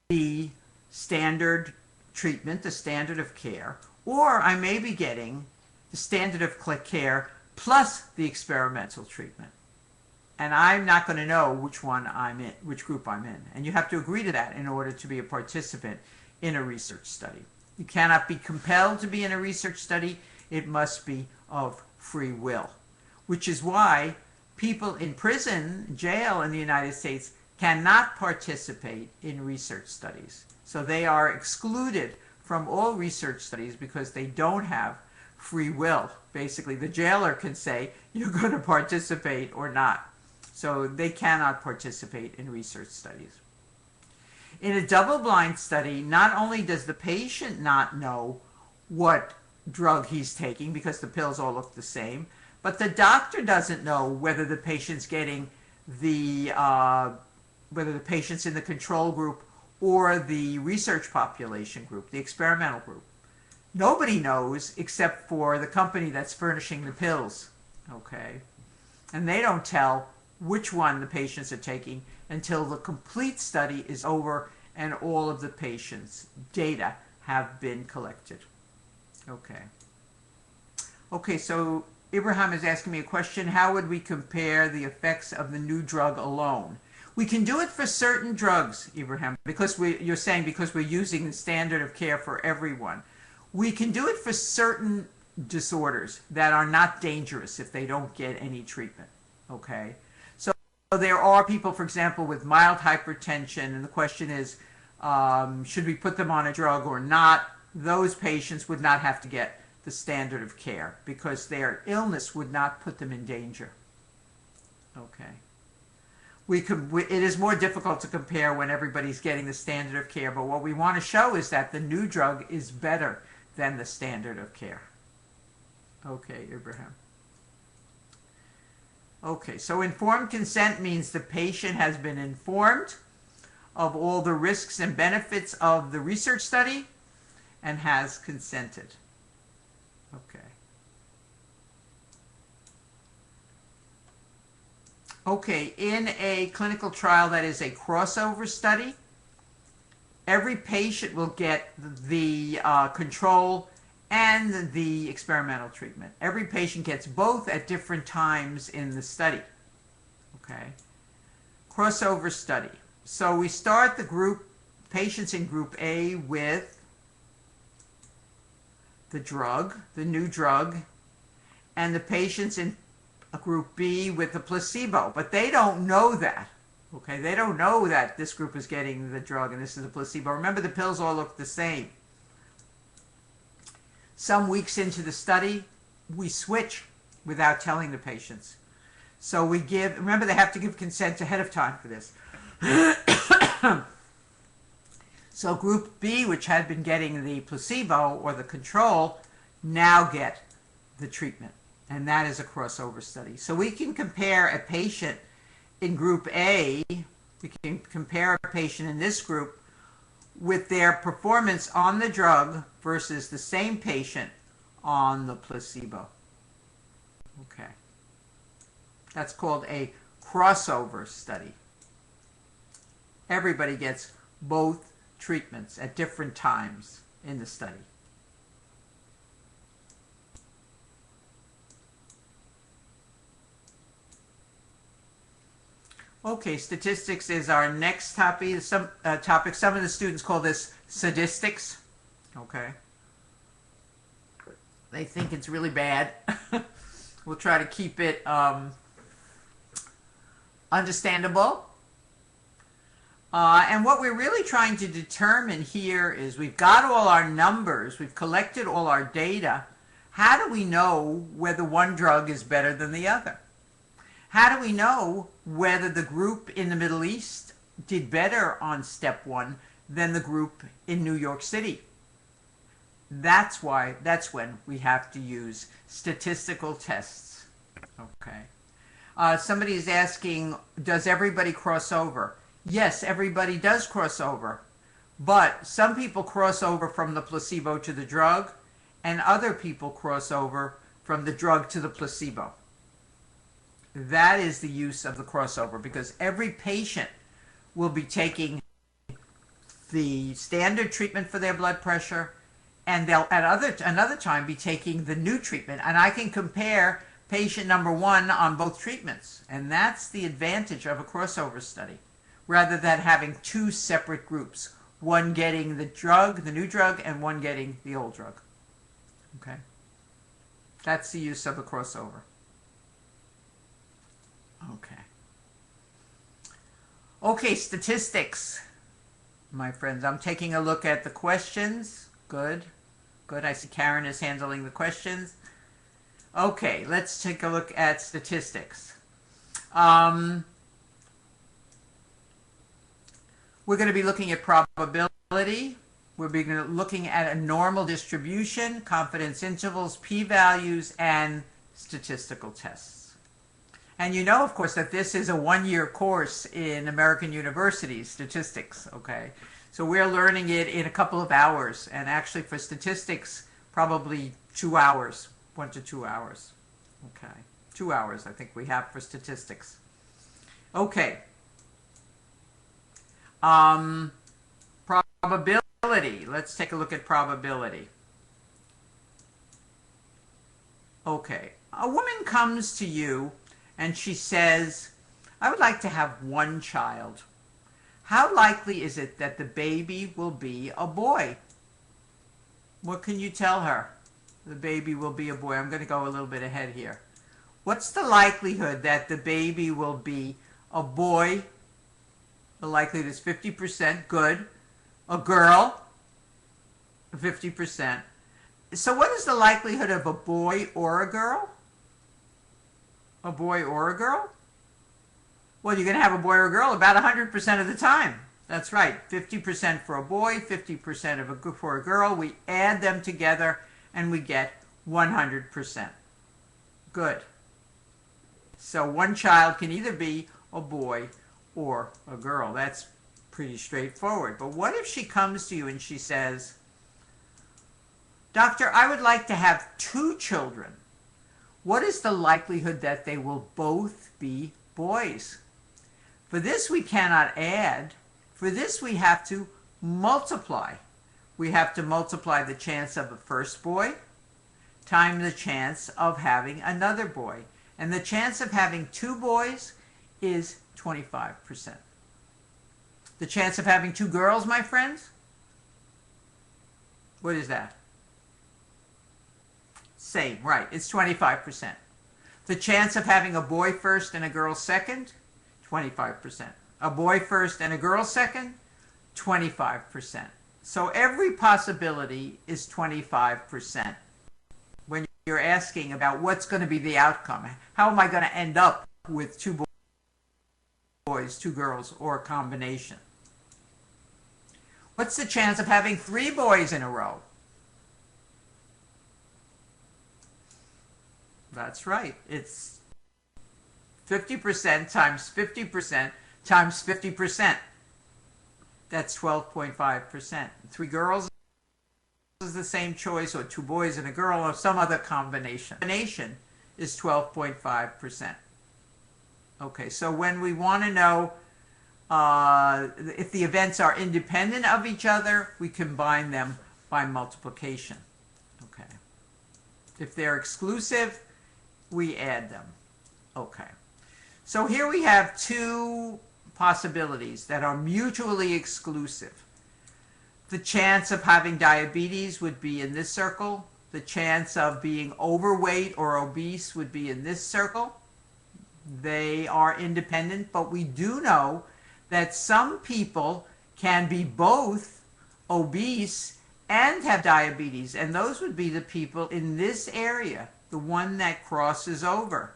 the standard treatment, the standard of care, or I may be getting the standard of care plus the experimental treatment. And I'm not going to know which one I'm in, which group I'm in. And you have to agree to that in order to be a participant in a research study. You cannot be compelled to be in a research study. It must be of free will, which is why people in prison, jail in the United States cannot participate in research studies. So they are excluded from all research studies because they don't have free will. Basically, the jailer can say, you're going to participate or not. So they cannot participate in research studies. In a double-blind study, not only does the patient not know what drug he's taking because the pills all look the same, but the doctor doesn't know whether the patient's getting whether the patient's in the control group or the research population group, the experimental group. Nobody knows except for the company that's furnishing the pills, okay? And they don't tell which one the patients are taking until the complete study is over and all of the patients' data have been collected. Okay. Okay, so Ibrahim is asking me a question. How would we compare the effects of the new drug alone? We can do it for certain drugs, Ibrahim, because you're saying because we're using the standard of care for everyone. We can do it for certain disorders that are not dangerous if they don't get any treatment, okay? So there are people, for example, with mild hypertension, and the question is, should we put them on a drug or not? Those patients would not have to get the standard of care because their illness would not put them in danger, okay? It is more difficult to compare when everybody's getting the standard of care, but what we want to show is that the new drug is better than the standard of care. Okay, Ibrahim. Okay, so informed consent means the patient has been informed of all the risks and benefits of the research study and has consented. Okay. Okay, in a clinical trial that is a crossover study, every patient will get the control and the experimental treatment. Every patient gets both at different times in the study. Okay, crossover study. So we start the patients in group A with the drug, the new drug, and the patients in group B with the placebo, but they don't know that. Okay, they don't know that this group is getting the drug and this is a placebo. Remember, the pills all look the same. Some weeks into the study, we switch without telling the patients. So we give, remember they have to give consent ahead of time for this. So group B, which had been getting the placebo or the control, now get the treatment. And that is a crossover study. So we can compare a patient in group A, we can compare a patient in this group with their performance on the drug versus the same patient on the placebo. Okay. That's called a crossover study. Everybody gets both treatments at different times in the study. Okay, statistics is our next topic. Some of the students call this sadistics. Okay. They think it's really bad. We'll try to keep it understandable. And what we're really trying to determine here is we've got all our numbers, we've collected all our data. How do we know whether one drug is better than the other? How do we know whether the group in the Middle East did better on step 1 than the group in New York City? That's when we have to use statistical tests. Okay. Somebody is asking, does everybody cross over? Yes, everybody does cross over. But some people cross over from the placebo to the drug, and other people cross over from the drug to the placebo. That is the use of the crossover, because every patient will be taking the standard treatment for their blood pressure, and they'll at another time be taking the new treatment. And I can compare patient number 1 on both treatments. And that's the advantage of a crossover study, rather than having 2 separate groups, one getting the drug, the new drug, and one getting the old drug. Okay? That's the use of a crossover. Okay. Okay, statistics. My friends, I'm taking a look at the questions. Good. Good. I see Karen is handling the questions. Okay, let's take a look at statistics. We're going to be looking at probability. We're looking at a normal distribution, confidence intervals, p-values, and statistical tests. And you know, of course, that this is a one-year course in American universities, statistics, okay? So we're learning it in a couple of hours, and actually for statistics, probably 2 hours, 1 to 2 hours. Okay, 2 hours I think we have for statistics. Okay. Probability. Let's take a look at probability. Okay. A woman comes to you and she says, I would like to have one child. How likely is it that the baby will be a boy? What can you tell her? The baby will be a boy. I'm going to go a little bit ahead here. What's the likelihood that the baby will be a boy? The likelihood is 50%. Good. A girl? 50%. So what is the likelihood of a boy or a girl? A boy or a girl? Well, you're going to have a boy or a girl about 100% of the time. That's right. 50% for a boy, 50% for a girl. We add them together and we get 100%. Good. So one child can either be a boy or a girl. That's pretty straightforward. But what if she comes to you and she says, Doctor, I would like to have 2 children. What is the likelihood that they will both be boys? For this we cannot add. For this we have to multiply. We have to multiply the chance of a first boy times the chance of having another boy. And the chance of having 2 boys is 25%. The chance of having 2 girls, my friends? What is that? Same, right, it's 25%. The chance of having a boy first and a girl second? 25%. A boy first and a girl second? 25%. So every possibility is 25%. When you're asking about what's going to be the outcome, how am I going to end up with 2 boys, 2 girls, or a combination? What's the chance of having 3 boys in a row? That's right. It's 50% times 50% times 50%. That's 12.5%. 3 girls is the same choice, or 2 boys and a girl, or some other combination. Combination is 12.5%. Okay, so when we want to know if the events are independent of each other, we combine them by multiplication. Okay. If they're exclusive, we add them. Okay. So here we have 2 possibilities that are mutually exclusive. The chance of having diabetes would be in this circle. The chance of being overweight or obese would be in this circle. They are independent, but we do know that some people can be both obese and have diabetes, and those would be the people in this area, the one that crosses over.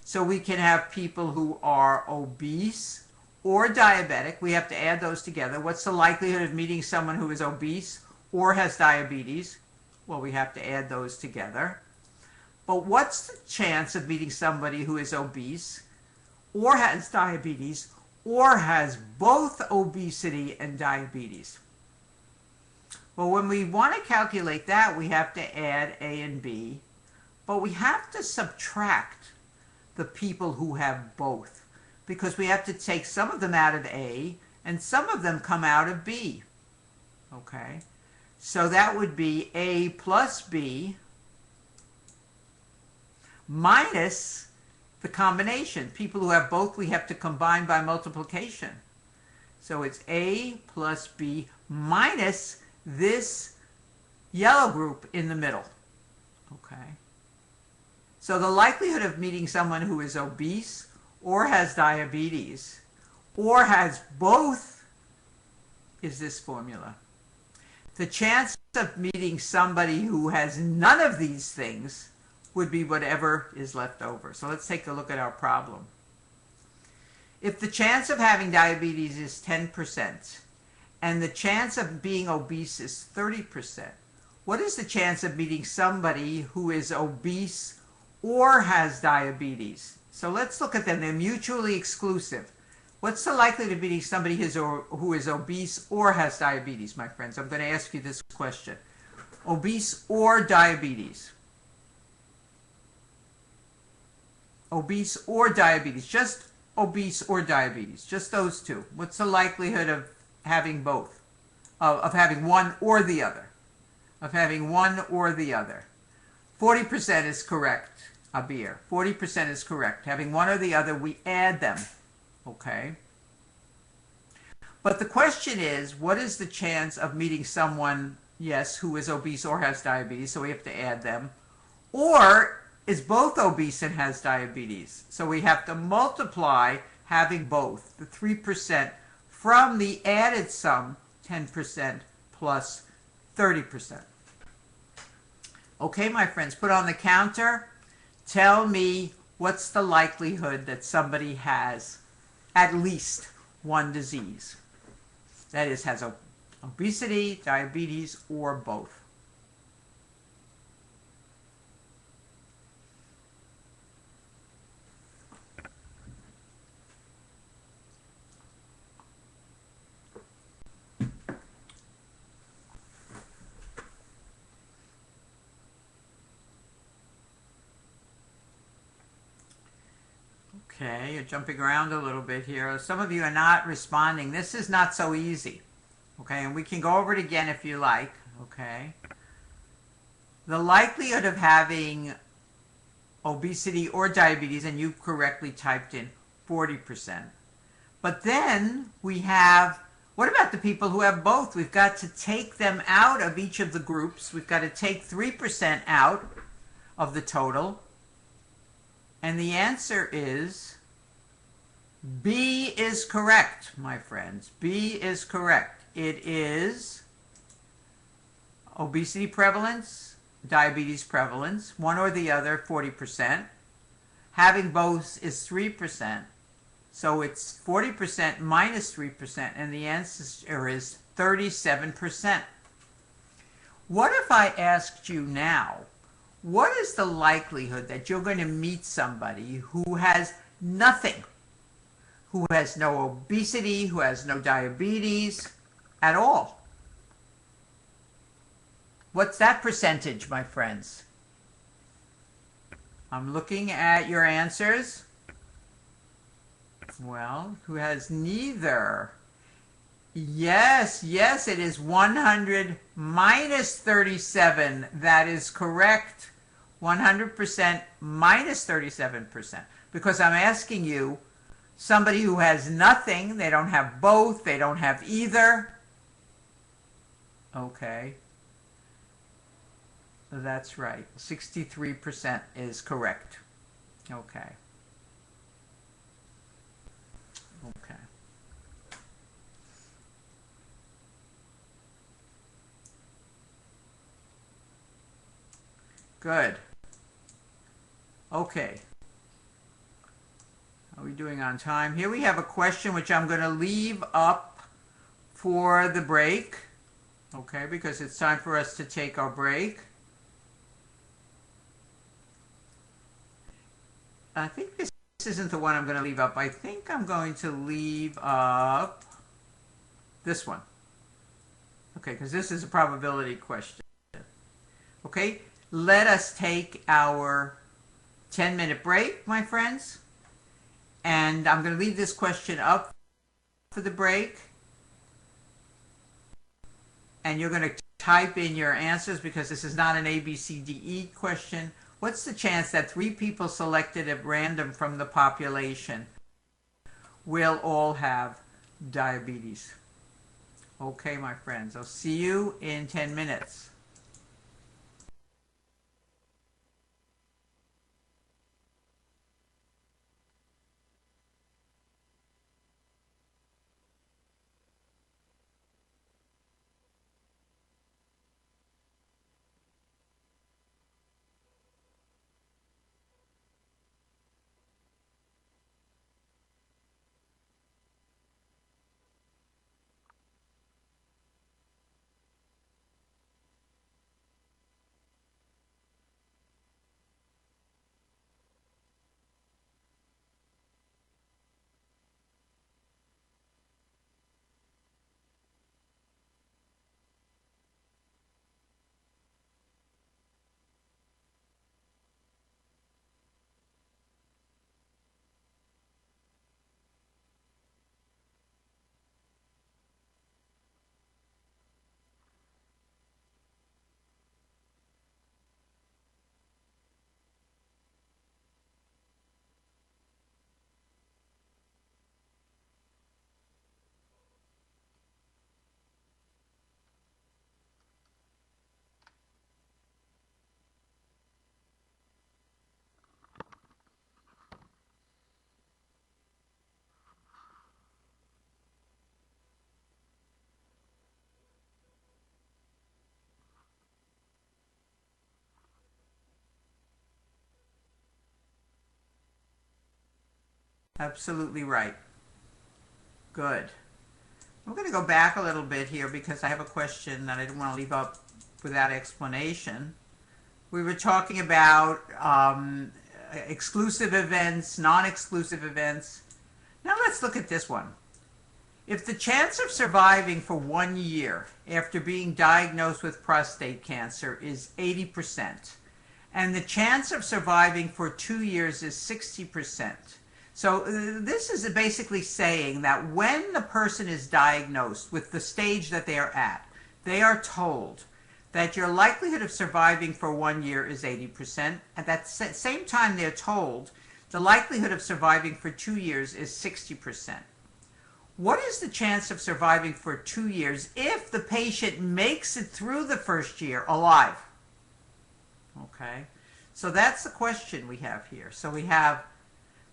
So we can have people who are obese or diabetic. We have to add those together. What's the likelihood of meeting someone who is obese or has diabetes? Well, we have to add those together. But what's the chance of meeting somebody who is obese or has diabetes or has both obesity and diabetes? Well, when we want to calculate that, we have to add A and B, but we have to subtract the people who have both, because we have to take some of them out of A and some of them come out of B. Okay? So that would be A plus B minus the combination. People who have both, we have to combine by multiplication. So it's A plus B minus this yellow group in the middle. Okay? So the likelihood of meeting someone who is obese or has diabetes or has both is this formula. The chance of meeting somebody who has none of these things would be whatever is left over. So let's take a look at our problem. If the chance of having diabetes is 10% and the chance of being obese is 30%, what is the chance of meeting somebody who is obese or has diabetes? So let's look at them. They're mutually exclusive. What's the likelihood of meeting somebody who is obese or has diabetes, my friends? I'm going to ask you this question. Obese or diabetes? Obese or diabetes? Just obese or diabetes? Just those two. What's the likelihood of having both? Of having one or the other? Of having one or the other? 40% is correct, Abir. 40% is correct. Having one or the other, we add them. Okay? But the question is, what is the chance of meeting someone, yes, who is obese or has diabetes, so we have to add them, or is both obese and has diabetes? So we have to multiply having both, the 3%, from the added sum, 10% plus 30%. Okay, my friends, put on the counter. Tell me what's the likelihood that somebody has at least one disease. That is, has obesity, diabetes, or both. Okay, you're jumping around a little bit here. Some of you are not responding. This is not so easy. Okay, and we can go over it again if you like. Okay. The likelihood of having obesity or diabetes, and you correctly typed in 40%. But then we have, what about the people who have both? We've got to take them out of each of the groups. We've got to take 3% out of the total. And the answer is B is correct, my friends. B is correct. It is obesity prevalence, diabetes prevalence, one or the other, 40%. Having both is 3%. So it's 40% minus 3%, and the answer is 37%. What if I asked you now, what is the likelihood that you're going to meet somebody who has nothing, who has no obesity, who has no diabetes at all? What's that percentage, my friends? I'm looking at your answers. Well, who has neither? Yes, it is 100 minus 37. That is correct. 100% minus 37%. Because I'm asking you, somebody who has nothing, they don't have both, they don't have either. Okay. That's right. 63% is correct. Okay. Okay. Good. Okay. How are we doing on time? Here we have a question which I'm going to leave up for the break. Okay, because it's time for us to take our break. I think this isn't the one I'm going to leave up. I think I'm going to leave up this one. Okay, because this is a probability question. Okay, let us take our 10-minute break, my friends. And I'm going to leave this question up for the break. And you're going to type in your answers because this is not an A, B, C, D, E question. What's the chance that 3 people selected at random from the population will all have diabetes? Okay, my friends, I'll see you in 10 minutes. Absolutely right. Good. We're going to go back a little bit here because I have a question that I didn't want to leave up without explanation. We were talking about exclusive events, non-exclusive events. Now let's look at this one. If the chance of surviving for 1 year after being diagnosed with prostate cancer is 80%, and the chance of surviving for 2 years is 60%. So this is basically saying that when the person is diagnosed with the stage that they are at, they are told that your likelihood of surviving for 1 year is 80%. At that same time, they're told the likelihood of surviving for 2 years is 60%. What is the chance of surviving for 2 years if the patient makes it through the first year alive? Okay, so that's the question we have here. So we have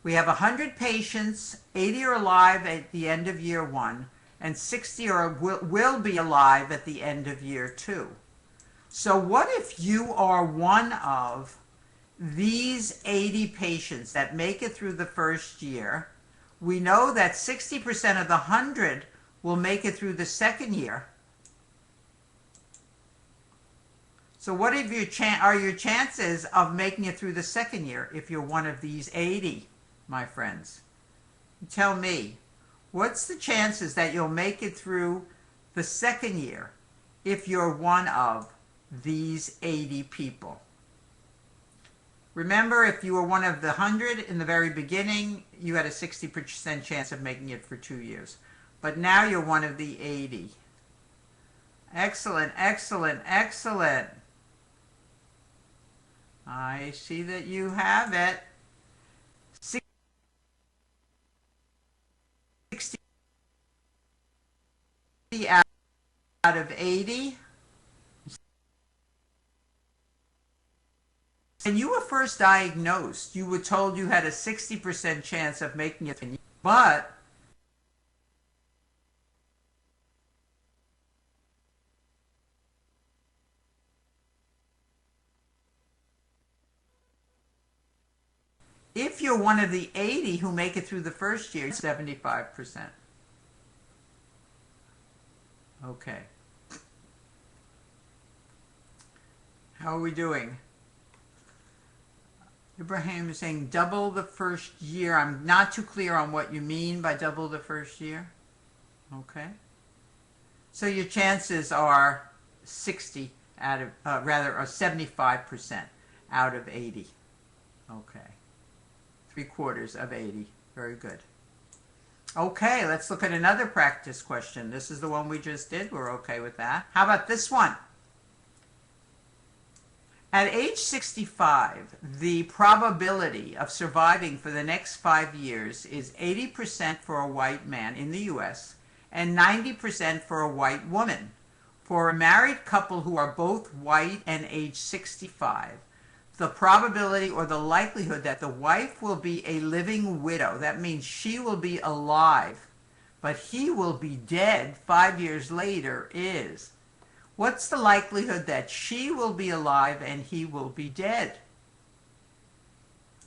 100 patients, 80 are alive at the end of year 1, and 60 will be alive at the end of year 2. So what if you are one of these 80 patients that make it through the first year? We know that 60% of the 100 will make it through the second year. So what are your chances of making it through the second year if you're one of these 80, my friends? Tell me, what's the chances that you'll make it through the second year if you're one of these 80 people? Remember, if you were one of the 100 in the very beginning, you had a 60% chance of making it for 2 years. But now you're one of the 80. Excellent, excellent, excellent. I see that you have it. 60 out of 80. When you were first diagnosed, you were told you had a 60% chance of making it, but if you're one of the 80 who make it through the first year, 75%. Okay. How are we doing? Ibrahim is saying double the first year. I'm not too clear on what you mean by double the first year. Okay. So your chances are 60 out of, rather, are 75% out of 80. Okay. 3/4 of 80. Very good. Okay, let's look at another practice question. This is the one we just did. We're okay with that. How about this one? At age 65, the probability of surviving for the next 5 years is 80% for a white man in the U.S. and 90% for a white woman. For a married couple who are both white and age 65, the probability or the likelihood that the wife will be a living widow, that means she will be alive, but he will be dead 5 years later, is... What's the likelihood that she will be alive and he will be dead?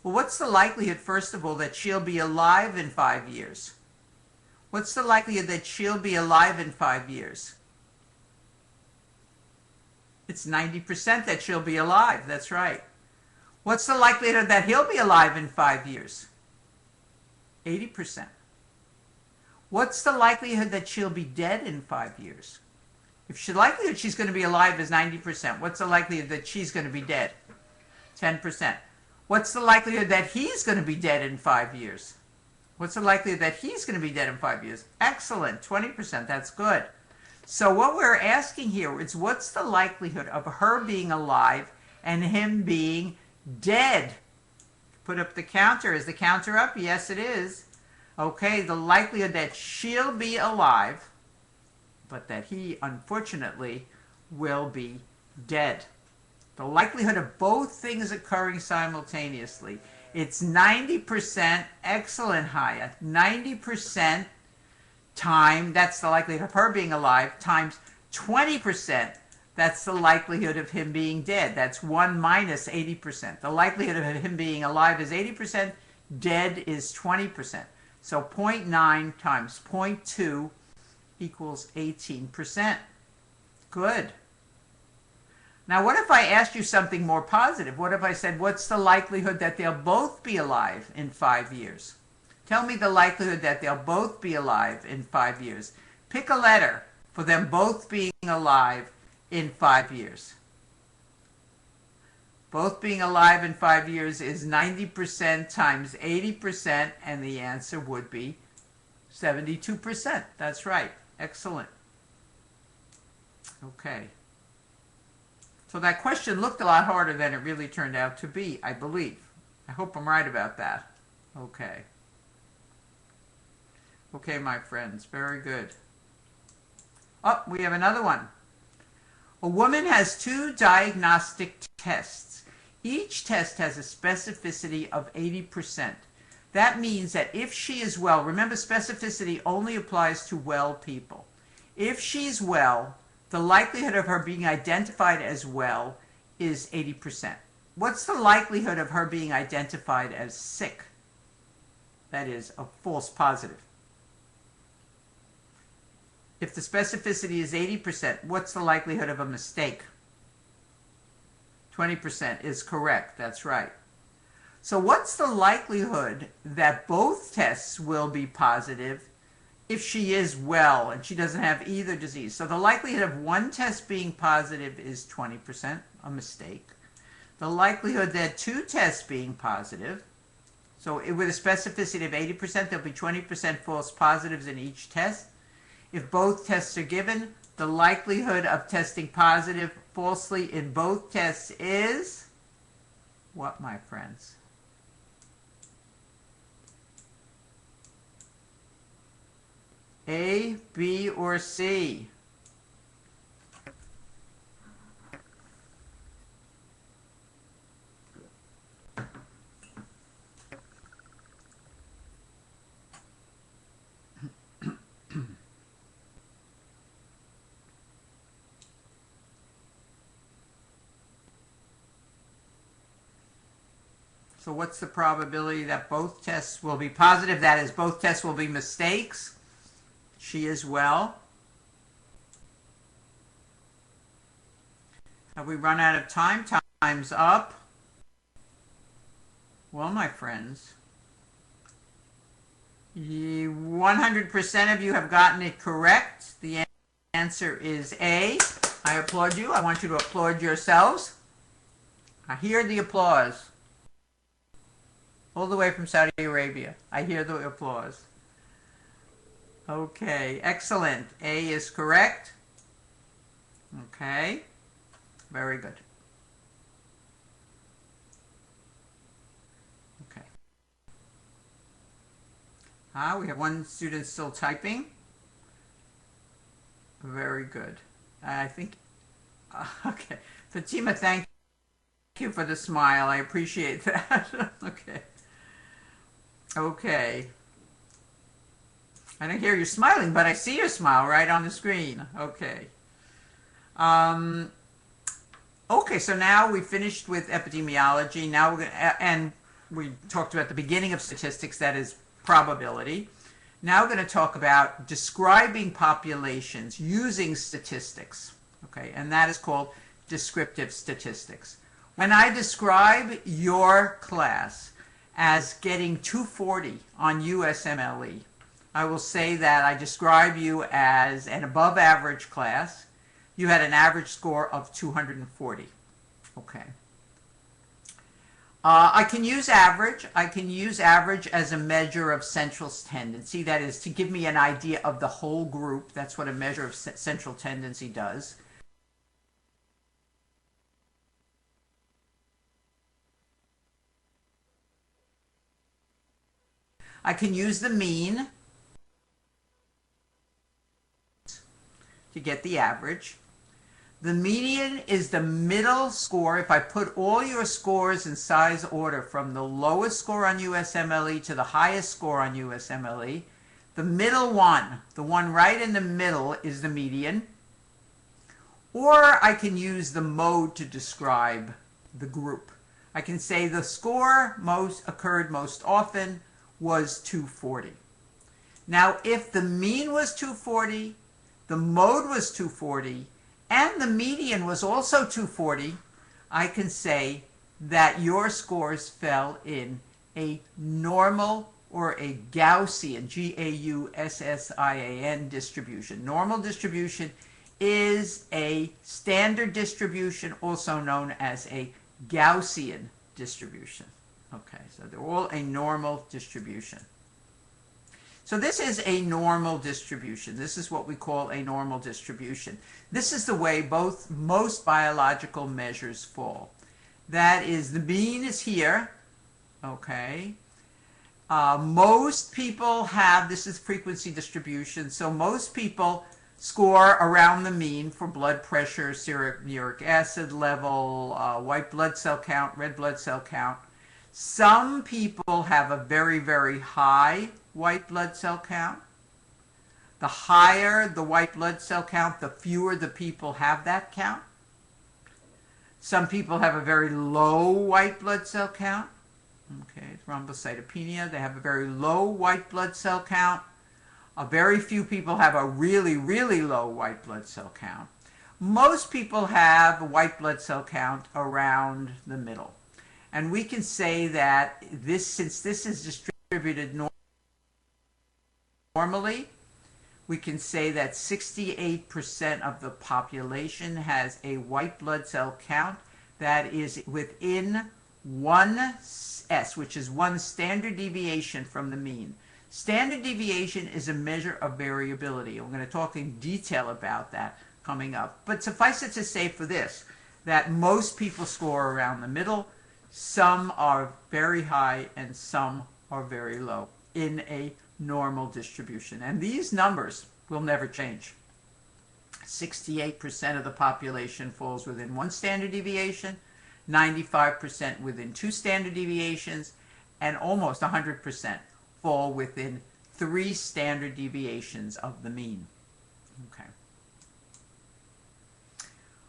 Well, what's the likelihood, first of all, that she'll be alive in 5 years? What's the likelihood that she'll be alive in 5 years? It's 90% that she'll be alive. That's right. What's the likelihood that he'll be alive in 5 years? 80%. What's the likelihood that she'll be dead in 5 years? If the likelihood she's going to be alive is 90%, what's the likelihood that she's going to be dead? 10%. What's the likelihood that he's going to be dead in 5 years? What's the likelihood that he's going to be dead in 5 years? Excellent, 20%, that's good. So what we're asking here is what's the likelihood of her being alive and him being dead? Put up the counter. Is the counter up? Yes, it is. Okay, the likelihood that she'll be alive, but that he, unfortunately, will be dead. The likelihood of both things occurring simultaneously. It's 90%, excellent, Haya, 90% time, that's the likelihood of her being alive, times 20%, that's the likelihood of him being dead. That's 1 minus 80%. The likelihood of him being alive is 80%, Dead is 20%. So 0.9 times 0.2 equals 18%. Good. Now, what if I asked you something more positive? What if I said, what's the likelihood that they'll both be alive in 5 years? Tell me the likelihood that they'll both be alive in 5 years. Pick a letter for them both being alive in 5 years. Both being alive in 5 years is 90% times 80%, and the answer would be 72%. That's right. Excellent. Okay. So that question looked a lot harder than it really turned out to be, I believe. I hope I'm right about that. Okay. Okay, my friends. Very good. Oh, we have another one. A woman has 2 diagnostic tests. Each test has a specificity of 80%. That means that if she is well, remember specificity only applies to well people. If she's well, the likelihood of her being identified as well is 80%. What's the likelihood of her being identified as sick? That is a false positive. If the specificity is 80%, what's the likelihood of a mistake? 20% is correct. That's right. So what's the likelihood that both tests will be positive if she is well and she doesn't have either disease? So the likelihood of one test being positive is 20%, a mistake. The likelihood that 2 tests being positive, so with a specificity of 80%, there'll be 20% false positives in each test. If both tests are given, the likelihood of testing positive falsely in both tests is what, my friends? A, B, or C? So what's the probability that both tests will be positive? That is, both tests will be mistakes. She is well. Have we run out of time? Time's up. Well, my friends, 100% of you have gotten it correct. The answer is A. I applaud you. I want you to applaud yourselves. I hear the applause. All the way from Saudi Arabia. I hear the applause. Okay, excellent. A is correct. Okay, very good. Okay. We have one student still typing. Very good. I think, okay. Fatima, thank you for the smile. I appreciate that. Okay. Okay. I don't hear you smiling, but I see your smile right on the screen. Okay. Okay, so now we finished with epidemiology. Now we're gonna, and we talked about the beginning of statistics, that is probability. Now we're going to talk about describing populations using statistics. Okay, and that is called descriptive statistics. When I describe your class as getting 240 on USMLE, I will say that I describe you as an above average class. You had an average score of 240. Okay. I can use average. I can use average as a measure of central tendency. That is to give me an idea of the whole group. That's what a measure of central tendency does. I can use the mean to get the average. The median is the middle score. If I put all your scores in size order from the lowest score on USMLE to the highest score on USMLE, the middle one, the one right in the middle, is the median. Or I can use the mode to describe the group. I can say the score occurred most often was 240. Now, if the mean was 240, the mode was 240, and the median was also 240, I can say that your scores fell in a normal or a Gaussian, Gaussian distribution. Normal distribution is a standard distribution, also known as a Gaussian distribution. Okay, so they're all a normal distribution. So this is a normal distribution. This is what we call a normal distribution. This is the way most biological measures fall. That is, the mean is here, okay? Most people have, this is frequency distribution, so most people score around the mean for blood pressure, serum uric acid level, white blood cell count, red blood cell count. Some people have a very, very high white blood cell count. The higher the white blood cell count, the fewer the people have that count. Some people have a very low white blood cell count. Okay, thrombocytopenia, they have a very low white blood cell count. Very few people have a really, really low white blood cell count. Most people have a white blood cell count around the middle. And we can say that since this is distributed normally, we can say that 68% of the population has a white blood cell count that is within 1S, which is one standard deviation from the mean. Standard deviation is a measure of variability. I'm going to talk in detail about that coming up. But suffice it to say for this, that most people score around the middle. Some are very high and some are very low in a normal distribution. And these numbers will never change. 68% of the population falls within one standard deviation, 95% within two standard deviations, and almost 100% fall within 3 standard deviations of the mean. Okay.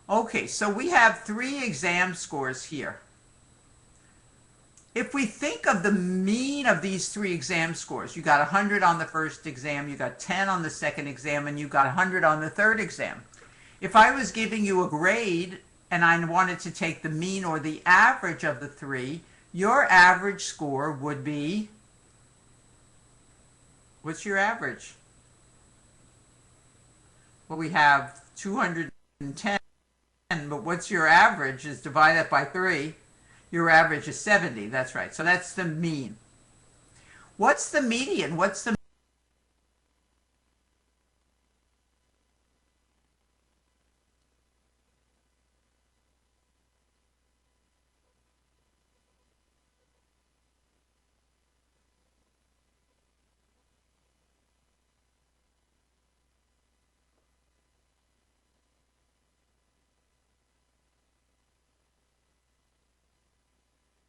Okay, so we have 3 exam scores here. If we think of the mean of these 3 exam scores, you got 100 on the first exam, you got 10 on the second exam, and you got 100 on the third exam. If I was giving you a grade and I wanted to take the mean or the average of the 3, your average score would be, what's your average? Well, we have 210, but what's your average is divide that by 3. Your average is 70, that's right. So that's the mean. What's the median? What's the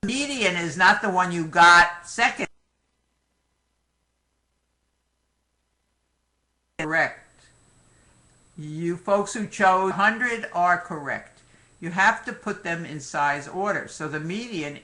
median is not the one you got second. Correct. You folks who chose 100 are correct. You have to put them in size order. So the median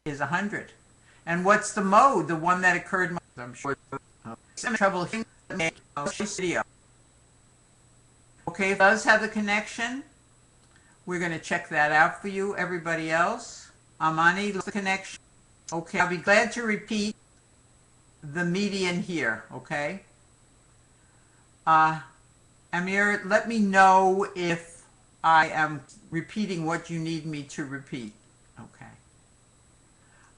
is 100. And what's the mode? The one that occurred, I'm sure some trouble hearing this video. Okay, if it does have the connection, we're going to check that out for you. Everybody else, Amani, the connection. Okay, I'll be glad to repeat the median here, okay? Uh, Amir, let me know if I am repeating what you need me to repeat. Okay.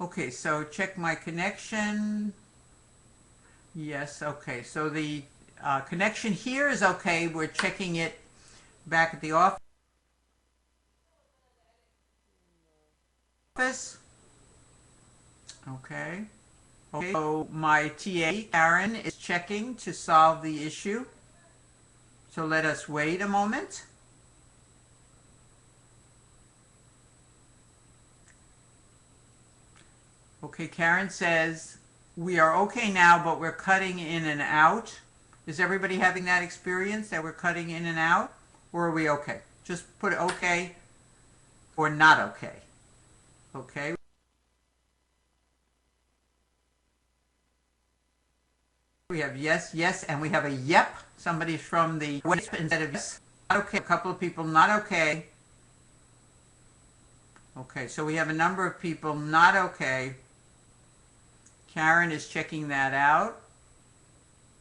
Okay, so check my connection. Yes, okay. So the connection here is okay. We're checking it back at the office. Okay. Okay. So my TA, Karen, is checking to solve the issue. So let us wait a moment. Okay, Karen says, we are okay now, but we're cutting in and out. Is everybody having that experience that we're cutting in and out? Or are we okay? Just put okay or not okay. Okay. We have yes, yes, and we have a yep. Somebody from the west instead of yes. Not okay. A couple of people not okay. Okay, so we have a number of people not okay. Karen is checking that out.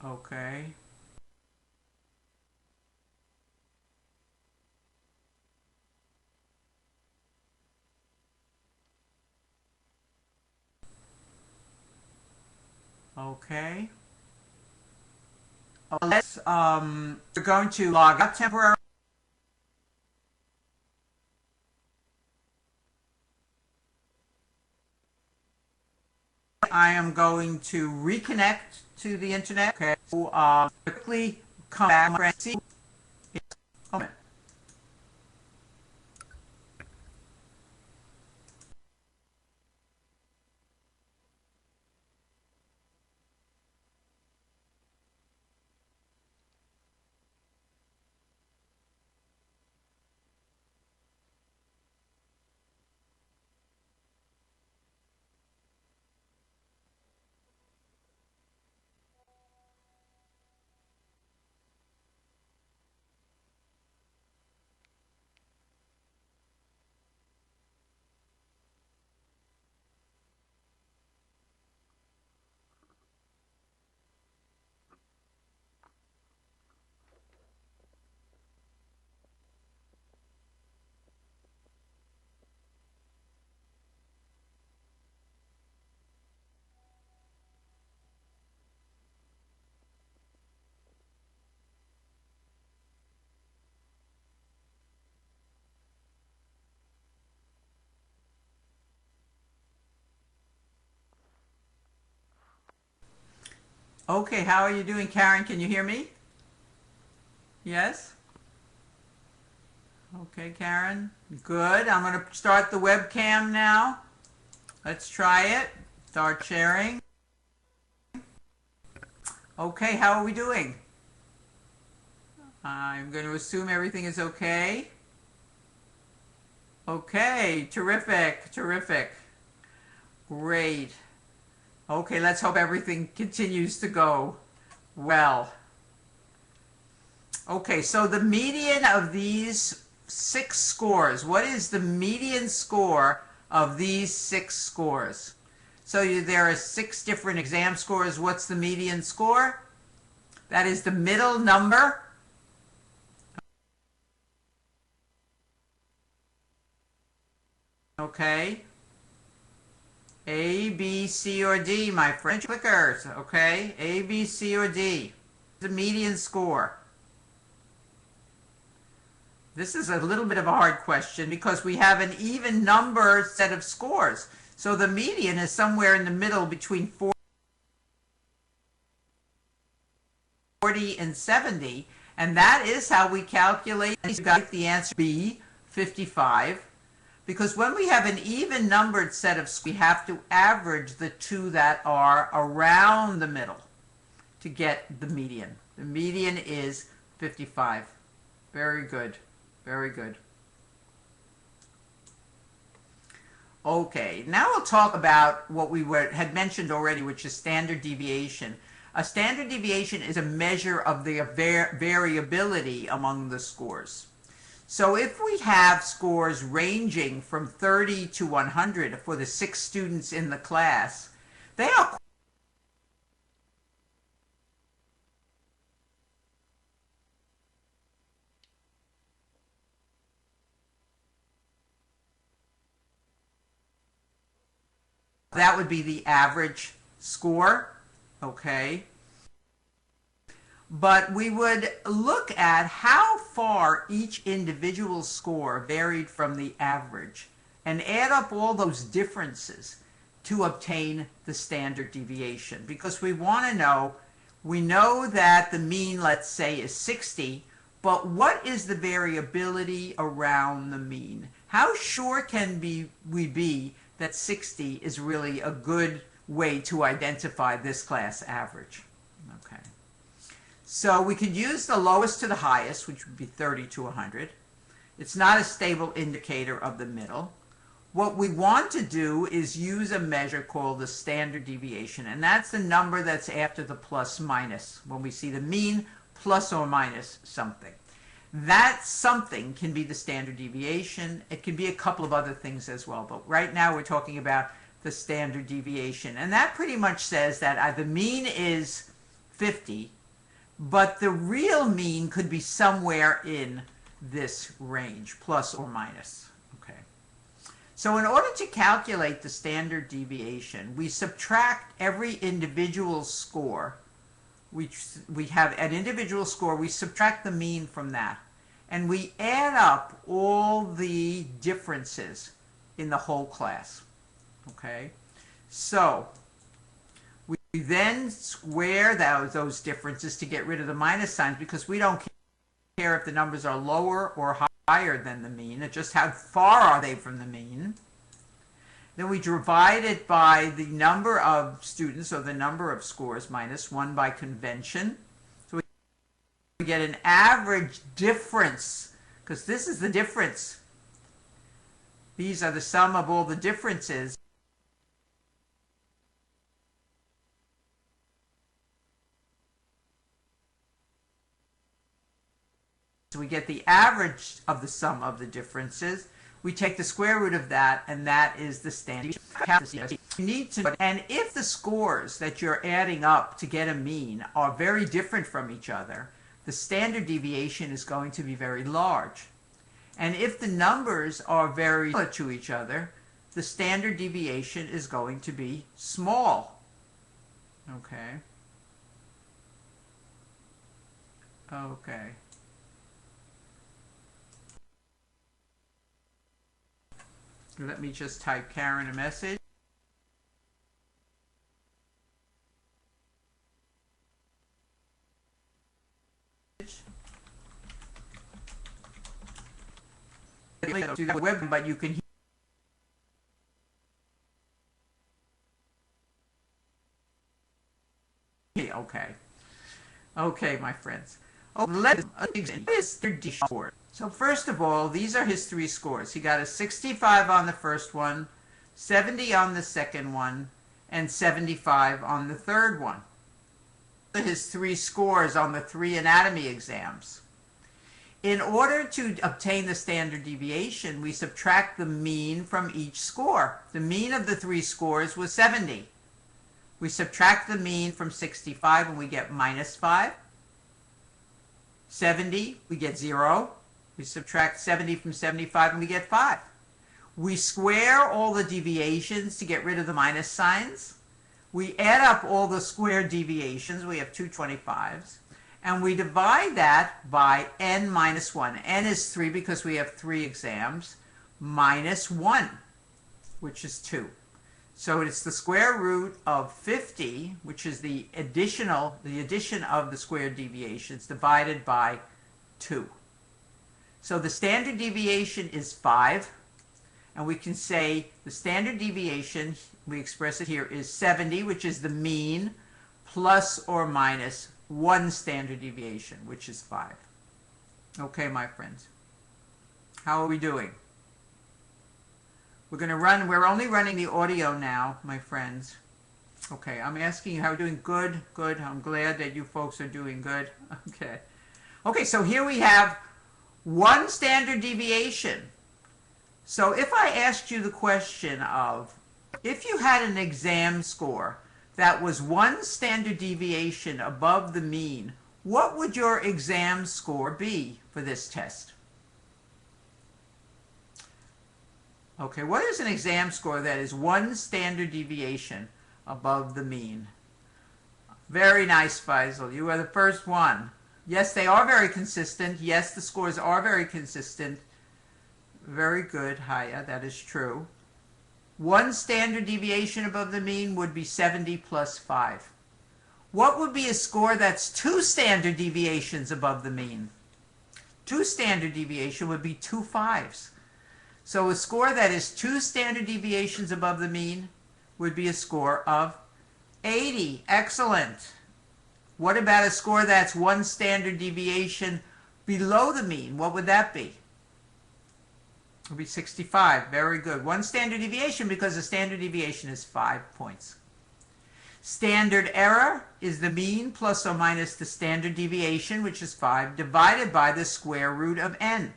Okay. Okay. Let's we're going to log out temporarily. I am going to reconnect to the internet. Okay. So, quickly come back and see. Oh, okay, how are you doing, Karen? Can you hear me? Yes? Okay, Karen. Good. I'm going to start the webcam now. Let's try it. Start sharing. Okay, how are we doing? I'm going to assume everything is okay. Okay, terrific, terrific. Great. Okay, let's hope everything continues to go well. Okay, so the median of these 6 scores, what is the median score of these 6 scores? So there are 6 different exam scores. What's the median score? That is the middle number. Okay. A, B, C, or D, my French clickers. Okay. A, B, C, or D. The median score. This is a little bit of a hard question because we have an even number set of scores. So the median is somewhere in the middle between 40 and 70. And that is how we calculate the answer B, 55. Because when we have an even numbered set of scores, we have to average the two that are around the middle to get the median. The median is 55. Very good. Very good. Okay, now we'll talk about what we had mentioned already, which is standard deviation. A standard deviation is a measure of the variability among the scores. So if we have scores ranging from 30 to 100 for the 6 students in the class, they are that would be the average score, okay? But we would look at how far each individual score varied from the average and add up all those differences to obtain the standard deviation. Because we want to know, we know that the mean, let's say, is 60, but what is the variability around the mean? How sure can we be that 60 is really a good way to identify this class average? Okay. So we could use the lowest to the highest, which would be 30 to 100. It's not a stable indicator of the middle. What we want to do is use a measure called the standard deviation, and that's the number that's after the plus minus, when we see the mean plus or minus something. That something can be the standard deviation. It can be a couple of other things as well, but right now we're talking about the standard deviation, and that pretty much says that the mean is 50, but the real mean could be somewhere in this range, plus or minus. Okay. So in order to calculate the standard deviation, we subtract every individual score. We have an individual score, we subtract the mean from that, and we add up all the differences in the whole class. Okay? So we then square those differences to get rid of the minus signs, because we don't care if the numbers are lower or higher than the mean. It's just how far are they from the mean. Then we divide it by the number of students, or the number of scores, minus 1 by convention. So we get an average difference, because this is the difference. These are the sum of all the differences. So we get the average of the sum of the differences. We take the square root of that, and that is the standard. You need to, and if the scores that you're adding up to get a mean are very different from each other, the standard deviation is going to be very large. And if the numbers are very similar to each other, the standard deviation is going to be small. Okay. Okay. Let me just type Karen a message. To the web, but you can hear. Okay. Okay, my friends. Oh, let's examine. So first of all, these are his three scores. He got a 65 on the first one, 70 on the second one, and 75 on the third one. His three scores on the three anatomy exams. In order to obtain the standard deviation, we subtract the mean from each score. The mean of the three scores was 70. We subtract the mean from 65 and we get minus 5. 70, we get 0. We subtract 70 from 75 and we get 5. We square all the deviations to get rid of the minus signs. We add up all the square deviations. We have 225s. And we divide that by n minus 1. N is 3 because we have 3 exams, minus 1, which is 2. So it's the square root of 50, which is the addition of the squared deviations, divided by 2. So the standard deviation is 5, and we can say the standard deviation, we express it here, is 70, which is the mean, plus or minus 1 standard deviation, which is 5. Okay, my friends. How are we doing? We're only running the audio now, my friends. Okay, I'm asking you how we're doing. Good, good. I'm glad that you folks are doing good. Okay. Okay, so here we have 1 standard deviation. So if I asked you the question of, if you had an exam score that was 1 standard deviation above the mean, what would your exam score be for this test? Okay, what is an exam score that is 1 standard deviation above the mean? Very nice, Faisal. You are the first one. Yes, they are very consistent. Yes, the scores are very consistent. Very good, Haya. That is true. 1 standard deviation above the mean would be 70 plus 5. What would be a score that's 2 standard deviations above the mean? 2 standard deviation would be 2 5s. So a score that is 2 standard deviations above the mean would be a score of 80. Excellent. What about a score that's 1 standard deviation below the mean? What would that be? It would be 65. Very good. 1 standard deviation, because the standard deviation is 5 points. Standard error is the mean plus or minus the standard deviation, which is 5, divided by the square root of n.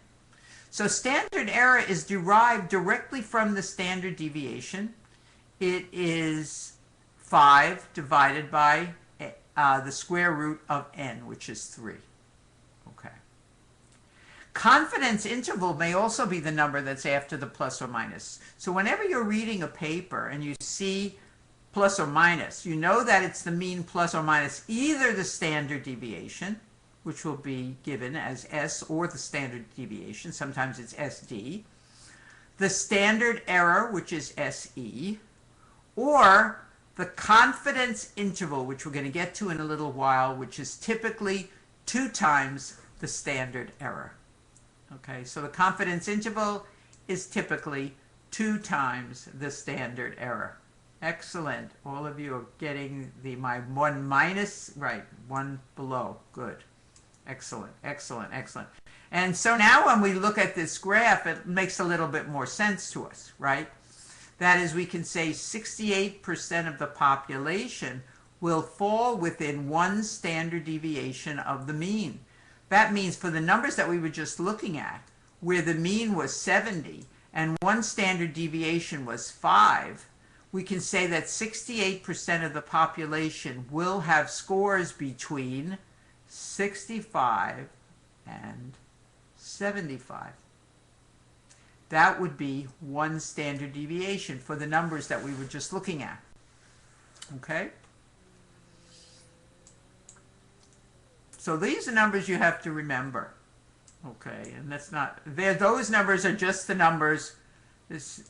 So standard error is derived directly from the standard deviation. It is 5 divided by the square root of n, which is 3. Okay. Confidence interval may also be the number that's after the plus or minus. So whenever you're reading a paper and you see plus or minus, you know that it's the mean plus or minus either the standard deviation, which will be given as S, or the standard deviation, sometimes it's SD, the standard error, which is SE, or the confidence interval, which we're going to get to in a little while, which is typically 2 times the standard error. Okay, so the confidence interval is typically 2 times the standard error. Excellent. All of you are getting my 1 minus, right, 1 below. Good. Excellent, excellent, excellent. And so now when we look at this graph, it makes a little bit more sense to us, right? That is, we can say 68% of the population will fall within 1 standard deviation of the mean. That means for the numbers that we were just looking at, where the mean was 70 and 1 standard deviation was 5, we can say that 68% of the population will have scores between 65 and 75. That would be 1 standard deviation for the numbers that we were just looking at. Okay? So these are numbers you have to remember. Okay, and that's not, those numbers are just the numbers,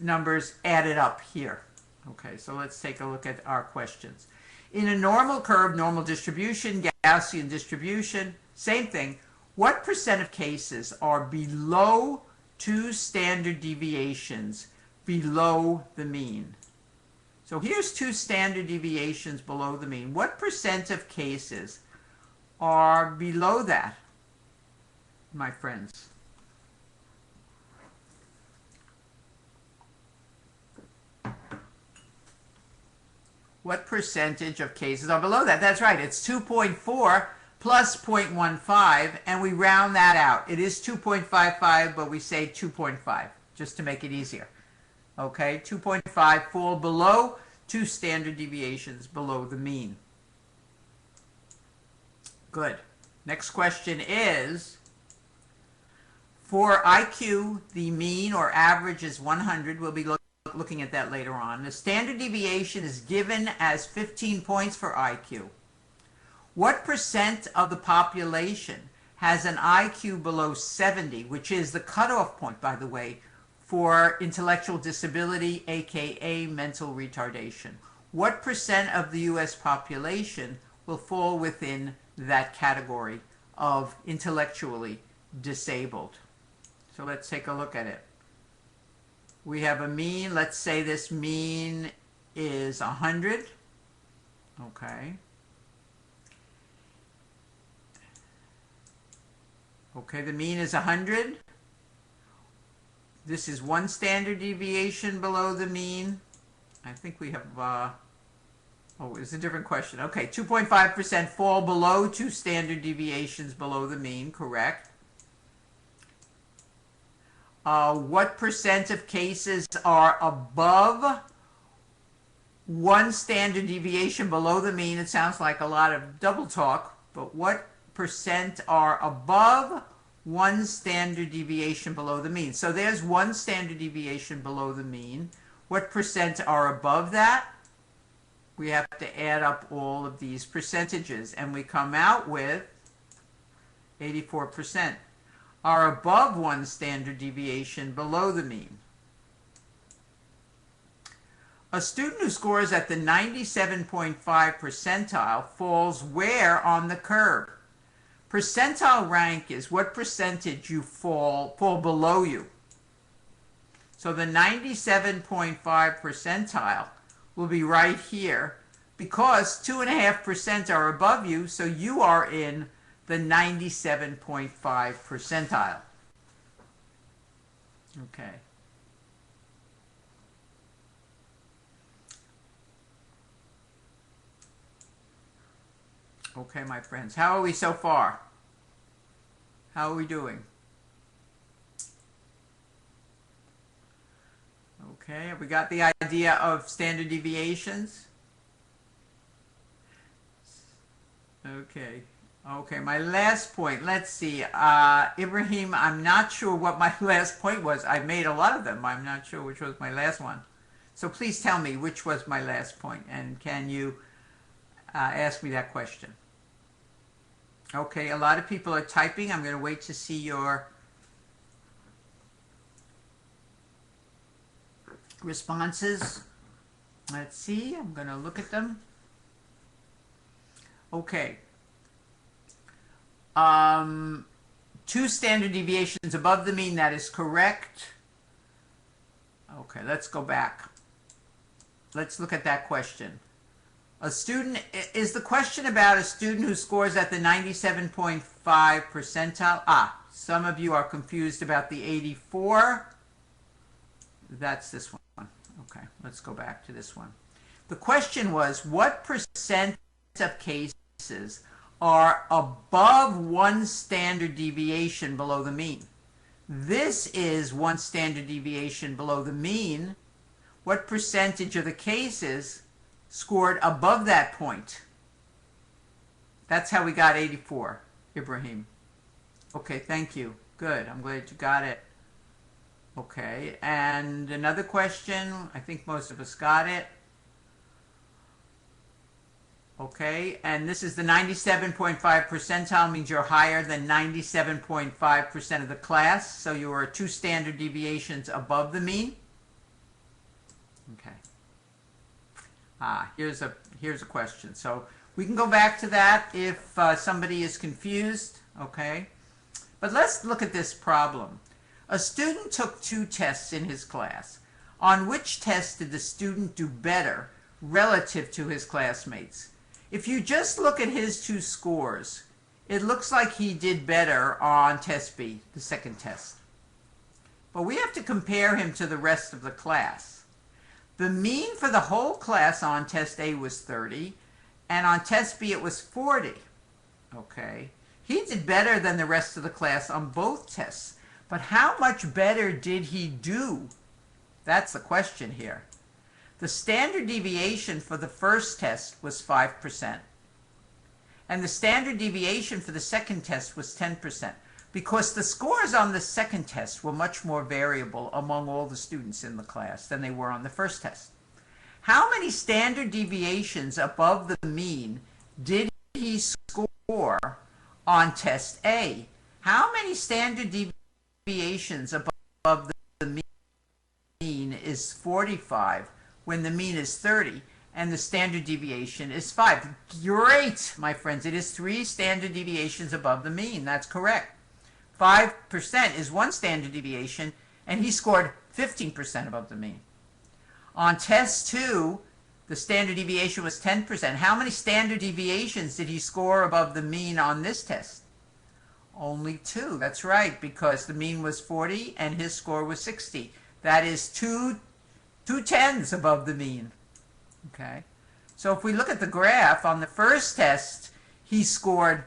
numbers added up here. Okay, so let's take a look at our questions. In a normal curve, normal distribution, Gaussian distribution, same thing. What percent of cases are below 2 standard deviations below the mean? So here's 2 standard deviations below the mean. What percent of cases are below that, my friends? What percentage of cases are below that? That's right, it's 2.4 plus 0.15, and we round that out. It is 2.55, but we say 2.5, just to make it easier. Okay, 2.5 fall below 2 standard deviations below the mean. Good. Next question is, for IQ, the mean or average is 100. We'll be looking at that later on. The standard deviation is given as 15 points for IQ. What percent of the population has an IQ below 70, which is the cutoff point, by the way, for intellectual disability, aka mental retardation? What percent of the U.S. population will fall within that category of intellectually disabled? So let's take a look at it. We have a mean. Let's say this mean is 100. Okay. Okay, the mean is 100. This is 1 standard deviation below the mean. I think we have, oh, it's a different question. Okay, 2.5% fall below 2 standard deviations below the mean, correct. What percent of cases are above 1 standard deviation below the mean? It sounds like a lot of double talk, but what percent are above 1 standard deviation below the mean. So there's 1 standard deviation below the mean. What percent are above that? We have to add up all of these percentages, and we come out with 84% are above 1 standard deviation below the mean. A student who scores at the 97.5 percentile falls where on the curve? Percentile rank is what percentage you fall below you. So the 97.5 percentile will be right here because 2.5% are above you, so you are in the 97.5 percentile. Okay. Okay, my friends, how are we so far? How are we doing? Okay, have we got the idea of standard deviations? Okay. Okay, my last point. Let's see. Ibrahim, I'm not sure what my last point was. I made a lot of them. I'm not sure which was my last one. So please tell me which was my last point, and can you ask me that question? Okay, a lot of people are typing. I'm going to wait to see your responses. Let's see. I'm going to look at them. Okay. 2 standard deviations above the mean, that is correct. Okay, let's go back. Let's look at that question. A student, is the question about a student who scores at the 97.5 percentile? Some of you are confused about the 84. That's this one. Okay, let's go back to this one. The question was, what percent of cases are above 1 standard deviation below the mean? This is 1 standard deviation below the mean. What percentage of the cases scored above that point? That's how we got 84, Ibrahim. Okay, thank you. Good, I'm glad you got it. Okay, and another question. I think most of us got it. Okay, and this is the 97.5 percentile, means you're higher than 97.5% of the class, so you are 2 standard deviations above the mean. Okay. Here's a question. So we can go back to that if somebody is confused, okay? But let's look at this problem. A student took 2 tests in his class. On which test did the student do better relative to his classmates? If you just look at his 2 scores, it looks like he did better on test B, the second test. But we have to compare him to the rest of the class. The mean for the whole class on test A was 30, and on test B it was 40. Okay, he did better than the rest of the class on both tests. But how much better did he do? That's the question here. The standard deviation for the first test was 5%. And the standard deviation for the second test was 10%. Because the scores on the second test were much more variable among all the students in the class than they were on the first test. How many standard deviations above the mean did he score on test A? How many standard deviations above the mean is 45 when the mean is 30 and the standard deviation is 5? Great, my friends. It is 3 standard deviations above the mean. That's correct. 5% is 1 standard deviation, and he scored 15% above the mean. On test 2, the standard deviation was 10%. How many standard deviations did he score above the mean on this test? Only 2. That's right, because the mean was 40 and his score was 60. That is 2 tenths above the mean. Okay. So if we look at the graph, on the first test, he scored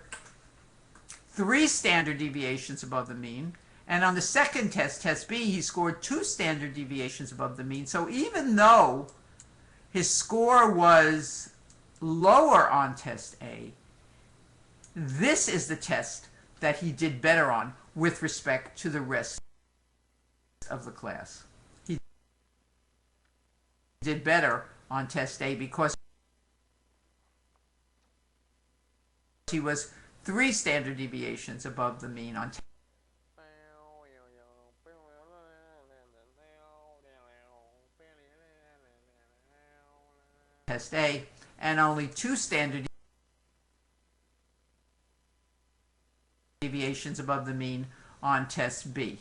3 standard deviations above the mean. And on the second test, test B, he scored 2 standard deviations above the mean. So even though his score was lower on test A, this is the test that he did better on with respect to the rest of the class. He did better on test A because he was 3 standard deviations above the mean on test A, and only 2 standard deviations above the mean on test B.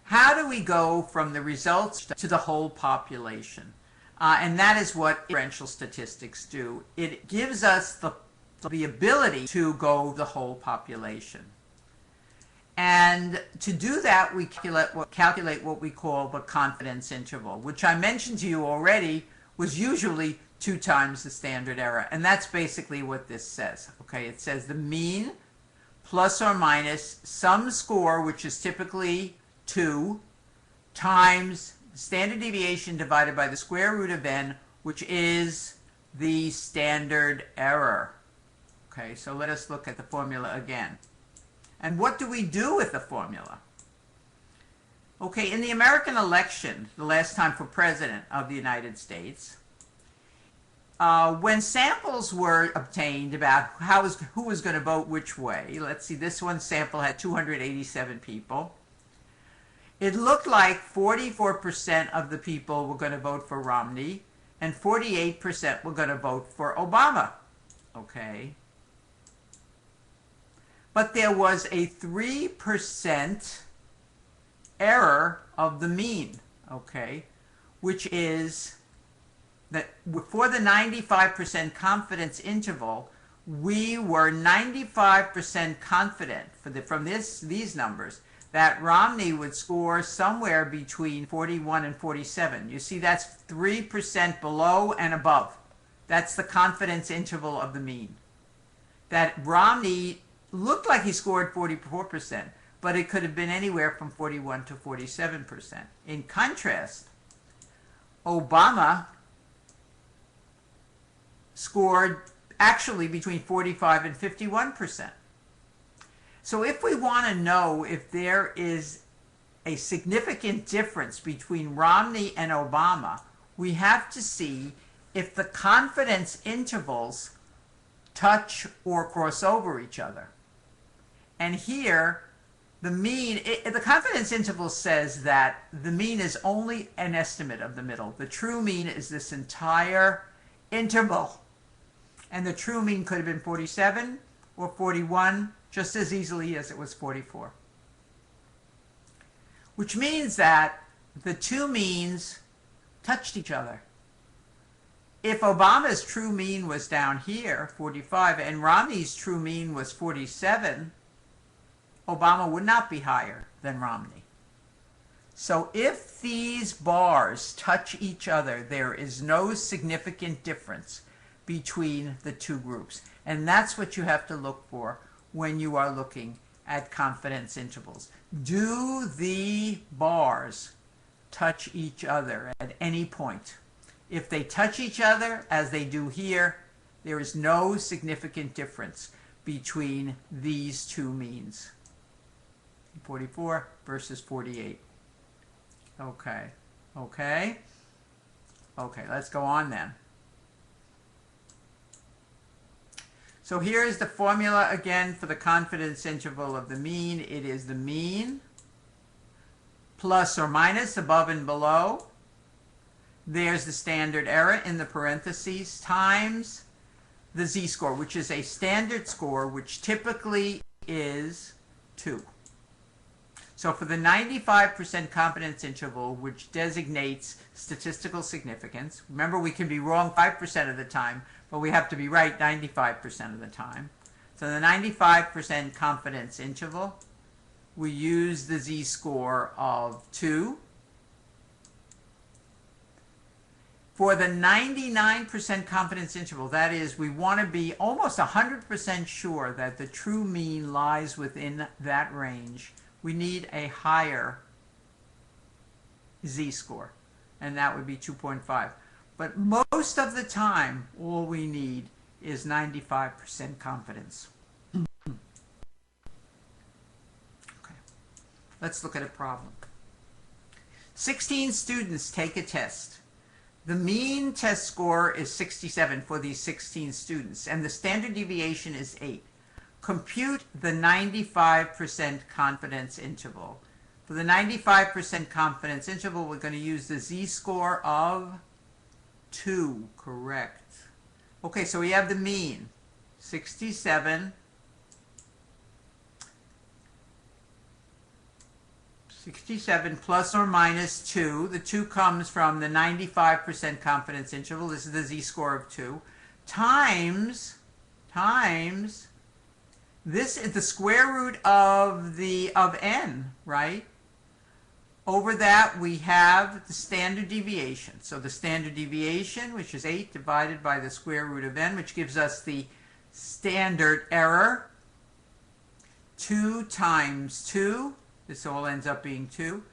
How do we go from the results to the whole population? And that is what differential statistics do. It gives us the ability to go the whole population. And to do that, we calculate what we call the confidence interval, which I mentioned to you already was usually 2 times the standard error. And that's basically what this says. Okay, it says the mean plus or minus some score, which is typically 2, times standard deviation divided by the square root of n, which is the standard error. Okay, so let us look at the formula again. And what do we do with the formula? Okay, in the American election, the last time for president of the United States, when samples were obtained about who was going to vote which way, let's see, this one sample had 287 people. It looked like 44% of the people were going to vote for Romney and 48% were going to vote for Obama. Okay. But there was a 3% error of the mean, okay, which is that for the 95% confidence interval, we were 95% confident from these numbers that Romney would score somewhere between 41 and 47. You see, that's 3% below and above. That's the confidence interval of the mean. That Romney looked like he scored 44%, but it could have been anywhere from 41 to 47%. In contrast, Obama scored actually between 45 and 51%. So if we want to know if there is a significant difference between Romney and Obama, we have to see if the confidence intervals touch or cross over each other. And here, the mean, the confidence interval says that the mean is only an estimate of the middle. The true mean is this entire interval. And the true mean could have been 47 or 41, just as easily as it was 44. Which means that the two means touched each other. If Obama's true mean was down here, 45, and Romney's true mean was 47, Obama would not be higher than Romney. So if these bars touch each other, there is no significant difference between the two groups. And that's what you have to look for when you are looking at confidence intervals. Do the bars touch each other at any point? If they touch each other, as they do here, there is no significant difference between these two means. 44 versus 48. Okay. Okay. Okay, let's go on then. So here is the formula again for the confidence interval of the mean. It is the mean plus or minus above and below. There's the standard error in the parentheses times the z-score, which is a standard score, which typically is 2. So for the 95% confidence interval, which designates statistical significance, remember we can be wrong 5% of the time, but we have to be right 95% of the time. So the 95% confidence interval, we use the z-score of 2. For the 99% confidence interval, that is, we want to be almost 100% sure that the true mean lies within that range, we need a higher z-score, and that would be 2.5. But most of the time, all we need is 95% confidence. Okay, let's look at a problem. 16 students take a test. The mean test score is 67 for these 16 students, and the standard deviation is 8. Compute the 95% confidence interval. For the 95% confidence interval, we're going to use the z-score of 2, correct. Okay, so we have the mean, 67. 67 plus or minus 2. The 2 comes from the 95% confidence interval. This is the z-score of 2. Times, this is the square root of n, right? Over that, we have the standard deviation. So the standard deviation, which is 8 divided by the square root of n, which gives us the standard error. 2 times 2, this all ends up being 2,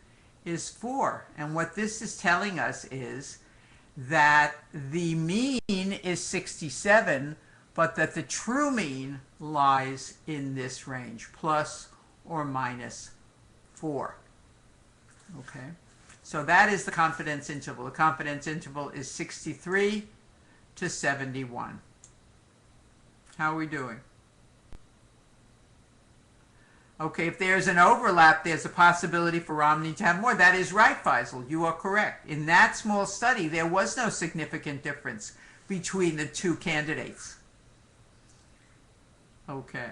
is 4. And what this is telling us is that the mean is 67, but that the true mean lies in this range, plus or minus 4. Okay, so that is the confidence interval. The confidence interval is 63 to 71. How are we doing? Okay, if there's an overlap, there's a possibility for Romney to have more. That is right, Faisal. You are correct. In that small study, there was no significant difference between the two candidates. Okay.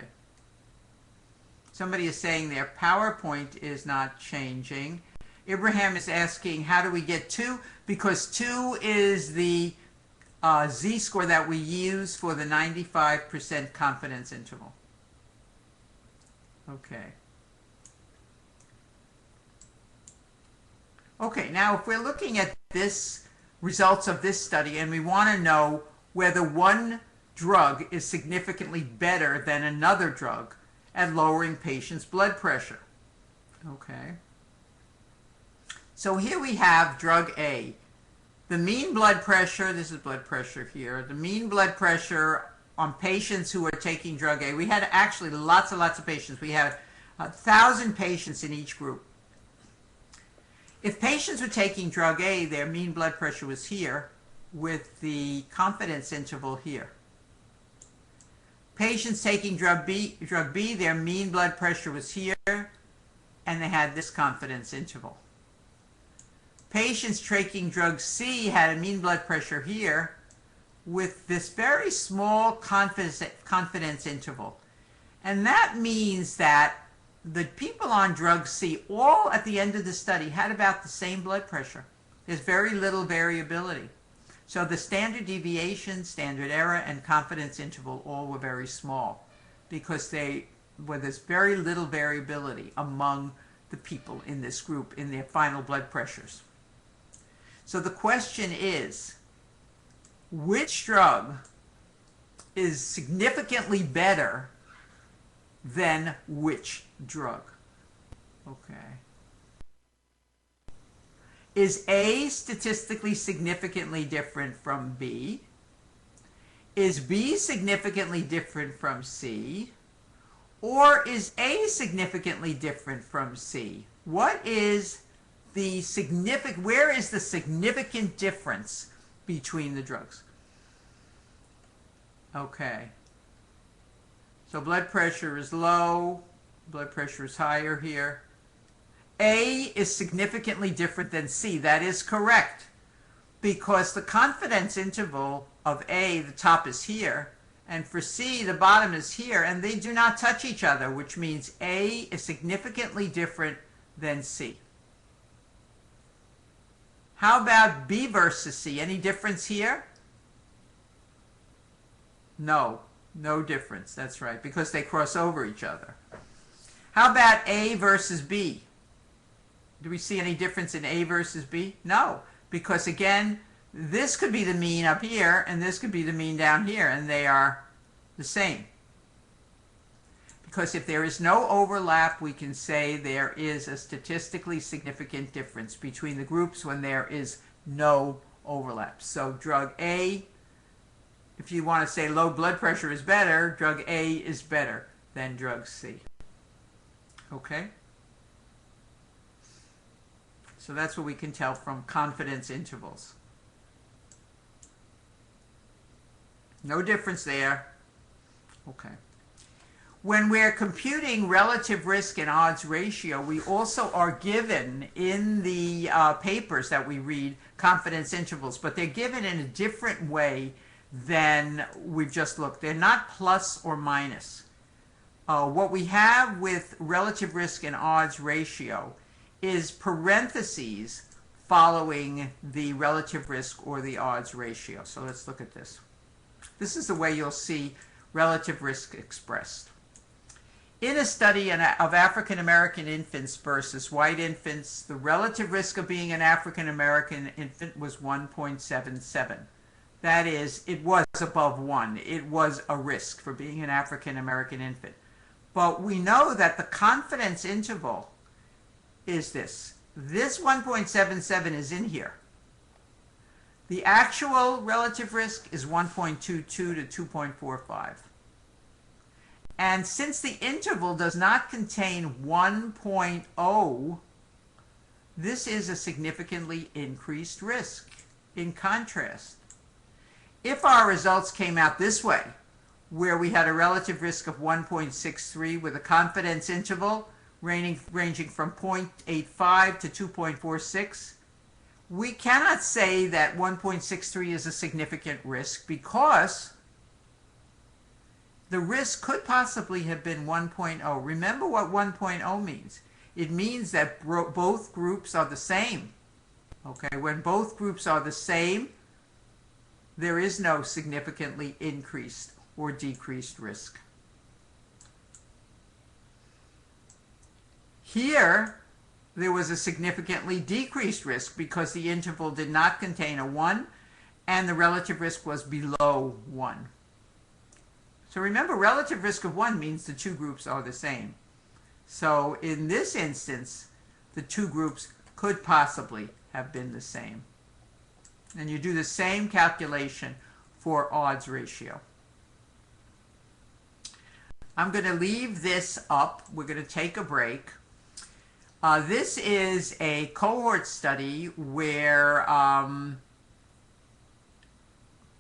Somebody is saying their PowerPoint is not changing. Ibrahim is asking, how do we get 2? Because 2 is the z-score that we use for the 95% confidence interval. Okay. Okay, now if we're looking at this results of this study and we want to know whether one drug is significantly better than another drug at lowering patients' blood pressure. Okay. So here we have drug A. The mean blood pressure, this is blood pressure here, the mean blood pressure on patients who are taking drug A. We had actually lots and lots of patients. We had 1,000 patients in each group. If patients were taking drug A, their mean blood pressure was here with the confidence interval here. Patients taking drug B, their mean blood pressure was here, and they had this confidence interval. Patients taking drug C had a mean blood pressure here with this very small confidence interval. And that means that the people on drug C, all at the end of the study, had about the same blood pressure. There's very little variability. So the standard deviation, standard error, and confidence interval all were very small because there's very little variability among the people in this group in their final blood pressures. So the question is, which drug is significantly better than which drug? Okay. Is A statistically significantly different from B? Is B significantly different from C? Or is A significantly different from C? What is the where is the significant difference between the drugs? Okay. So blood pressure is low, blood pressure is higher here. A is significantly different than C. That is correct, because the confidence interval of A, the top is here, and for C, the bottom is here, and they do not touch each other, which means A is significantly different than C. How about B versus C? Any difference here? No, no difference. That's right, because they cross over each other. How about A versus B? Do we see any difference in A versus B? No, because again, this could be the mean up here, and this could be the mean down here, and they are the same. Because if there is no overlap, we can say there is a statistically significant difference between the groups when there is no overlaps. So drug A, if you want to say low blood pressure is better, drug A is better than drug C. Okay? So that's what we can tell from confidence intervals. No difference there. Okay. When we're computing relative risk and odds ratio, we also are given in the papers that we read confidence intervals, but they're given in a different way than we've just looked. They're not plus or minus. What we have with relative risk and odds ratio is parentheses following the relative risk or the odds ratio. So let's look at this. This is the way you'll see relative risk expressed. In a study of African American infants versus white infants, the relative risk of being an African American infant was 1.77. That is, it was above 1. It was a risk for being an African American infant. But we know that the confidence interval is this. This 1.77 is in here. The actual relative risk is 1.22 to 2.45. And since the interval does not contain 1.0, this is a significantly increased risk. In contrast, if our results came out this way, where we had a relative risk of 1.63 with a confidence interval ranging from 0.85 to 2.46, we cannot say that 1.63 is a significant risk because the risk could possibly have been 1.0. Remember what 1.0 means. It means that both groups are the same. Okay, when both groups are the same, there is no significantly increased or decreased risk. Here, there was a significantly decreased risk because the interval did not contain a 1 and the relative risk was below 1. So remember, relative risk of 1 means the two groups are the same. So in this instance, the two groups could possibly have been the same. And you do the same calculation for odds ratio. I'm going to leave this up. We're going to take a break. This is a cohort study where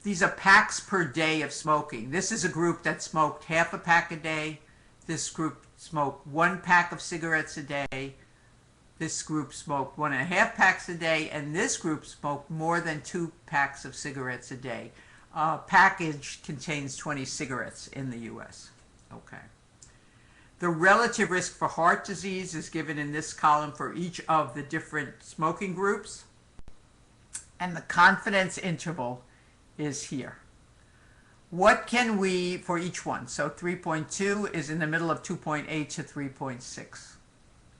these are packs per day of smoking. This is a group that smoked half a pack a day. This group smoked 1 pack of cigarettes a day. This group smoked 1.5 packs a day. And this group smoked more than 2 packs of cigarettes a day. Package contains 20 cigarettes in the U.S. Okay. The relative risk for heart disease is given in this column for each of the different smoking groups. And the confidence interval is here. What can we, for each one, so 3.2 is in the middle of 2.8 to 3.6.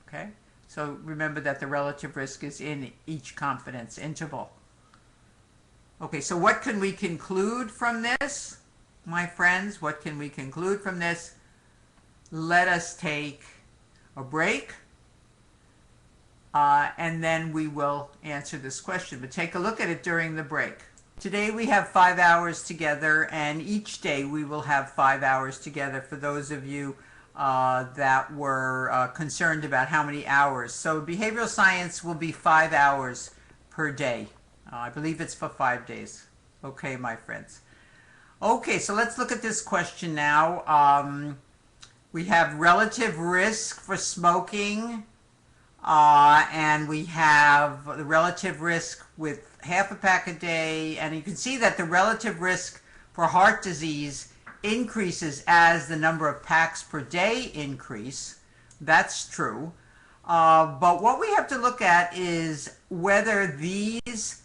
Okay? So remember that the relative risk is in each confidence interval. Okay, so what can we conclude from this, my friends? What can we conclude from this? Let us take a break, and then we will answer this question. But take a look at it during the break. Today we have 5 hours together, and each day we will have 5 hours together for those of you that were concerned about how many hours. So behavioral science will be 5 hours per day. I believe it's for 5 days. Okay, my friends. Okay, so let's look at this question now. We have relative risk for smoking, and we have the relative risk with half a pack a day, and you can see that the relative risk for heart disease increases as the number of packs per day increase. That's true. But what we have to look at is whether these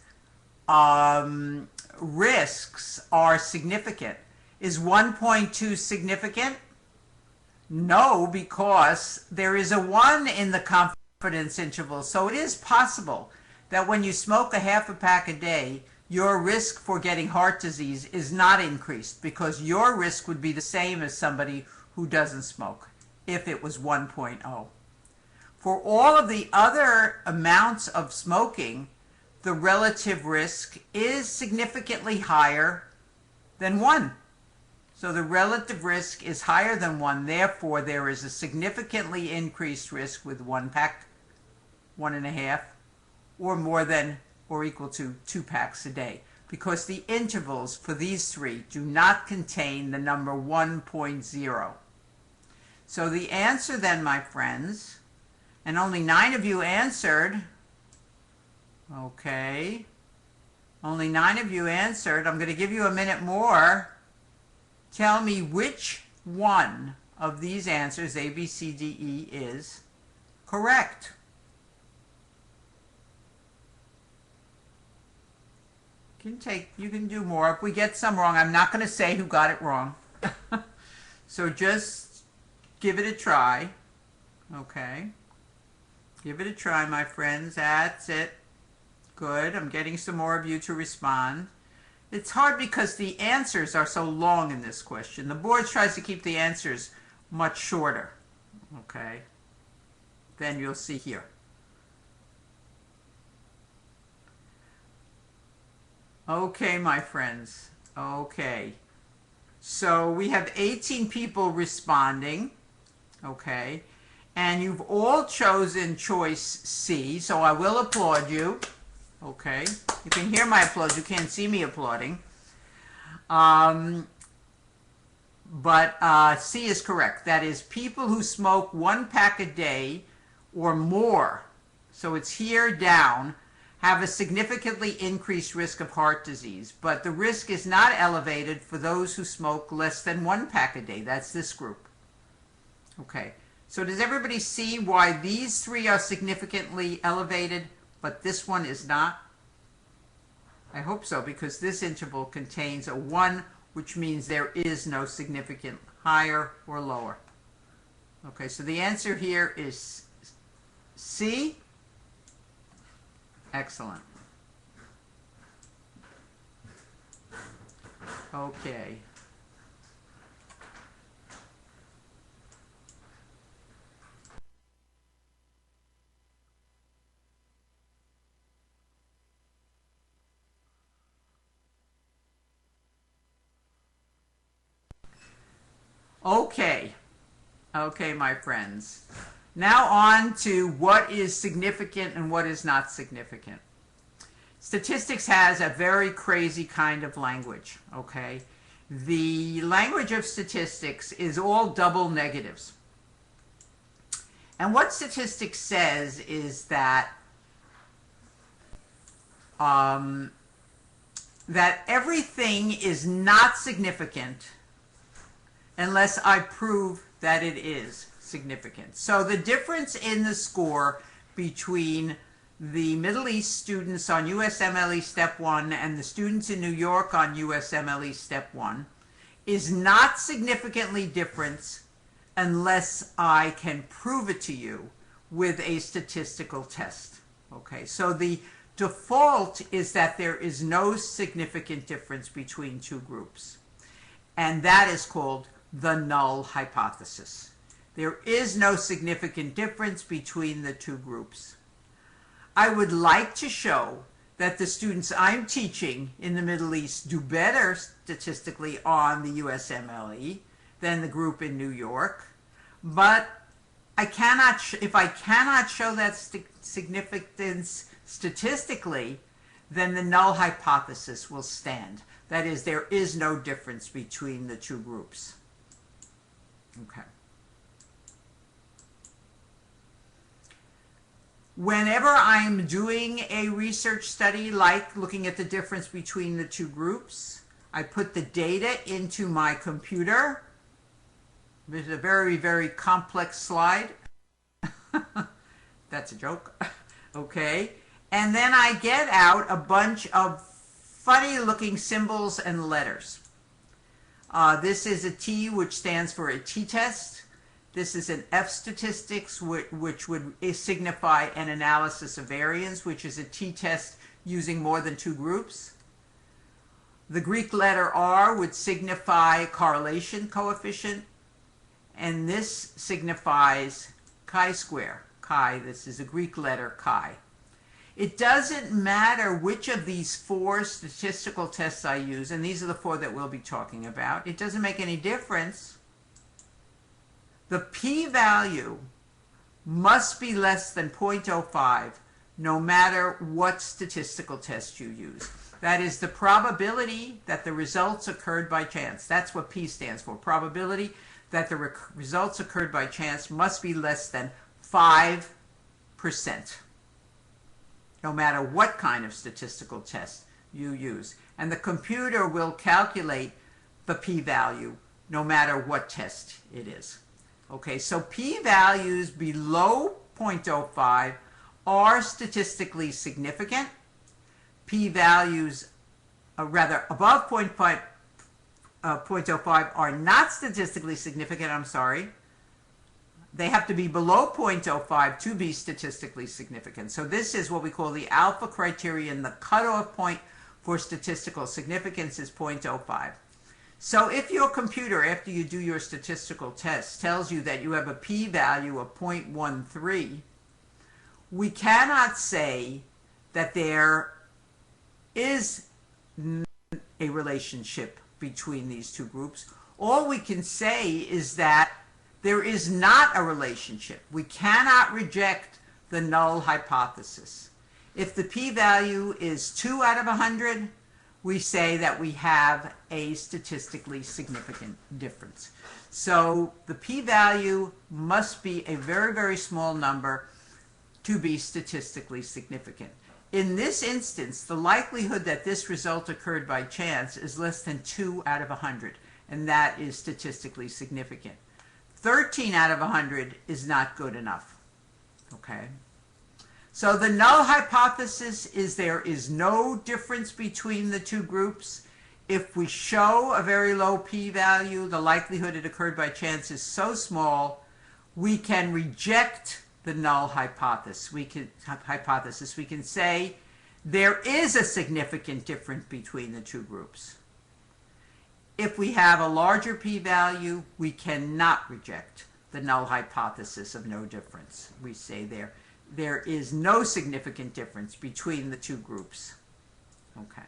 risks are significant. Is 1.2 significant? No, because there is a 1 in the confidence interval. So it is possible that when you smoke a half a pack a day, your risk for getting heart disease is not increased because your risk would be the same as somebody who doesn't smoke if it was 1.0. For all of the other amounts of smoking, the relative risk is significantly higher than 1. So the relative risk is higher than 1, therefore there is a significantly increased risk with 1 pack, 1.5, or more than or equal to 2 packs a day, because the intervals for these three do not contain the number 1.0. So the answer then, my friends, and only 9 of you answered. Okay. Only 9 of you answered. I'm going to give you a minute more. Tell me which one of these answers, A, B, C, D, E, is correct. You can do more. If we get some wrong, I'm not going to say who got it wrong. So just give it a try. Okay. Give it a try, my friends. That's it. Good. I'm getting some more of you to respond. It's hard because the answers are so long in this question. The board tries to keep the answers much shorter. Okay. Then you'll see here. Okay, my friends. Okay. So we have 18 people responding. Okay. And you've all chosen choice C, so I will applaud you. Okay. You can hear my applause. You can't see me applauding. But C is correct. That is, people who smoke 1 pack a day or more, so it's here down, have a significantly increased risk of heart disease. But the risk is not elevated for those who smoke less than 1 pack a day. That's this group. Okay. So does everybody see why these three are significantly elevated, but this one is not? I hope so, because this interval contains a 1, which means there is no significant higher or lower. Okay, so the answer here is C. Excellent. Okay. Okay, my friends. Now on to what is significant and what is not significant. Statistics has a very crazy kind of language, okay? The language of statistics is all double negatives. And what statistics says is that that everything is not significant unless I prove that it is significant. So the difference in the score between the Middle East students on USMLE Step 1 and the students in New York on USMLE Step 1 is not significantly different unless I can prove it to you with a statistical test. Okay, so the default is that there is no significant difference between two groups. And that is called the null hypothesis. There is no significant difference between the two groups. I would like to show that the students I'm teaching in the Middle East do better statistically on the USMLE than the group in New York, but I cannot, if I cannot show that significance statistically, then the null hypothesis will stand. That is, there is no difference between the two groups. Okay. Whenever I'm doing a research study, like looking at the difference between the two groups, I put the data into my computer. This is a very, very complex slide. That's a joke. Okay. And then I get out a bunch of funny looking symbols and letters. This is a T, which stands for a t-test. This is an F statistics, which would signify an analysis of variance, which is a t-test using more than two groups. The Greek letter R would signify correlation coefficient, and this signifies chi-square. Chi, this is a Greek letter chi. It doesn't matter which of these 4 statistical tests I use, and these are the 4 that we'll be talking about. It doesn't make any difference. The p-value must be less than 0.05 no matter what statistical test you use. That is the probability that the results occurred by chance. That's what p stands for. Probability that the results occurred by chance must be less than 5%, no matter what kind of statistical test you use. And the computer will calculate the p-value no matter what test it is. Okay, so p-values below 0.05 are statistically significant. P-values, rather above 0.05 are not statistically significant, I'm sorry. They have to be below 0.05 to be statistically significant. So this is what we call the alpha criterion. The cutoff point for statistical significance is 0.05. So if your computer, after you do your statistical test, tells you that you have a p-value of 0.13, we cannot say that there is a relationship between these two groups. All we can say is that there is not a relationship. We cannot reject the null hypothesis. If the p-value is 2 out of 100, we say that we have a statistically significant difference. So the p-value must be a very, very small number to be statistically significant. In this instance, the likelihood that this result occurred by chance is less than 2 out of 100, and that is statistically significant. 13 out of 100 is not good enough. Okay? So the null hypothesis is there is no difference between the two groups. If we show a very low p-value, the likelihood it occurred by chance is so small, we can reject the null hypothesis. We can say there is a significant difference between the two groups. If we have a larger p-value, we cannot reject the null hypothesis of no difference. We say there is no significant difference between the two groups. Okay.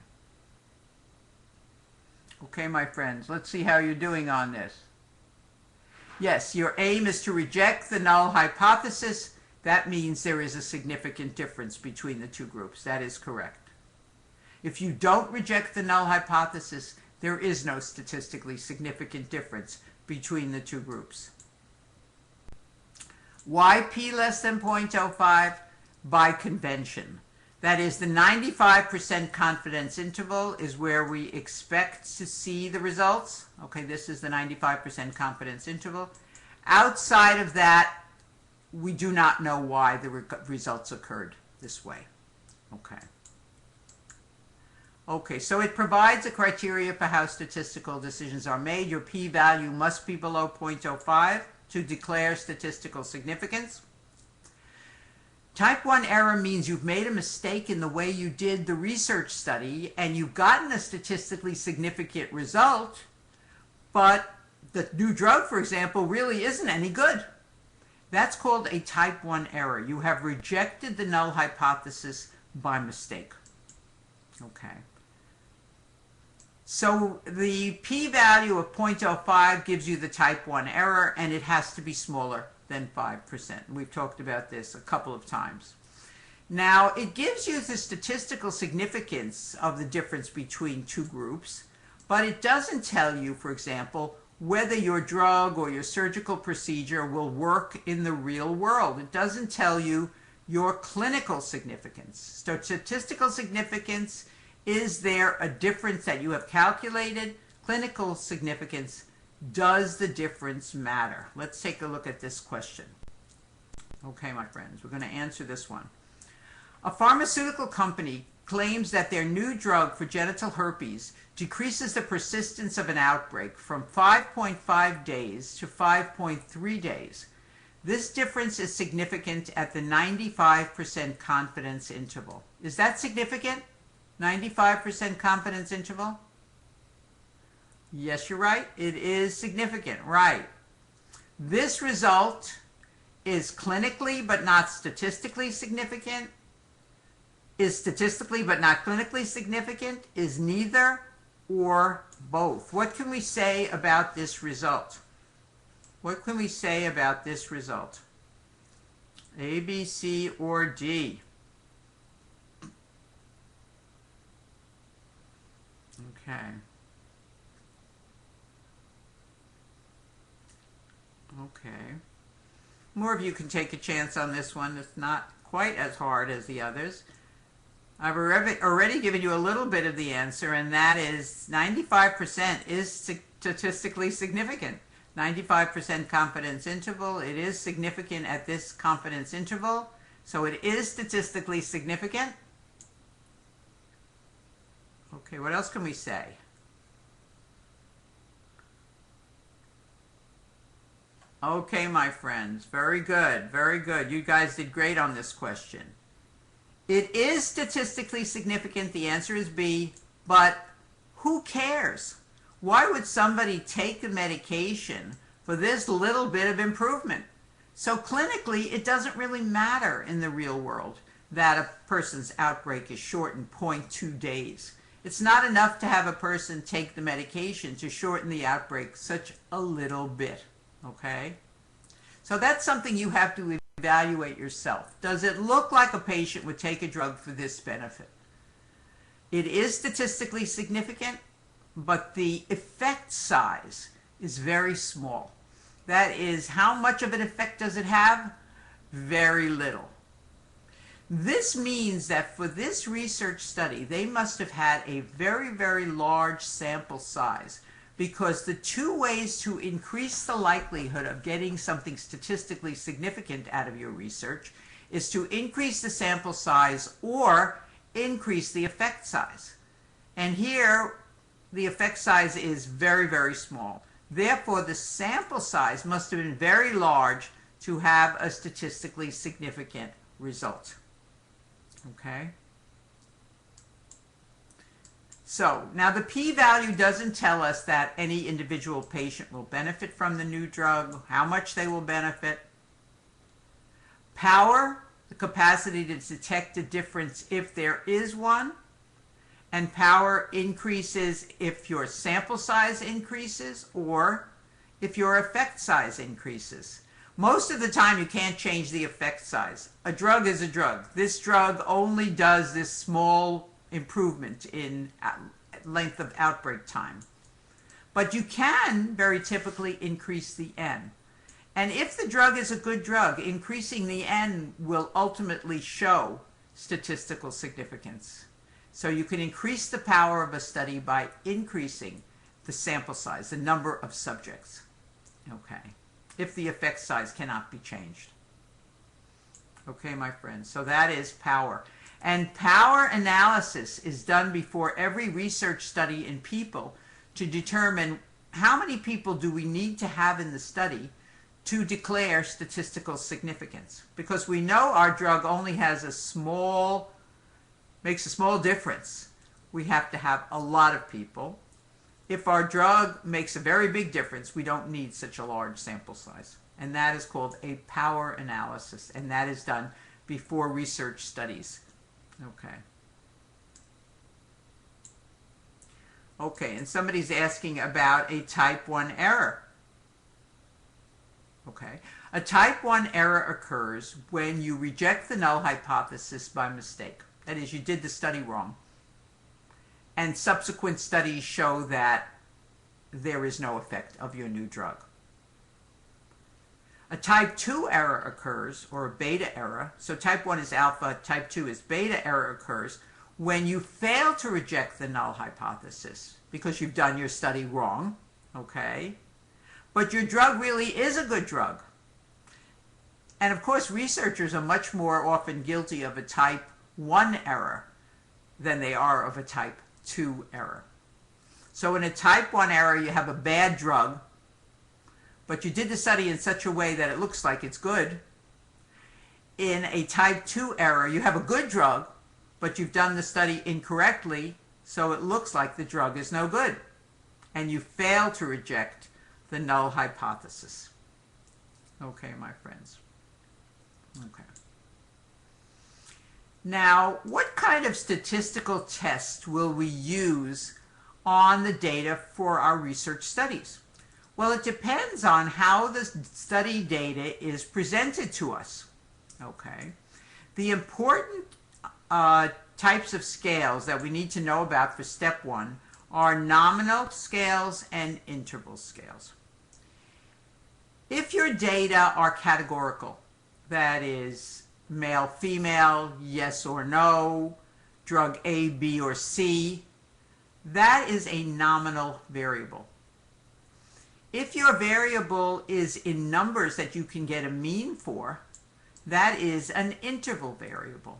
Okay, my friends, let's see how you're doing on this. Yes, your aim is to reject the null hypothesis. That means there is a significant difference between the two groups. That is correct. If you don't reject the null hypothesis, there is no statistically significant difference between the two groups. Why p less than 0.05? By convention. That is, the 95% confidence interval is where we expect to see the results. Okay, this is the 95% confidence interval. Outside of that, we do not know why the results occurred this way. Okay. Okay, so it provides a criteria for how statistical decisions are made. Your p-value must be below 0.05 to declare statistical significance. Type 1 error means you've made a mistake in the way you did the research study and you've gotten a statistically significant result, but the new drug, for example, really isn't any good. That's called a type 1 error. You have rejected the null hypothesis by mistake. Okay. So the p-value of 0.05 gives you the type 1 error, and it has to be smaller than 5%. We've talked about this a couple of times. Now, it gives you the statistical significance of the difference between two groups, but it doesn't tell you, for example, whether your drug or your surgical procedure will work in the real world. It doesn't tell you your clinical significance. So statistical significance, is there a difference that you have calculated? Clinical significance, does the difference matter? Let's take a look at this question. Okay, my friends, we're going to answer this one. A pharmaceutical company claims that their new drug for genital herpes decreases the persistence of an outbreak from 5.5 days to 5.3 days. This difference is significant at the 95% confidence interval. Is that significant? 95% confidence interval? Yes, you're right. It is significant, right. This result is clinically but not statistically significant. is statistically but not clinically significant, is neither, or both. What can we say about this result? What can we say about this result? A, B, C, or D? Okay. Okay. More of you can take a chance on this one. It's not quite as hard as the others. I've already given you a little bit of the answer, and that is 95% is statistically significant. 95% confidence interval. It is significant at this confidence interval, so it is statistically significant. Okay, what else can we say? Okay, my friends, very good, very good. You guys did great on this question. It is statistically significant, the answer is B, but who cares? Why would somebody take the medication for this little bit of improvement? So clinically, it doesn't really matter in the real world that a person's outbreak is shortened 0.2 days. It's not enough to have a person take the medication to shorten the outbreak such a little bit, okay? So that's something you have to evaluate yourself. Does it look like a patient would take a drug for this benefit? It is statistically significant, but the effect size is very small. That is, how much of an effect does it have? Very little. This means that for this research study, they must have had a very, very large sample size, because the two ways to increase the likelihood of getting something statistically significant out of your research is to increase the sample size or increase the effect size. And here, the effect size is very, very small. Therefore, the sample size must have been very large to have a statistically significant result. Okay? So, now the p-value doesn't tell us that any individual patient will benefit from the new drug, how much they will benefit. Power, the capacity to detect a difference if there is one. And power increases if your sample size increases or if your effect size increases. Most of the time you can't change the effect size. A drug is a drug. This drug only does this small improvement in length of outbreak time. But you can very typically increase the N. And if the drug is a good drug, increasing the N will ultimately show statistical significance. So you can increase the power of a study by increasing the sample size, the number of subjects, okay, if the effect size cannot be changed. Okay, my friends, so that is power. And power analysis is done before every research study in people to determine how many people do we need to have in the study to declare statistical significance. Because we know our drug only has makes a small difference. We have to have a lot of people. If our drug makes a very big difference, we don't need such a large sample size. And that is called a power analysis, and that is done before research studies. Okay. Okay, and somebody's asking about a type 1 error. Okay. A type 1 error occurs when you reject the null hypothesis by mistake. That is, you did the study wrong. And subsequent studies show that there is no effect of your new drug. A type 2 error occurs, or a beta error. So type 1 is alpha, type 2 is beta error occurs when you fail to reject the null hypothesis because you've done your study wrong, okay? But your drug really is a good drug. And of course, researchers are much more often guilty of a type 1 error than they are of a type 2 error. So in a type 1 error, you have a bad drug, but you did the study in such a way that it looks like it's good. In a type 2 error, you have a good drug, but you've done the study incorrectly, so it looks like the drug is no good. And you fail to reject the null hypothesis. Okay, my friends. Okay. Now, what kind of statistical test will we use on the data for our research studies? Well, it depends on how the study data is presented to us. Okay. The important types of scales that we need to know about for step 1 are nominal scales and interval scales. If your data are categorical, that is male, female, yes or no, drug A, B, or C, that is a nominal variable. If your variable is in numbers that you can get a mean for, that is an interval variable.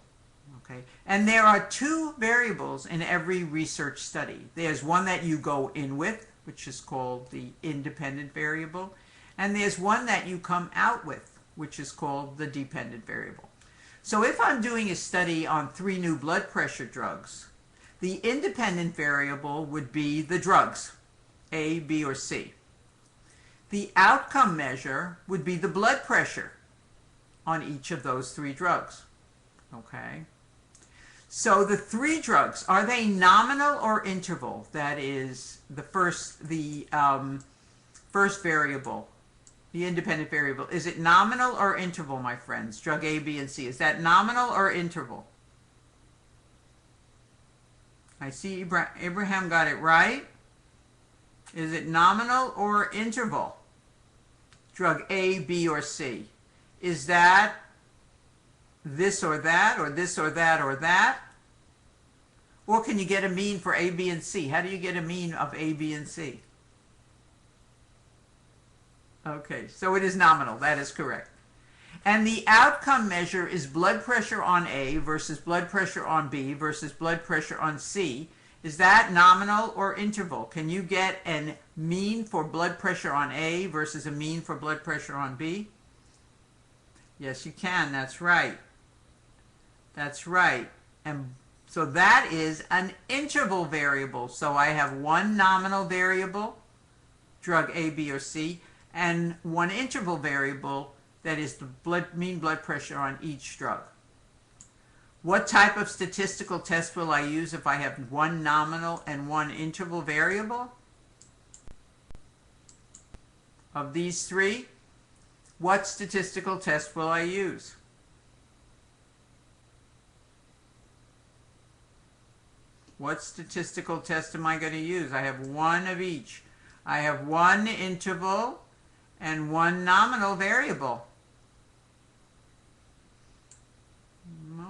Okay? And there are 2 variables in every research study. There's one that you go in with, which is called the independent variable, and there's one that you come out with, which is called the dependent variable. So if I'm doing a study on 3 new blood pressure drugs, the independent variable would be the drugs, A, B, or C. The outcome measure would be the blood pressure on each of those 3 drugs. Okay? So the 3 drugs, are they nominal or interval? That is the first variable, the independent variable. Is it nominal or interval, my friends? Drug A, B, and C. Is that nominal or interval? I see Abraham got it right. Is it nominal or interval? Drug A, B, or C. Is that this or that, or this or that, or that? Or can you get a mean for A, B, and C? How do you get a mean of A, B, and C? Okay, so it is nominal. That is correct. And the outcome measure is blood pressure on A versus blood pressure on B versus blood pressure on C. Is that nominal or interval? Can you get a mean for blood pressure on A versus a mean for blood pressure on B? Yes, you can. That's right. That's right. And so that is an interval variable. So I have one nominal variable, drug A, B, or C, and one interval variable, that is the mean blood pressure on each drug. What type of statistical test will I use if I have one nominal and one interval variable? Of these 3, what statistical test will I use? What statistical test am I going to use? I have one of each. I have one interval and one nominal variable.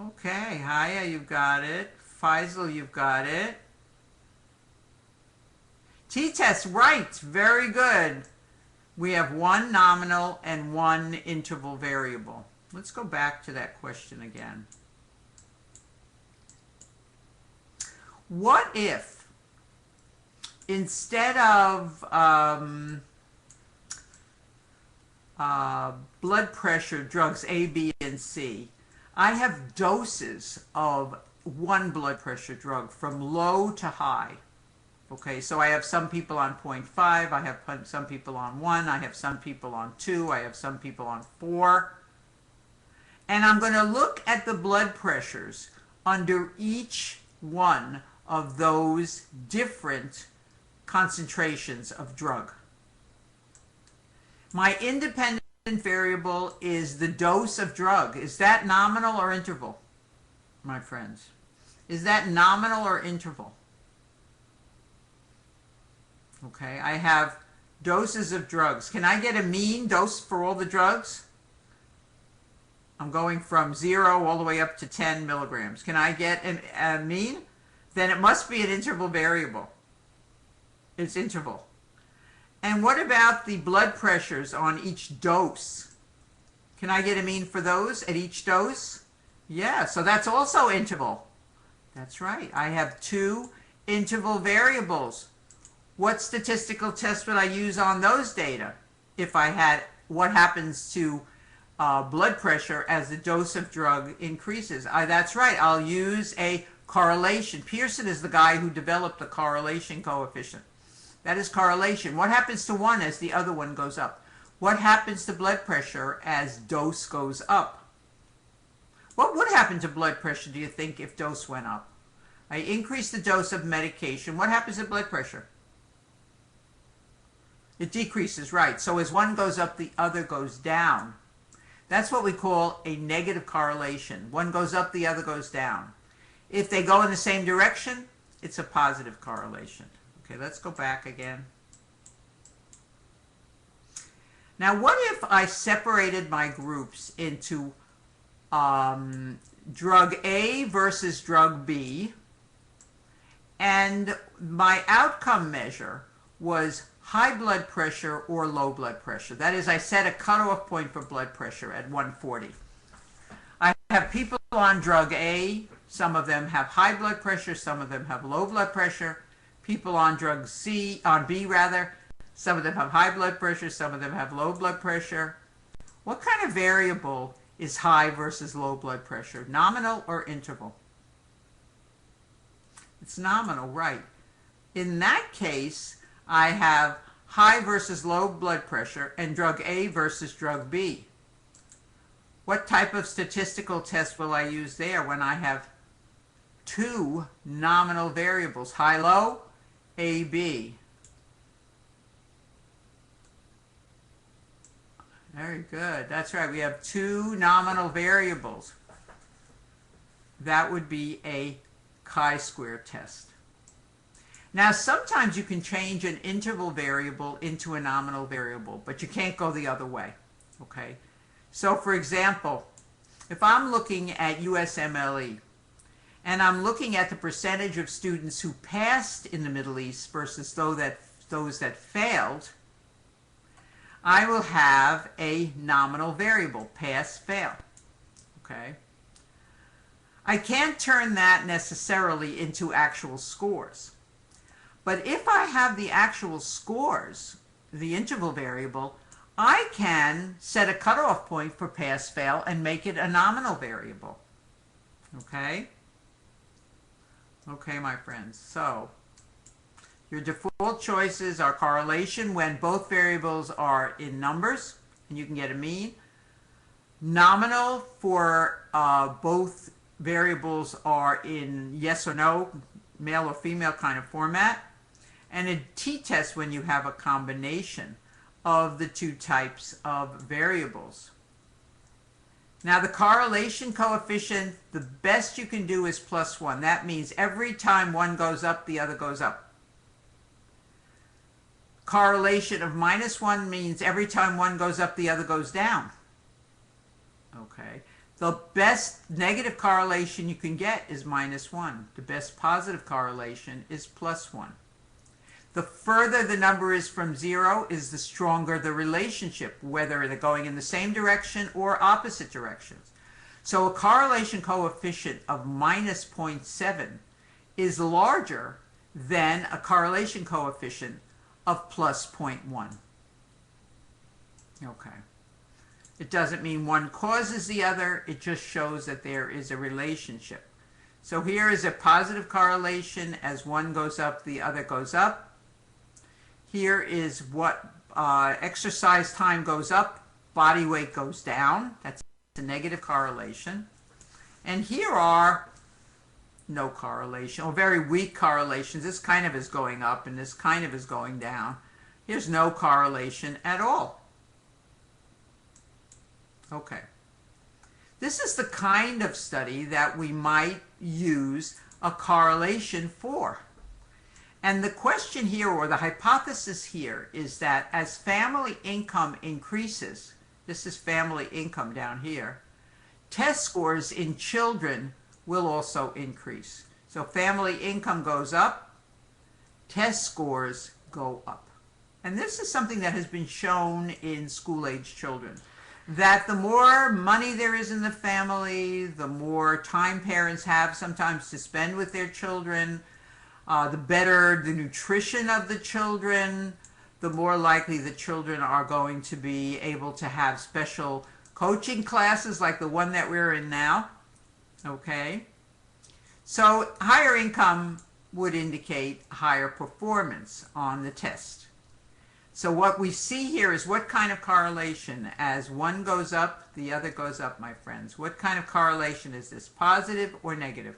Okay, Haya, you've got it. Faisal, you've got it. T-test, right, very good. We have one nominal and one interval variable. Let's go back to that question again. What if, instead of blood pressure drugs A, B, and C, I have doses of one blood pressure drug from low to high. Okay, so I have some people on 0.5, I have some people on 1, I have some people on 2, I have some people on 4. And I'm going to look at the blood pressures under each one of those different concentrations of drug. My independent variable is the dose of drug. Is that nominal or interval, my friends? Is that nominal or interval? Okay, I have doses of drugs. Can I get a mean dose for all the drugs? I'm going from 0 all the way up to 10 milligrams. Can I get a mean? Then it must be an interval variable. It's interval. And what about the blood pressures on each dose? Can I get a mean for those at each dose? Yeah, so that's also interval. That's right. I have 2 interval variables. What statistical test would I use on those data if I had what happens to blood pressure as the dose of drug increases? That's right. I'll use a correlation. Pearson is the guy who developed the correlation coefficient. That is correlation. What happens to one as the other one goes up? What happens to blood pressure as dose goes up? What would happen to blood pressure, do you think, if dose went up? I increase the dose of medication. What happens to blood pressure? It decreases, right. So as one goes up, the other goes down. That's what we call a negative correlation. One goes up, the other goes down. If they go in the same direction, it's a positive correlation. Okay, let's go back again. Now, what if I separated my groups into drug A versus drug B, and my outcome measure was high blood pressure or low blood pressure? That is, I set a cutoff point for blood pressure at 140. I have people on drug A. Some of them have high blood pressure. Some of them have low blood pressure. People on drug C, on B rather, some of them have high blood pressure. Some of them have low blood pressure. What kind of variable is high versus low blood pressure? Nominal or interval? It's nominal, right. In that case, I have high versus low blood pressure and drug A versus drug B. What type of statistical test will I use there when I have two nominal variables, high-low, A-B? Very good. That's right. We have two nominal variables. That would be a chi-square test. Now, sometimes you can change an interval variable into a nominal variable, but you can't go the other way. Okay? So, for example, if I'm looking at USMLE, and I'm looking at the percentage of students who passed in the Middle East versus those that failed, I will have a nominal variable, pass, fail. Okay? I can't turn that necessarily into actual scores. But if I have the actual scores, the interval variable, I can set a cutoff point for pass, fail and make it a nominal variable. Okay? Okay, my friends. So, your default choices are correlation when both variables are in numbers, and you can get a mean. Nominal for both variables are in yes or no, male or female kind of format. And a t-test when you have a combination of the two types of variables. Now, the correlation coefficient, the best you can do is +1. That means every time one goes up, the other goes up. Correlation of -1 means every time one goes up, the other goes down. Okay. The best negative correlation you can get is -1. The best positive correlation is +1. The further the number is from 0 is the stronger the relationship, whether they're going in the same direction or opposite directions. So a correlation coefficient of -0.7 is larger than a correlation coefficient of +0.1. Okay. It doesn't mean one causes the other, it just shows that there is a relationship. So here is a positive correlation. As one goes up, the other goes up. Here is what exercise time goes up, body weight goes down. That's a negative correlation. And here are no correlation, or very weak correlations. This kind of is going up and this kind of is going down. Here's no correlation at all. Okay. This is the kind of study that we might use a correlation for. And the question here, or the hypothesis here, is that as family income increases, this is family income down here, test scores in children will also increase. So family income goes up, test scores go up. And this is something that has been shown in school-age children, that the more money there is in the family, the more time parents have sometimes to spend with their children, the better the nutrition of the children, the more likely the children are going to be able to have special coaching classes like the one that we're in now. Okay? So higher income would indicate higher performance on the test. So what we see here is what kind of correlation? As one goes up, the other goes up, my friends. What kind of correlation is this? Positive or negative?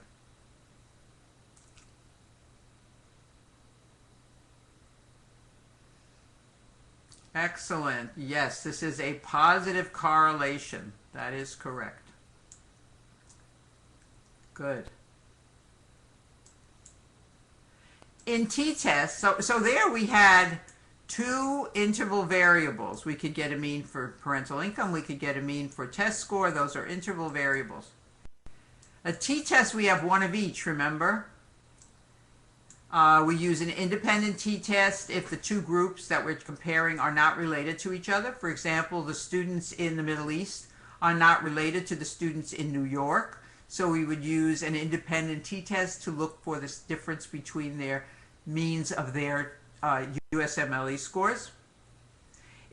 Excellent. Yes, this is a positive correlation. That is correct. Good. In t-test, so there we had two interval variables. We could get a mean for parental income. We could get a mean for test score. Those are interval variables. A t-test, we have one of each, remember? We use an independent t-test if the two groups that we're comparing are not related to each other. For example, the students in the Middle East are not related to the students in New York. So we would use an independent t-test to look for this difference between their means of their USMLE scores.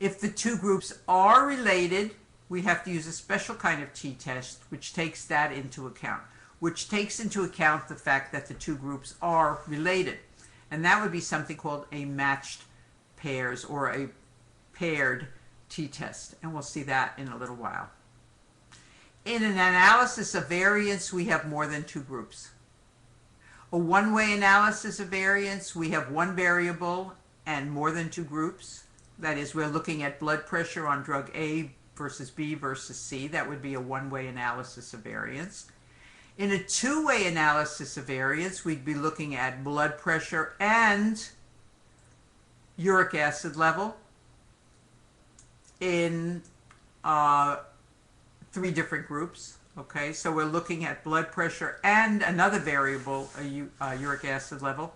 If the two groups are related, we have to use a special kind of t-test which takes that into account, which takes into account the fact that the two groups are related. And that would be something called a matched pairs or a paired t-test. And we'll see that in a little while. In an analysis of variance, we have more than two groups. A one-way analysis of variance, we have one variable and more than two groups. That is, we're looking at blood pressure on drug A versus B versus C. That would be a one-way analysis of variance. In a two-way analysis of variance, we'd be looking at blood pressure and uric acid level in three different groups. Okay, so we're looking at blood pressure and another variable, uric acid level,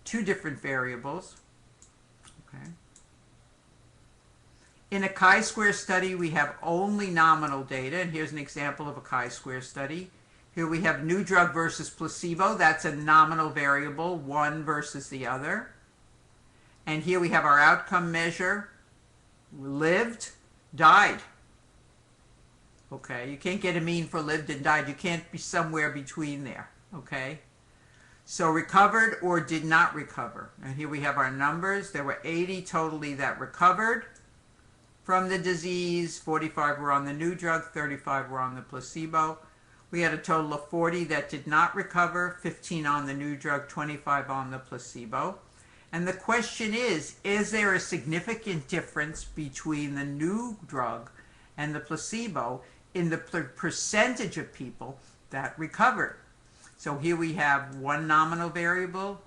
two different variables. Okay. In a chi-square study, we have only nominal data, and here's an example of a chi-square study. Here we have new drug versus placebo. That's a nominal variable, one versus the other. And here we have our outcome measure, lived, died. Okay, you can't get a mean for lived and died. You can't be somewhere between there. Okay, so recovered or did not recover. And here we have our numbers. There were 80 totally that recovered from the disease. 45 were on the new drug, 35 were on the placebo. We had a total of 40 that did not recover, 15 on the new drug, 25 on the placebo. And the question is there a significant difference between the new drug and the placebo in the percentage of people that recovered? So here we have one nominal variable,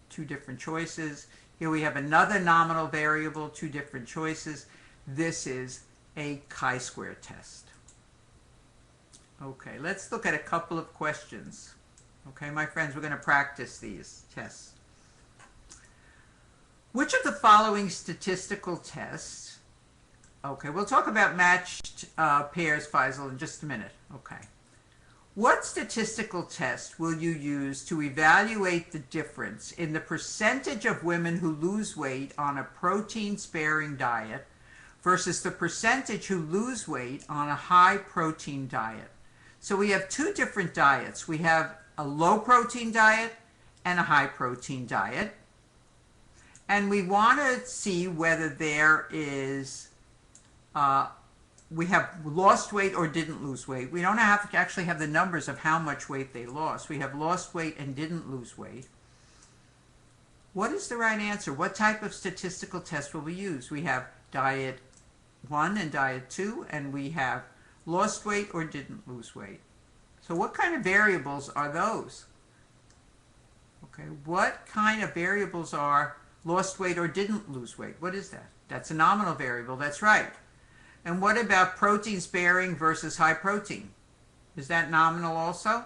two different choices. Here we have another nominal variable, two different choices. This is a chi-square test. Okay, let's look at a couple of questions. Okay, my friends, we're going to practice these tests. Which of the following statistical tests, okay, we'll talk about matched pairs, Faisal, in just a minute. Okay. What statistical test will you use to evaluate the difference in the percentage of women who lose weight on a protein-sparing diet versus the percentage who lose weight on a high-protein diet? So we have two different diets. We have a low-protein diet and a high-protein diet. And we want to see whether there is, we have lost weight or didn't lose weight. We don't have to actually have the numbers of how much weight they lost. We have lost weight and didn't lose weight. What is the right answer? What type of statistical test will we use? We have diet 1 and diet 2, and we have lost weight or didn't lose weight. So what kind of variables are those? Okay, what kind of variables are lost weight or didn't lose weight? What is that? That's a nominal variable, that's right. And what about protein sparing versus high protein? Is that nominal also?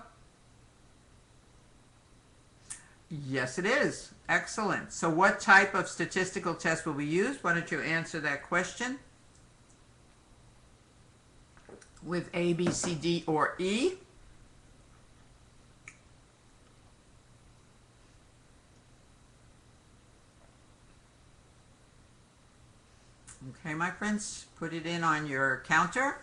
Yes, it is. Excellent. So what type of statistical test will we use? Why don't you answer that question with A, B, C, D, or E? Okay, my friends, put it in on your counter.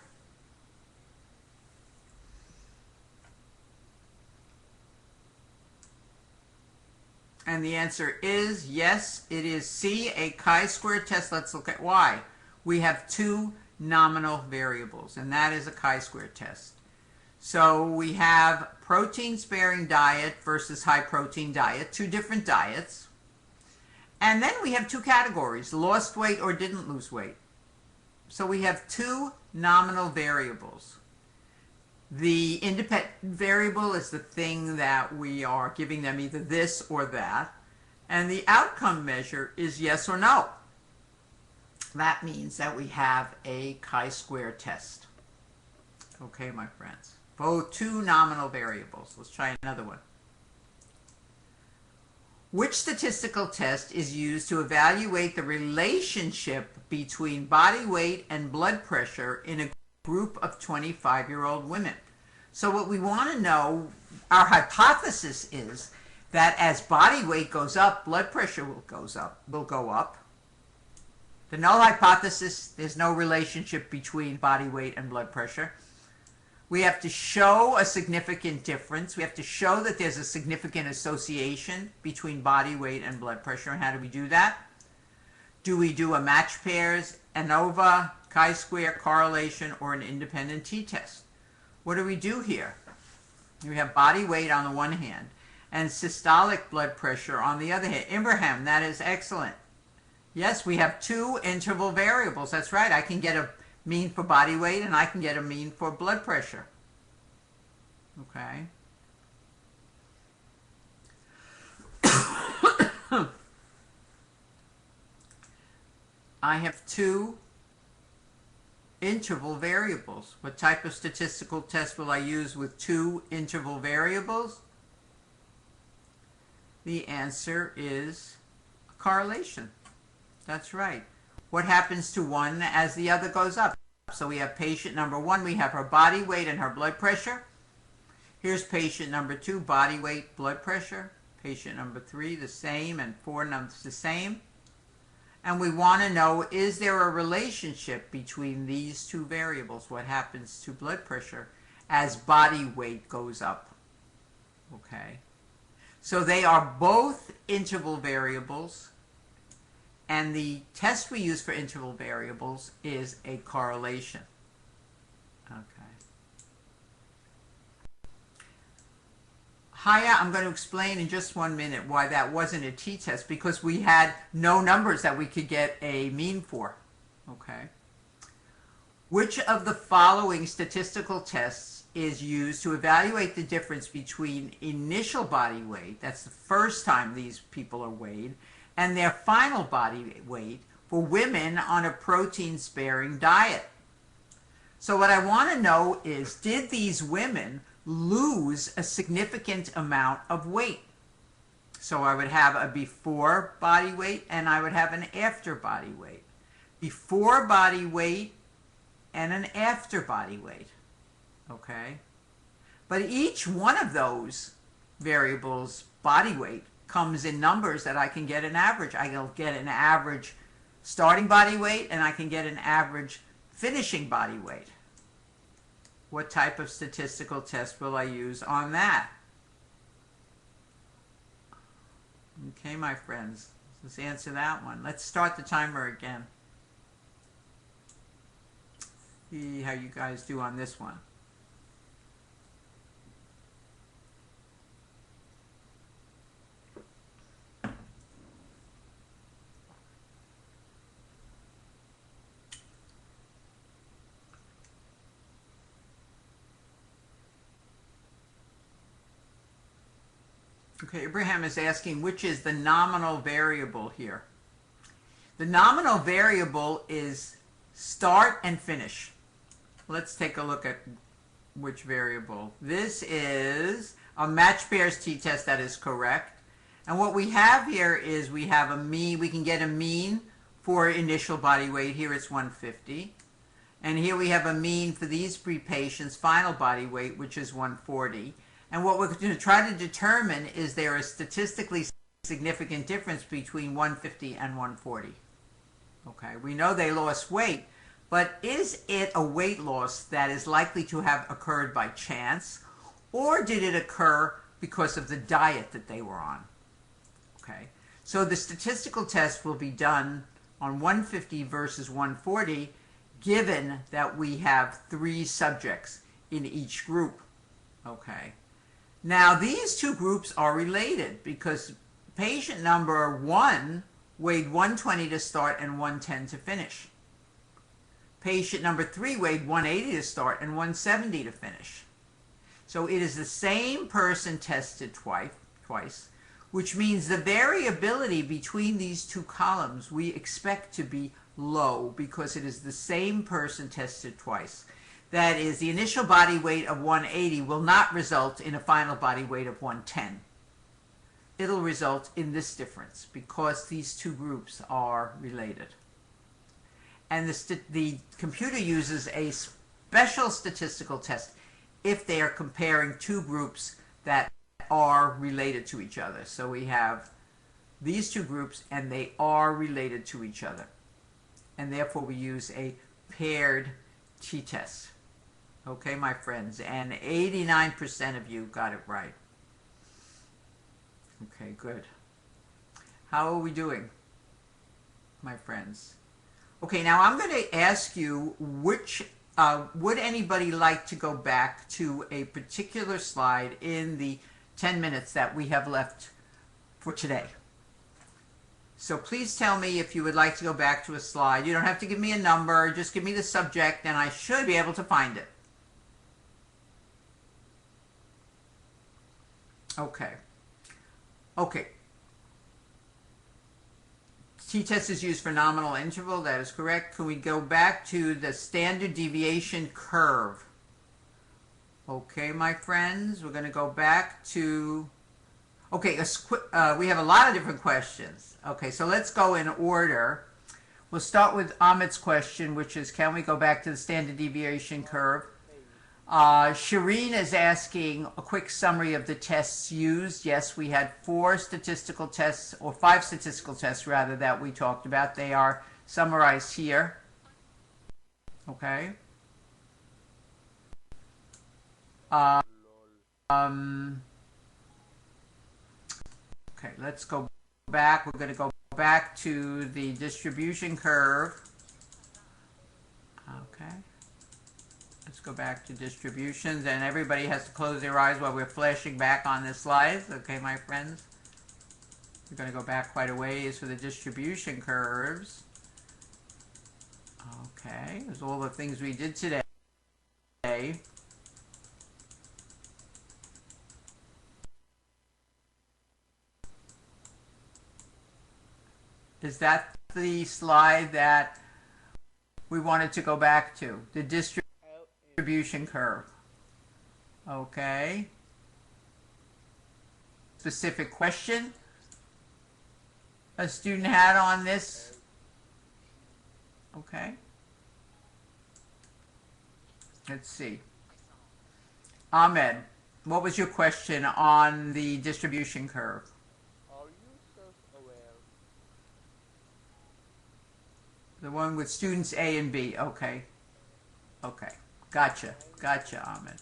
And the answer is yes, it is C, a chi-square test. Let's look at why. We have two nominal variables, and that is a chi-square test. So we have protein-sparing diet versus high-protein diet, two different diets. And then we have two categories, lost weight or didn't lose weight. So we have two nominal variables. The independent variable is the thing that we are giving them either this or that. And the outcome measure is yes or no. That means that we have a chi-square test. Okay, my friends. Both two nominal variables. Let's try another one. Which statistical test is used to evaluate the relationship between body weight and blood pressure in a group of 25-year-old women? So what we want to know, our hypothesis is that as body weight goes up, blood pressure will go up. The null hypothesis, there's no relationship between body weight and blood pressure. We have to show a significant difference. We have to show that there's a significant association between body weight and blood pressure. And how do we do that? Do we do a match pairs, ANOVA, chi-square, correlation, or an independent t-test? What do we do here? We have body weight on the one hand and systolic blood pressure on the other hand. Ibrahim, that is excellent. Yes, we have two interval variables. That's right. I can get a mean for body weight and I can get a mean for blood pressure. Okay. I have two interval variables. What type of statistical test will I use with two interval variables? The answer is correlation. That's right. What happens to one as the other goes up? So we have patient number 1, we have her body weight and her blood pressure. Here's patient number 2, body weight, blood pressure. Patient number 3, the same, and 4 numbers the same. And we want to know, is there a relationship between these two variables? What happens to blood pressure as body weight goes up? Okay. So they are both interval variables. And the test we use for interval variables is a correlation. Okay. Haya, I'm going to explain in just 1 minute why that wasn't a t-test, because we had no numbers that we could get a mean for. Okay. Which of the following statistical tests is used to evaluate the difference between initial body weight, that's the first time these people are weighed, and their final body weight for women on a protein-sparing diet? So what I want to know is, did these women lose a significant amount of weight? So I would have a before body weight and I would have an after body weight. Before body weight and an after body weight. Okay? But each one of those variables, body weight, comes in numbers that I can get an average. I can get an average starting body weight and I can get an average finishing body weight. What type of statistical test will I use on that? Okay, my friends, let's answer that one. Let's start the timer again. See how you guys do on this one. Okay, Abraham is asking which is the nominal variable here. The nominal variable is start and finish. Let's take a look at which variable. This is a match pairs t-test, that is correct. And what we have here is we have a mean, we can get a mean for initial body weight. Here it's 150. And here we have a mean for these 3 patients, final body weight, which is 140. And what we're going to try to determine is there a statistically significant difference between 150 and 140. Okay, we know they lost weight, but is it a weight loss that is likely to have occurred by chance, or did it occur because of the diet that they were on? Okay. So the statistical test will be done on 150 versus 140, given that we have 3 subjects in each group. Okay. Now these two groups are related because patient number 1 weighed 120 to start and 110 to finish. Patient number 3 weighed 180 to start and 170 to finish. So it is the same person tested twice, which means the variability between these two columns we expect to be low because it is the same person tested twice. That is, the initial body weight of 180 will not result in a final body weight of 110. It'll result in this difference because these two groups are related. And the computer uses a special statistical test if they are comparing two groups that are related to each other. So we have these two groups and they are related to each other. And therefore we use a paired t-test. Okay, my friends, and 89% of you got it right. Okay, good. How are we doing, my friends? Okay, now I'm going to ask you which, would anybody like to go back to a particular slide in the 10 minutes that we have left for today? So please tell me if you would like to go back to a slide. You don't have to give me a number, just give me the subject and I should be able to find it. Okay. Okay. T-test is used for nominal interval. That is correct. Can we go back to the standard deviation curve? Okay, my friends. We're going to go back to... Okay, we have a lot of different questions. Okay, so let's go in order. We'll start with Amit's question, which is, can we go back to the standard deviation curve? Shireen is asking a quick summary of the tests used. Yes, we had 4 statistical tests, or 5 statistical tests rather, that we talked about. They are summarized here. Okay. Okay, let's go back. We're going to go back to the distribution curve. Okay. Let's go back to distributions, and everybody has to close their eyes while we're flashing back on the slides. Okay, my friends? We're going to go back quite a ways for the distribution curves. Okay, there's all the things we did today. Is that the slide that we wanted to go back to? The distribution curve. Okay. Specific question a student had on this? Okay. Let's see. Ahmed, what was your question on the distribution curve? Are you self-aware? The one with students A and B. Okay. Okay. Gotcha. Gotcha, Ahmed.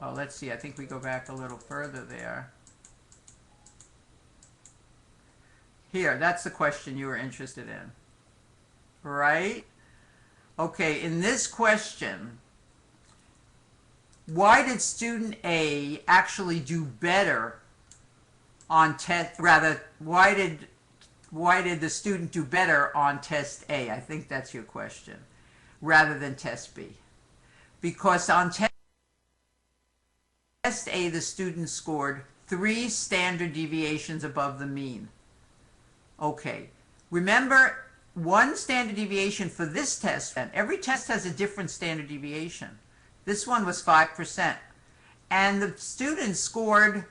Oh, let's see. I think we go back a little further there. Here, that's the question you were interested in. Right? Okay, in this question, why did student A actually do better on test, rather, why did the student do better on test A? I think that's your question, rather than test B. Because on test A, the student scored 3 standard deviations above the mean. Okay, remember, 1 standard deviation for this test, and every test has a different standard deviation. This one was 5%. And the student scored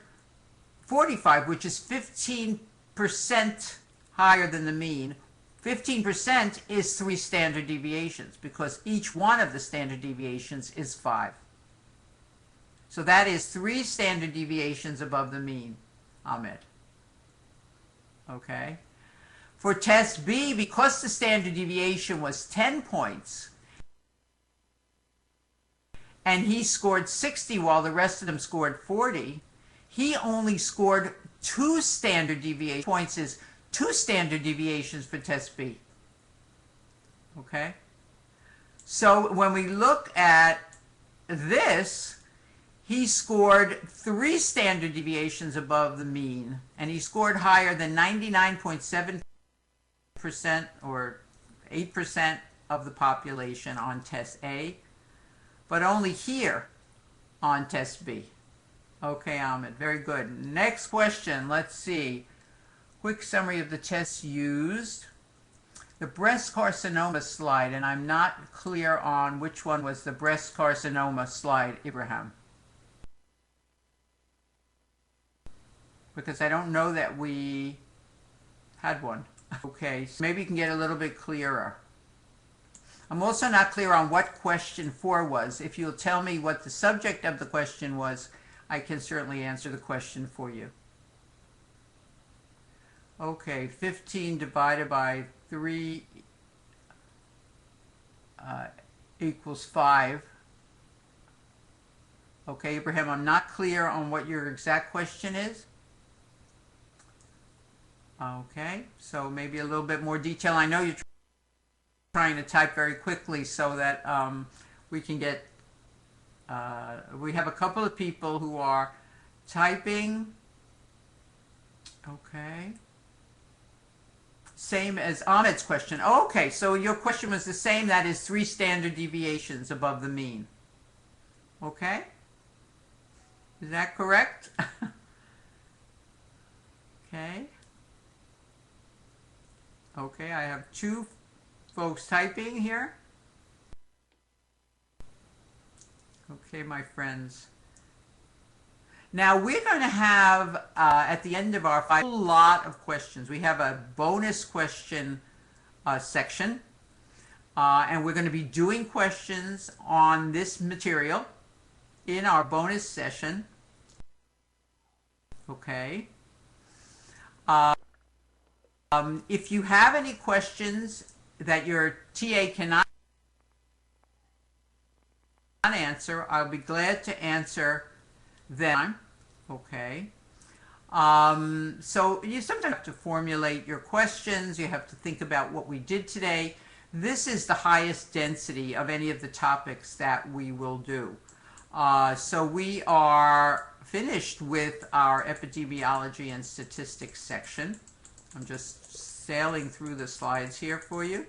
45, which is 15% higher than the mean. 15% is 3 standard deviations because each one of the standard deviations is 5. So that is 3 standard deviations above the mean, Ahmed. Okay? For test B, because the standard deviation was 10 points, and he scored 60 while the rest of them scored 40, he only scored 2 standard deviation points is 2 standard deviations for test B. Okay? So when we look at this, he scored 3 standard deviations above the mean, and he scored higher than 99.7% or 8% of the population on test A, but only here on test B. Okay, Ahmed, very good. Next question, let's see. Quick summary of the tests used. The breast carcinoma slide, and I'm not clear on which one was the breast carcinoma slide, Ibrahim. Because I don't know that we had one. Okay, so maybe you can get a little bit clearer. I'm also not clear on what question 4 was. If you'll tell me what the subject of the question was, I can certainly answer the question for you. Okay, 15 divided by 3 equals 5. Okay, Ibrahim, I'm not clear on what your exact question is. Okay, so maybe a little bit more detail. I know you're trying to type very quickly so that we can get, we have a couple of people who are typing. Okay. Same as Ahmed's question. Okay, so your question was the same. That is 3 standard deviations above the mean. Okay? Is that correct? Okay. Okay, I have 2 folks typing here. Okay, my friends. Now we're going to have, at the end of our file, a lot of questions. We have a bonus question section, and we're going to be doing questions on this material in our bonus session. Okay. If you have any questions that your TA cannot answer, I'll be glad to answer them. Okay. So you sometimes have to formulate your questions. You have to think about what we did today. This is the highest density of any of the topics that we will do. So we are finished with our epidemiology and statistics section. I'm just sailing through the slides here for you.